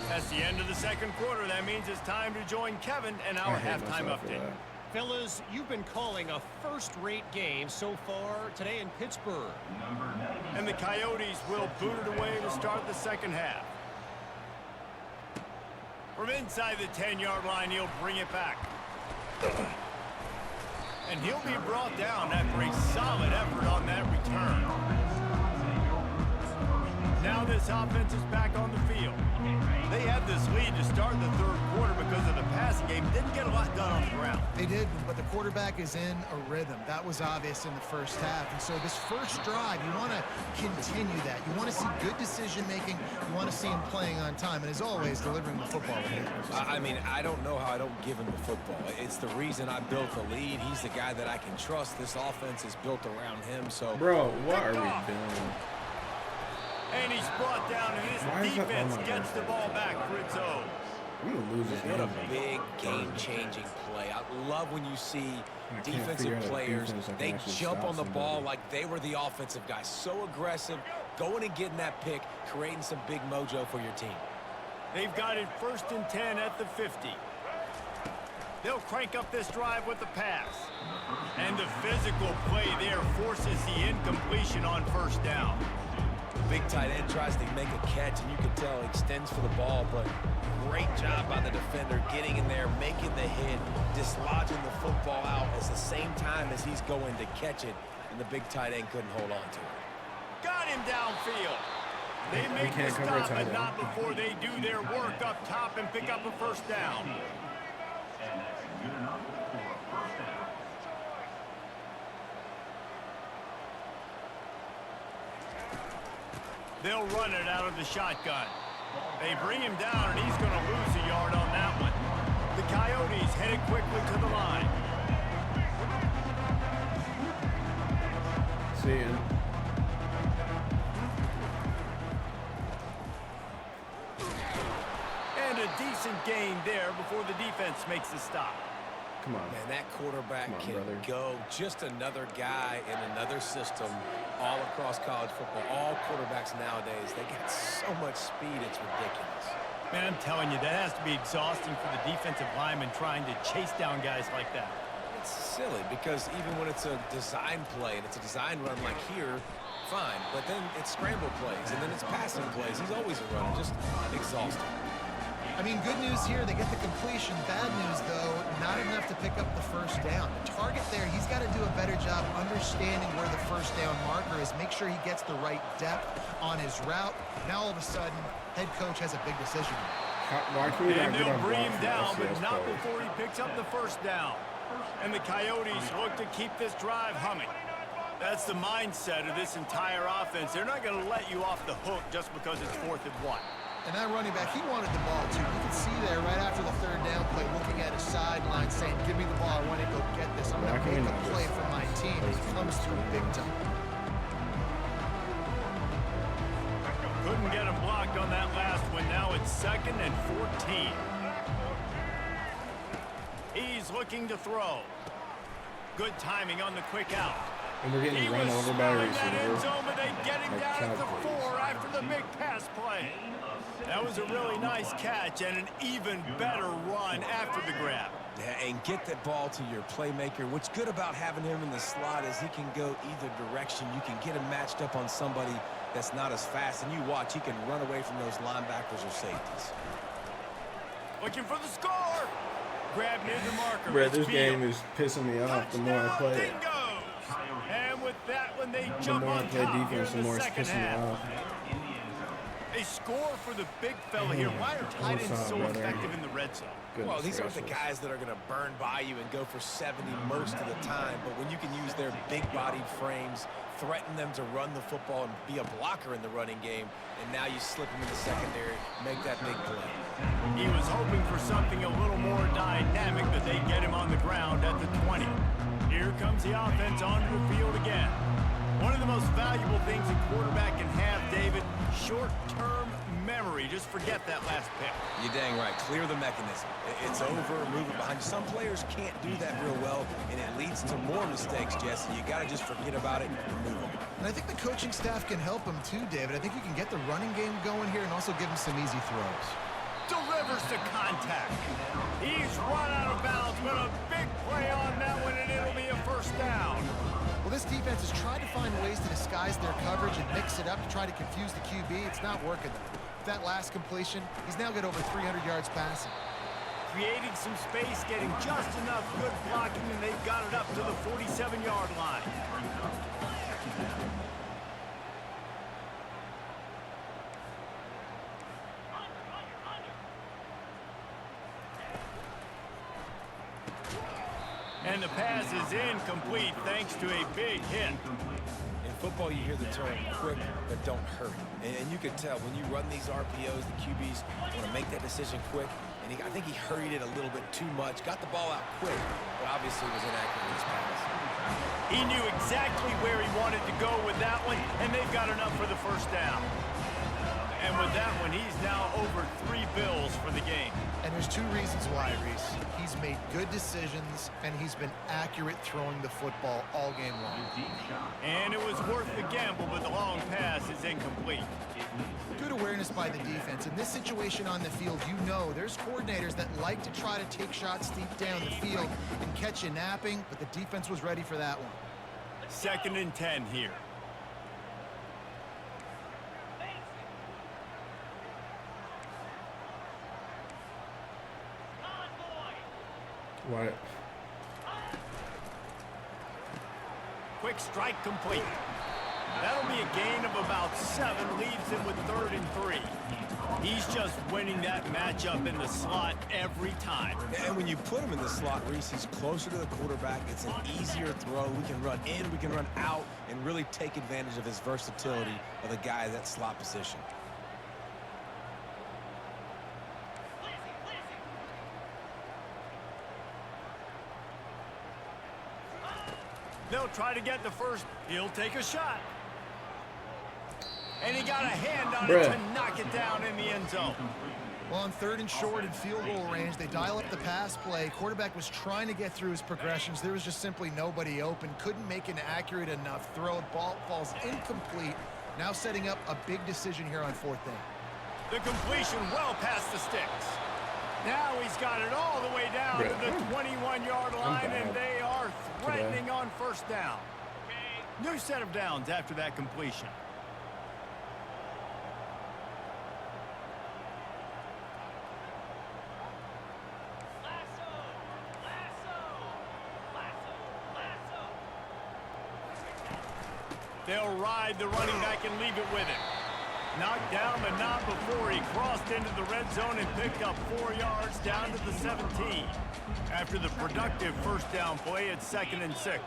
That's the end of the second quarter. That means it's time to join Kevin and our halftime update. Fellas, you've been calling a first-rate game so far today in Pittsburgh. And the Coyotes will boot it away to start the second half. From inside the 10-yard line, he'll bring it back. And he'll be brought down after a solid effort on that return. Now this offense is back on the field. They had this lead to start the third quarter because of the passing game. Didn't get a lot done on the ground. They did, but the quarterback is in a rhythm. That was obvious in the first half. And so this first drive, you want to continue that. You want to see good decision-making. You want to see him playing on time. And as always, delivering the football. I mean, I don't know how I don't give him the football. It's the reason I built the lead. He's the guy that I can trust. This offense is built around him. So, bro, what are we doing? And he's brought down, and his defense gets the ball back for its own. What a big game-changing play. I love when you see defensive players, they jump on the ball like they were the offensive guys. So aggressive, going and getting that pick, creating some big mojo for your team. They've got it 1st and 10 at the 50. They'll crank up this drive with the pass. And the physical play there forces the incompletion on first down. Big tight end tries to make a catch, and you can tell he extends for the ball, but great job by the defender getting in there, making the hit, dislodging the football out at the same time as he's going to catch it, and the big tight end couldn't hold on to it. Got him downfield. They make the stop, but not before they do their work up top and pick up a first down. They'll run it out of the shotgun. They bring him down, and he's going to lose a yard on that one. The Coyotes headed quickly to the line. See ya. And a decent gain there before the defense makes the stop. Come on. Man, that quarterback can go. Just another guy in another system all across college football. All quarterbacks nowadays, they got so much speed, it's ridiculous. Man, I'm telling you, that has to be exhausting for the defensive lineman trying to chase down guys like that. It's silly because even when it's a design play and it's a design run like here, fine. But then it's scramble plays and then it's passing plays. He's always a runner, just exhausting. I mean, good news here, they get the completion. Bad news, though, not enough to pick up the first down. The target there, he's got to do a better job understanding where the first down marker is, make sure he gets the right depth on his route. Now, all of a sudden, head coach has a big decision. And they'll bring him down, but not before he picks up the first down. And the Coyotes look to keep this drive humming. That's the mindset of this entire offense. They're not going to let you off the hook just because it's 4th and 1. And that running back, he wanted the ball, too. You can see there right after the third down play, looking at his sideline, saying, give me the ball. I want to go get this. I'm going to make a play for my team. He comes through big time. Couldn't get him blocked on that last one. Now it's 2nd and 14. He's looking to throw. Good timing on the quick out. And we're getting run over by a receiver. They get him down at the 4 after the big pass play. That was a really nice catch and an even better run after the grab. Yeah, and get that ball to your playmaker. What's good about having him in the slot is he can go either direction. You can get him matched up on somebody that's not as fast, and you watch, he can run away from those linebackers or safeties. Looking for the score. grab near the marker. Bro, this game is pissing me off the more I play it. And with that one, they The jump more I on play top defense, the more it's pissing me off. A score for the big fella here. Why are tight ends so effective in the red zone? Well, these aren't the guys that are going to burn by you and go for 70 most of the time, but when you can use their big-bodied frames, threaten them to run the football and be a blocker in the running game, and now you slip them in the secondary, make that big play. He was hoping for something a little more dynamic, but they get him on the ground at the 20. Here comes the offense onto the field again. One of the most valuable things a quarterback can have, David, short-term memory. Just forget that last pick. You're dang right. Clear the mechanism. It's over, move it behind you. Some players can't do that real well, and it leads to more mistakes, Jesse. You got to just forget about it and move on. And I think the coaching staff can help him too, David. I think you can get the running game going here and also give him some easy throws. Delivers to contact. He's run out of bounds, but a big play on that one, and it'll be a first down. Well, this defense has tried to find ways to disguise their coverage and mix it up to try to confuse the QB. It's not working. With that last completion, he's now got over 300 yards passing. Creating some space, getting just enough good blocking, and they've got it up to the 47-yard line. And the pass is incomplete thanks to a big hit. In football, you hear the term quick, but don't hurry. And you can tell when you run these RPOs, the QBs want to make that decision quick. And I think he hurried it a little bit too much. Got the ball out quick, but obviously was inaccurate in his pass. He knew exactly where he wanted to go with that one, and they've got enough for the first down. And with that one, he's now over 3 bills for the game. And there's 2 reasons why, Reese. He's made good decisions, and he's been accurate throwing the football all game long. And it was worth the gamble, but the long pass is incomplete. Good awareness by the defense. In this situation on the field, you know there's coordinators that like to try to take shots deep down the field and catch you napping, but the defense was ready for that one. 2nd and 10 here. What? Quick strike complete. That'll be a gain of about 7, leaves him with 3rd and 3. He's just winning that matchup in the slot every time. And when you put him in the slot, Reese, he's closer to the quarterback. It's an easier throw. We can run in, we can run out, and really take advantage of his versatility of the guy at that slot position. They'll try to get the first. He'll take a shot. And he got a hand on it to knock it down in the end zone. Well, on 3rd and short and field goal range, they dial up the pass play. Quarterback was trying to get through his progressions. There was just simply nobody open. Couldn't make an accurate enough throw. Ball falls incomplete. Now setting up a big decision here on 4th down. The completion well past the sticks. Now he's got it all the way down to the 21-yard line, and they are threatening on first down. New set of downs after that completion. They'll ride the running back and leave it with him. Knocked down, but not before he crossed into the red zone and picked up 4 yards down to the 17. After the productive first down play, it's 2nd and 6.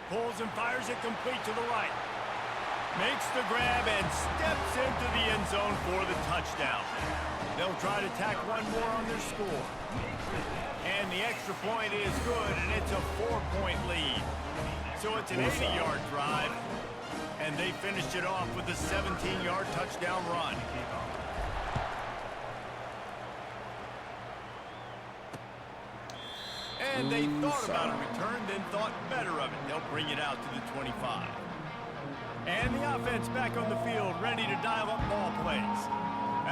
Pulls and fires it complete to the right. Makes the grab and steps into the end zone for the touchdown. They'll try to tack one more on their score. And the extra point is good, and it's a 4-point lead. So it's an 80-yard drive. And they finished it off with a 17-yard touchdown run. And they thought about a return, then thought better of it. They'll bring it out to the 25. And the offense back on the field, ready to dial up ball plays.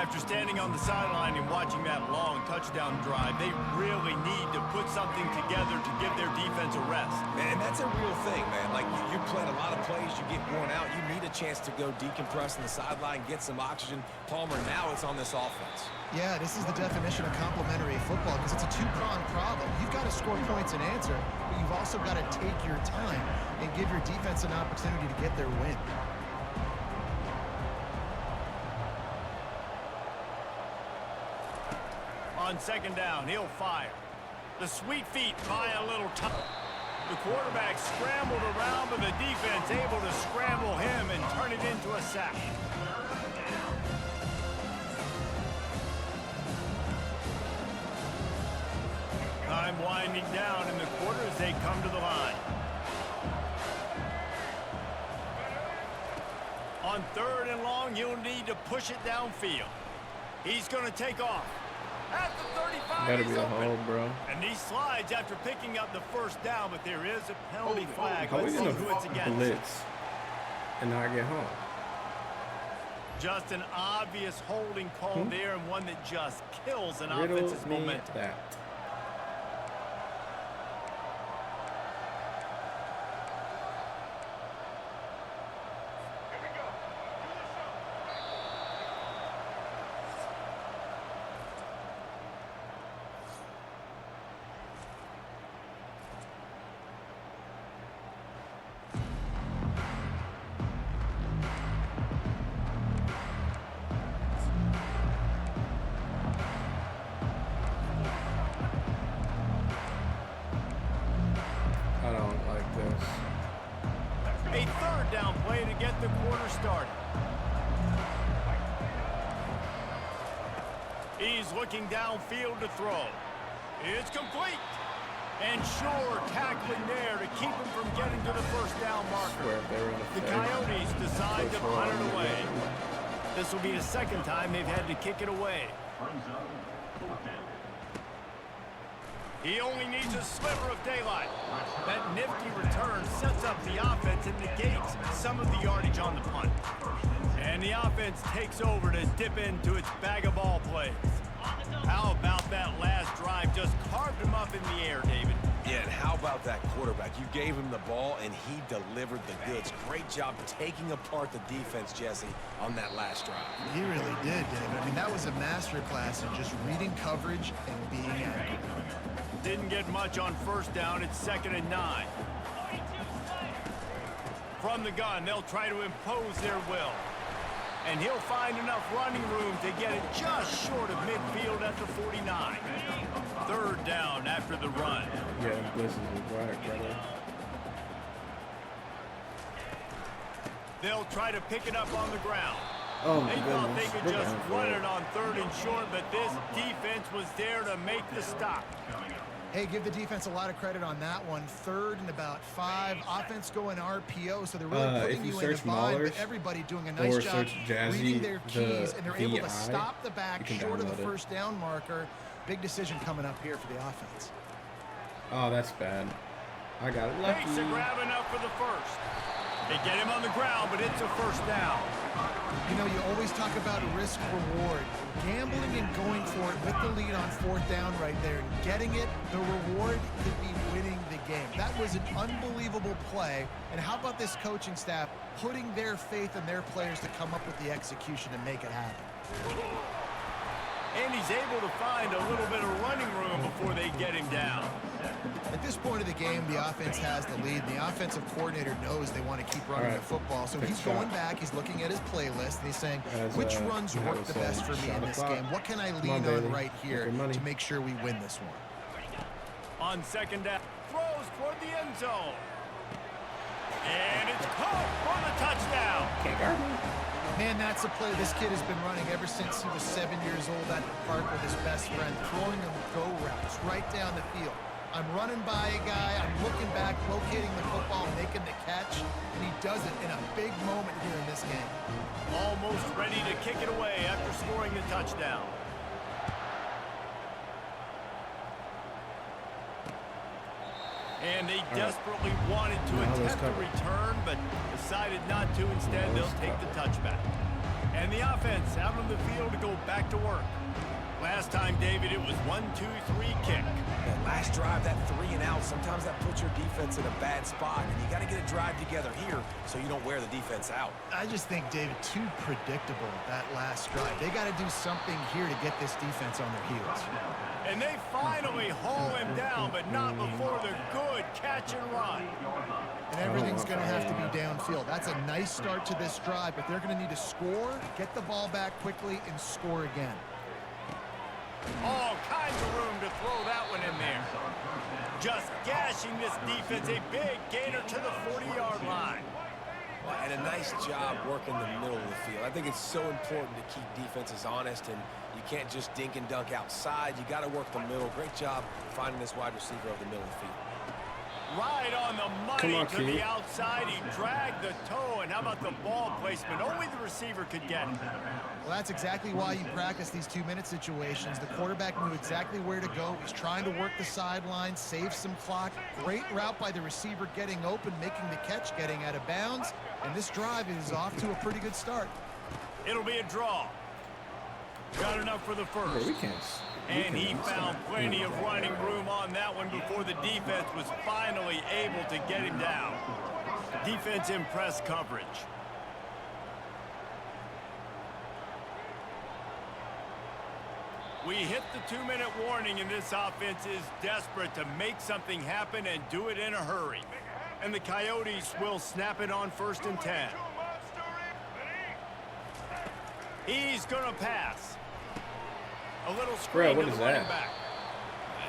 After standing on the sideline and watching that long touchdown drive, they really need to put something together to give their defense a rest. And that's a real thing, man. Like, you played a lot of plays, you get worn out, you need a chance to go decompress on the sideline, get some oxygen. Palmer, now it's on this offense. Yeah, this is the definition of complementary football because it's a two-pronged problem. You've got to score points and answer, but you've also got to take your time and give your defense an opportunity to get their win. On second down, he'll fire. The sweet feet buy a little time. The quarterback scrambled around, but the defense able to scramble him and turn it into a sack. Time winding down in the quarter as they come to the line. On third and long, you'll need to push it downfield. He's going to take off. At the 35, gotta be a hole, bro. And he slides after picking up the first down, but there is a penalty flag. How are we Let's see who it's gonna against. blitz and not get home? Just an obvious holding call there, and one that just kills an Riddle offense's me momentum. that. A third down play to get the quarter started. He's looking downfield to throw. It's complete. And sure, tackling there to keep him from getting to the first down marker. The Coyotes decide to punt it away. This will be the second time they've had to kick it away. He only needs a sliver of daylight. That nifty return sets up the offense and negates some of the yardage on the punt. And the offense takes over to dip into its bag of ball plays. How about that last drive? Just carved him up in the air, David. Yeah, and how about that quarterback? You gave him the ball, and he delivered the goods. Great job taking apart the defense, Jesse, on that last drive. He really did, David. I mean, that was a masterclass in just reading coverage and being accurate. Didn't get much on first down. It's 2nd and 9. From the gun, they'll try to impose their will. And he'll find enough running room to get it just short of midfield at the 49. Third down after the run. Yeah, this is whack, brother. They'll try to pick it up on the ground. Oh my They thought they goodness. could just run it on 3rd and short, but this defense was there to make the stop. Hey, give the defense a lot of credit on that one. 3rd and about 5. Offense going RPO, so they're really putting you in a bind, but everybody doing a nice job reading their keys, and they're able to stop the back short of the first down marker. Big decision coming up here for the offense. Oh, that's bad. I got it lucky. Makes a grab enough for the first. They get him on the ground, but it's a first down. You know, you always talk about risk-reward. Gambling and going for it with the lead on 4th down right there and getting it, the reward could be winning the game. That was an unbelievable play. And how about this coaching staff putting their faith in their players to come up with the execution and make it happen? And he's able to find a little bit of running room before they get him down. At this point of the game, the offense has the lead. The offensive coordinator knows they want to keep running the football. So he's going back, he's looking at his playlist, and he's saying, which runs work the best for me in this game? What can I lean on right here to make sure we win this one? On 2nd down, throws toward the end zone. And it's caught for the touchdown. Can't guard me. Man, that's a play this kid has been running ever since he was 7 years old at the park with his best friend, throwing him go routes right down the field. I'm running by a guy, I'm looking back, locating the football, making the catch, and he does it in a big moment here in this game. Almost ready to kick it away after scoring the touchdown. And they desperately wanted to attempt a return, but decided not to. Instead, they'll take the touchback. And And the offense out on the field to go back to work. Last time, David, it was 1-2-3 kick. That last drive, that 3 and out, sometimes that puts your defense in a bad spot, and you got to get a drive together here so you don't wear the defense out. I just think, David, too predictable, that last drive. They got to do something here to get this defense on their heels. And they finally haul him down, but not before the good catch and run. And everything's going to have to be downfield. That's a nice start to this drive, but they're going to need to score, get the ball back quickly, and score again. All kinds of room to throw that one in there. Just gashing this defense, a big gainer to the 40-yard line. Well, and a nice job working the middle of the field. I think it's so important to keep defenses honest, and you can't just dink and dunk outside. You got to work the middle. Great job finding this wide receiver over the middle of the field. Right on the money to the outside. He dragged the toe, and how about the ball placement? Only the receiver could get it. Well, that's exactly why you practice these 2-minute situations. The quarterback knew exactly where to go. He's trying to work the sideline, save some clock. Great route by the receiver getting open, making the catch, getting out of bounds. And this drive is off to a pretty good start. It'll be a draw. Got enough for the first. And he found plenty of running room on that one before the defense was finally able to get him down. Defense in press coverage. We hit the 2-minute warning, and this offense is desperate to make something happen and do it in a hurry. And the Coyotes will snap it on 1st and 10. He's going to pass. A little screen to the running back.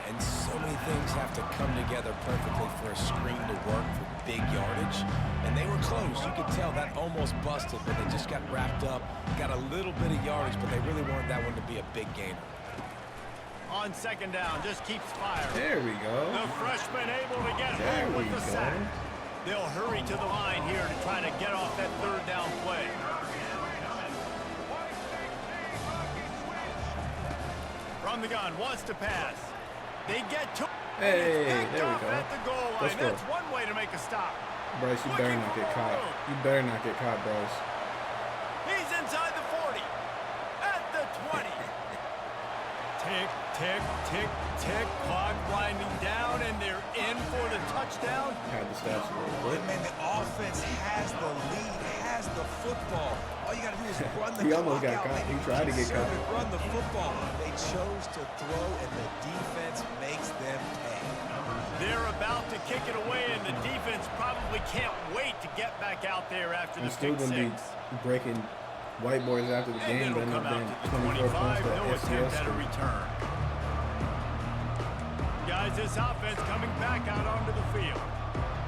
And so many things have to come together perfectly for a screen to work for big yardage. And they were close. You could tell that almost busted, but they just got wrapped up, got a little bit of yardage, but they really wanted that one to be a big gainer. On 2nd down, just keeps firing. There we go. The freshman able to get home with the sack. They'll hurry to the line here to try to get off that 3rd down play. From the gun, wants to pass. They get to Hey, there we go. At the goal line. Let's go. That's one way to make a stop. Bryce, you better not get caught. You better not get caught, Bryce. He's inside the 40. At the 20. Tick, tick, tick, tick. Clock winding down, and they're in for the touchdown. Had the stats a little bit. Man, the offense has the lead, has the football. All you got to do is run the He almost got clock out. caught. He tried to get caught. Run the football. They chose to throw, and the defense makes them pay. They're about to kick it away, and the defense probably can't wait to get back out there after the still pick going to six. be breaking whiteboards after the game, but Come then out to the 24 points 25, for no attempt at a FCS. return. Guys, this offense coming back out onto the field.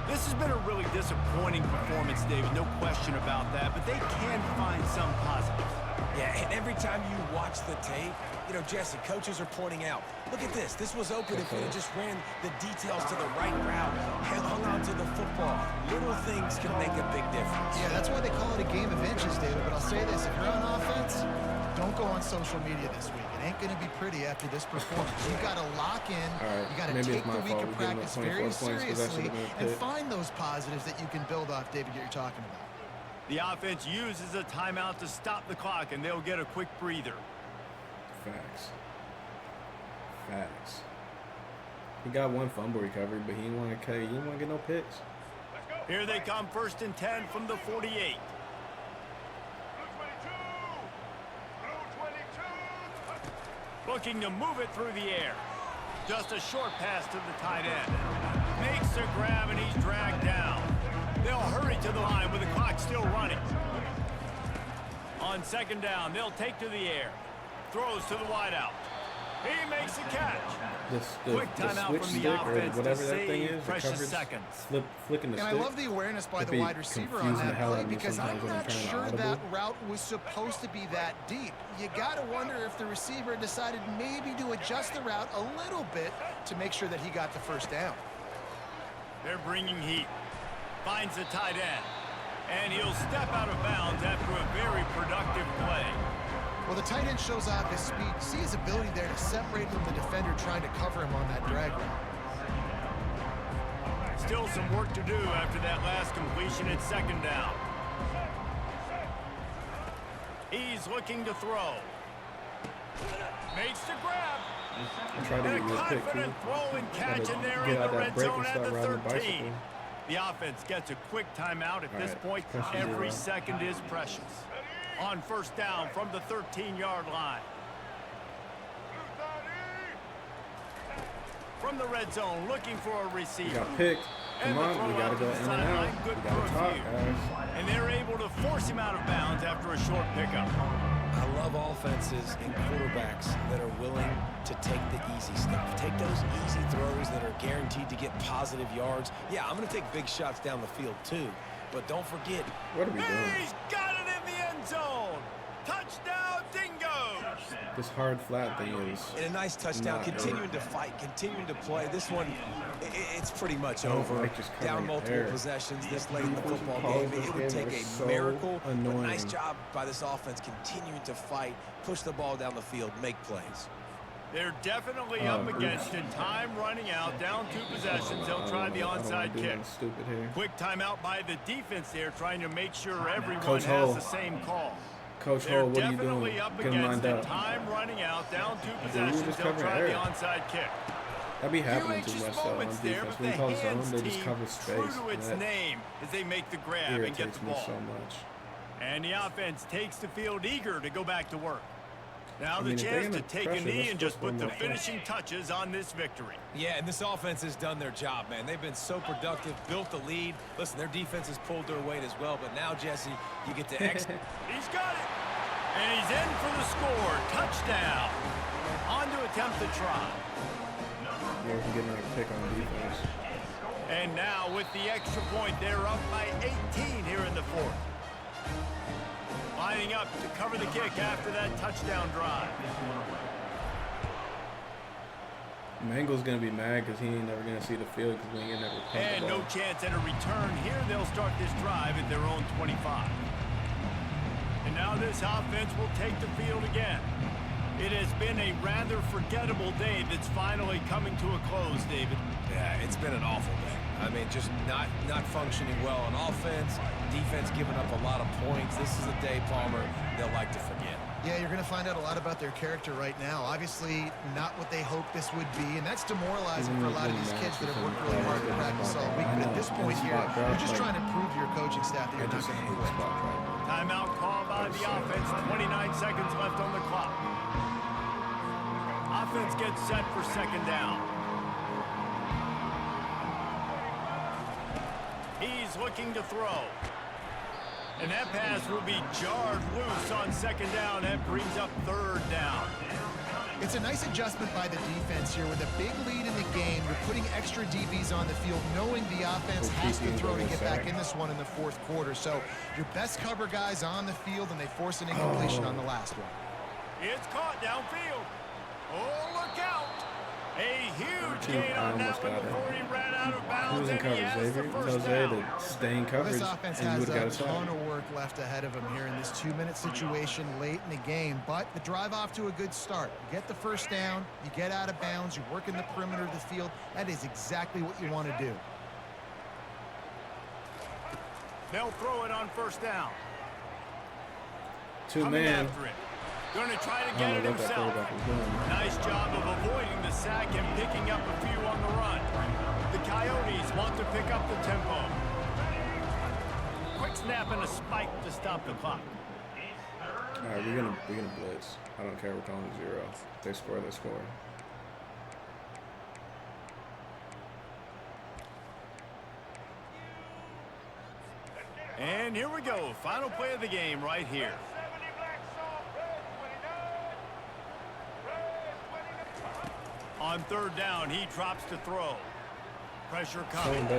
This has been a really disappointing performance, David, no question about that, but they can find some positives. Yeah, and every time you watch the tape, you know, Jesse, coaches are pointing out, look at this. This was open if we had just ran the details to the right route, hung on to the football. Little things can make a big difference. Yeah, that's why they call it a game of inches, David. But I'll say this, if you're on offense, don't go on social media this week. It ain't going to be pretty after this performance. You got to lock in. Right, you got to take the week of practice very seriously and find those positives that you can build off, David, that you're talking about. The offense uses a timeout to stop the clock, and they'll get a quick breather. Facts. Facts. He got one fumble recovery, but he didn't want to He didn't want to get no picks. Here they come, 1st and 10 from the 48. Looking to move it through the air. Just a short pass to the tight end. Makes a grab, and he's dragged down. They'll hurry to the line with the clock still running. On 2nd down, they'll take to the air. Throws to the wideout. He makes a catch. Quick timeout from the offense to save precious seconds. Flicking the stick. And I love the awareness by the wide receiver on that play because I'm not sure that route was supposed to be that deep. You got to wonder if the receiver decided maybe to adjust the route a little bit to make sure that he got the 1st down. They're bringing heat. Finds the tight end. And he'll step out of bounds after a very productive play. Well, the tight end shows off his speed. See his ability there to separate from the defender trying to cover him on that drag route. Still some work to do after that last completion at 2nd down. He's He's looking to throw. Makes the grab. Try to And a get a pick, confident throw and catch in there in get out the that red break zone and at start the riding the 13. bicycle. The offense gets a quick timeout at this point. Every second is precious. On first down from the 13-yard line. From the red zone, looking for a receiver. We got picked. Come on, we gotta go in and out. Good We gotta talk, guys. And they're able to force him out of bounds after a short pickup. I love offenses and quarterbacks that are willing to take the easy stuff. Take those easy throws that are guaranteed to get positive yards. Yeah, I'm going to take big shots down the field too. But don't forget. What are we doing? He's got it in the end zone. Touchdown, Dingo. This hard flat thing is. And a nice touchdown. Continuing to fight, continuing to play. This one, it's pretty much over. Down multiple possessions this late in the football game. It would take a miracle. But nice job by this offense continuing to fight, push the ball down the field, make plays. They're definitely up against it. Time running out. Down 2 possessions. They'll try the onside kick. Quick timeout by the defense there, trying to make sure everyone has the same call. Coach Hall, what are you doing? Definitely up against it. Time running out. Down 2 possessions. They'll try the onside kick. That'd be happening too much though on defense. When you call zone, they just cover space. True to its name as they make the grab and get the ball. So much. And the offense takes the field eager to go back to work. Now the chance to take a knee and just put the finishing touches on this victory. Yeah, and this offense has done their job, man. They've been so productive, built the lead. Listen, their defense has pulled their weight as well, but now, Jesse, you get to He's got it. And he's in for the score. Touchdown. On to attempt the try. Yeah, we can get another pick on defense. And now with the extra point, they're up by 18 here in the 4th. Lining up to cover the kick after that touchdown drive. Mango's going to be mad because he ain't never going to see the field because we ain't never pumped And the ball. no chance at a return here. They'll start this drive at their own 25. And now this offense will take the field again. It has been a rather forgettable day that's finally coming to a close, David. Yeah, it's been an awful day. I mean, just not functioning well on offense, defense giving up a lot of points. This is a day, Palmer, they'll like to forget. Yeah, you're going to find out a lot about their character right now. Obviously, not what they hoped this would be, and that's demoralizing for a lot of these kids that have worked really hard to practice all week. But at this point here, you're just trying to prove to your coaching staff that you're not going to quit. Timeout called by the offense. 29 seconds left on the clock. Offense gets set for second down. He's looking to throw. And that pass will be jarred loose on second down. That brings up third down. It's a nice adjustment by the defense here. With a big lead in the game, you're putting extra DBs on the field, knowing the offense has to throw to get back in this one in the 4th quarter. So your best cover guys on the field, and they force an incompletion on the last one. It's caught downfield. Oh, look out. A huge gain on that one before he ran out of bounds. He was in coverage, Xavier. Tell Zay to stay in coverage, This offense and you has would have got a ton of work left ahead of them here in this 2-minute situation late in the game. But the drive off to a good start. You get the first down, you get out of bounds, you work in the perimeter of the field. That is exactly what you want to do. They'll throw it on first down. Two-man. Going to try to get it himself. Nice job of avoiding the sack and picking up a few on the run. The Coyotes want to pick up the tempo. Quick snap and a spike to stop the clock. All right, we're gonna blitz. I don't care. We're calling 0. If they score, they score. And here we go. Final play of the game right here. On third down, he drops to throw. Pressure coming. And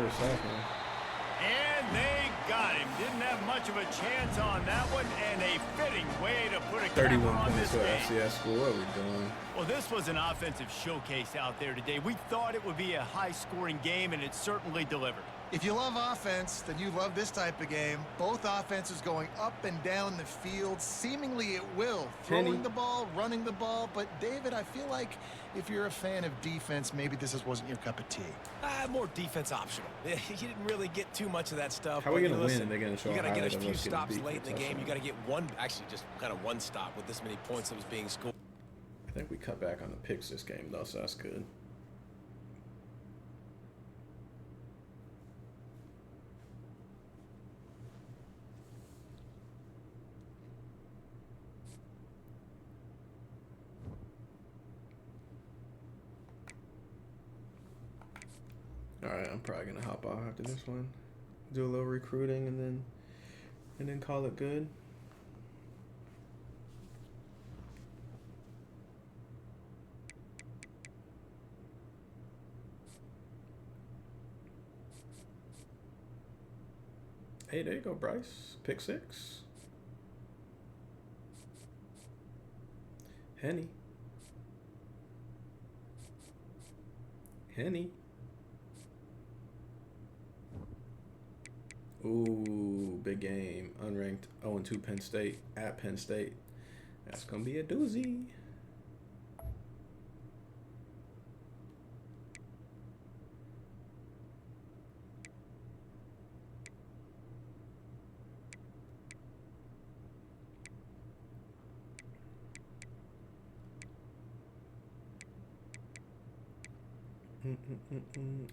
they got him. Didn't have much of a chance on that one, and a fitting way to put a capper on this game. FCS school. What are we doing? Well, this was an offensive showcase out there today. We thought it would be a high-scoring game, and it certainly delivered. If you love offense, then you love this type of game. Both offenses going up and down the field, seemingly at will. Throwing the ball, running the ball. But, David, I feel like if you're a fan of defense, maybe this wasn't your cup of tea. More defense optional. You didn't really get too much of that stuff. How are we going to win? They're going to show you got to get a few stops stops late in the game. You got to get one, actually just kind of one stop with this many points that was being scored. I think we cut back on the picks this game, though, so that's good. Alright, I'm probably gonna hop off after this one. Do a little recruiting and then call it good. Hey, there you go, Bryce. Pick 6. Henny. Ooh, big game. Unranked 0-2 Penn State at Penn State. That's going to be a doozy.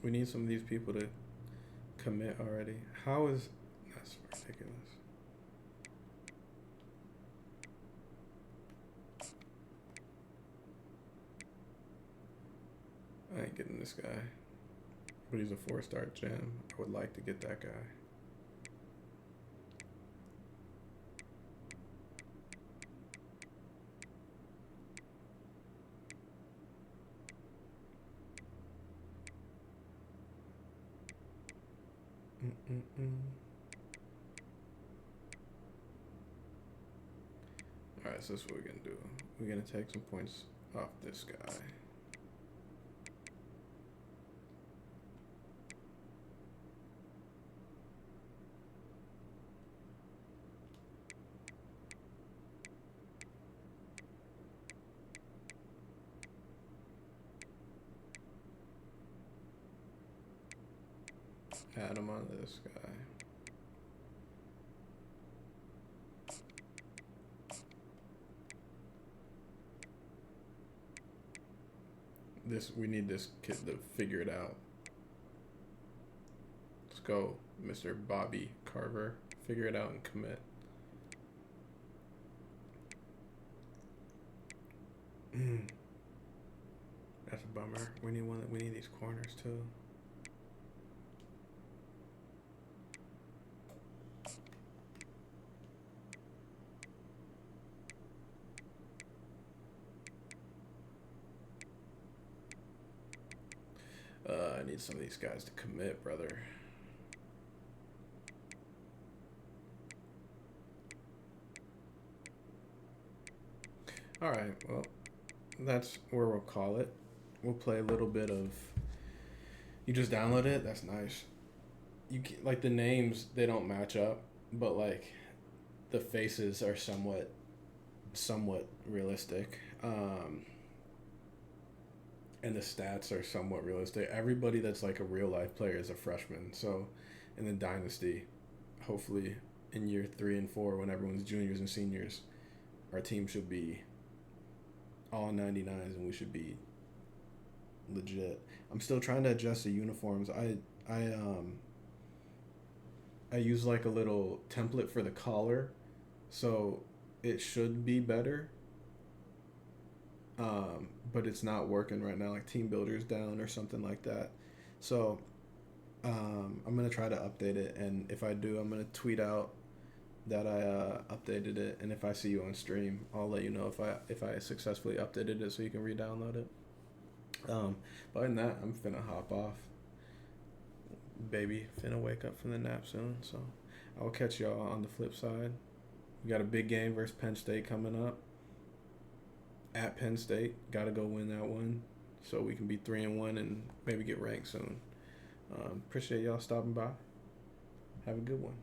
We need some of these people to commit already. How is... That's ridiculous. I ain't getting this guy. But he's a 4-star gem. I would like to get that guy. Alright, so that's what we're gonna do. We're gonna take some points off this guy. Add him on this guy. We need this kid to figure it out. Let's go, Mr. Bobby Carver. Figure it out and commit. That's a bummer. We need these corners too. I need some of these guys to commit, brother. Alright, well, that's where we'll call it. We'll play a little bit of... You just download it? That's nice. You can, like, the names, they don't match up, but, like, the faces are somewhat realistic. And the stats are somewhat realistic. Everybody that's like a real life player is a freshman. So in the Dynasty, hopefully in year 3 and 4, when everyone's juniors and seniors, our team should be all 99s and we should be legit. I'm still trying to adjust the uniforms. I use like a little template for the collar, so it should be better. But it's not working right now, like Team Builder's down or something like that. So I'm going to try to update it, and if I do, I'm going to tweet out that I updated it, and if I see you on stream, I'll let you know if I successfully updated it so you can re-download it. But other than that, I'm finna hop off. Baby finna wake up from the nap soon, so I'll catch y'all on the flip side. We got a big game versus Penn State coming up. At Penn State, gotta go win that one so we can be 3-1 and maybe get ranked soon. Appreciate y'all stopping by. Have a good one.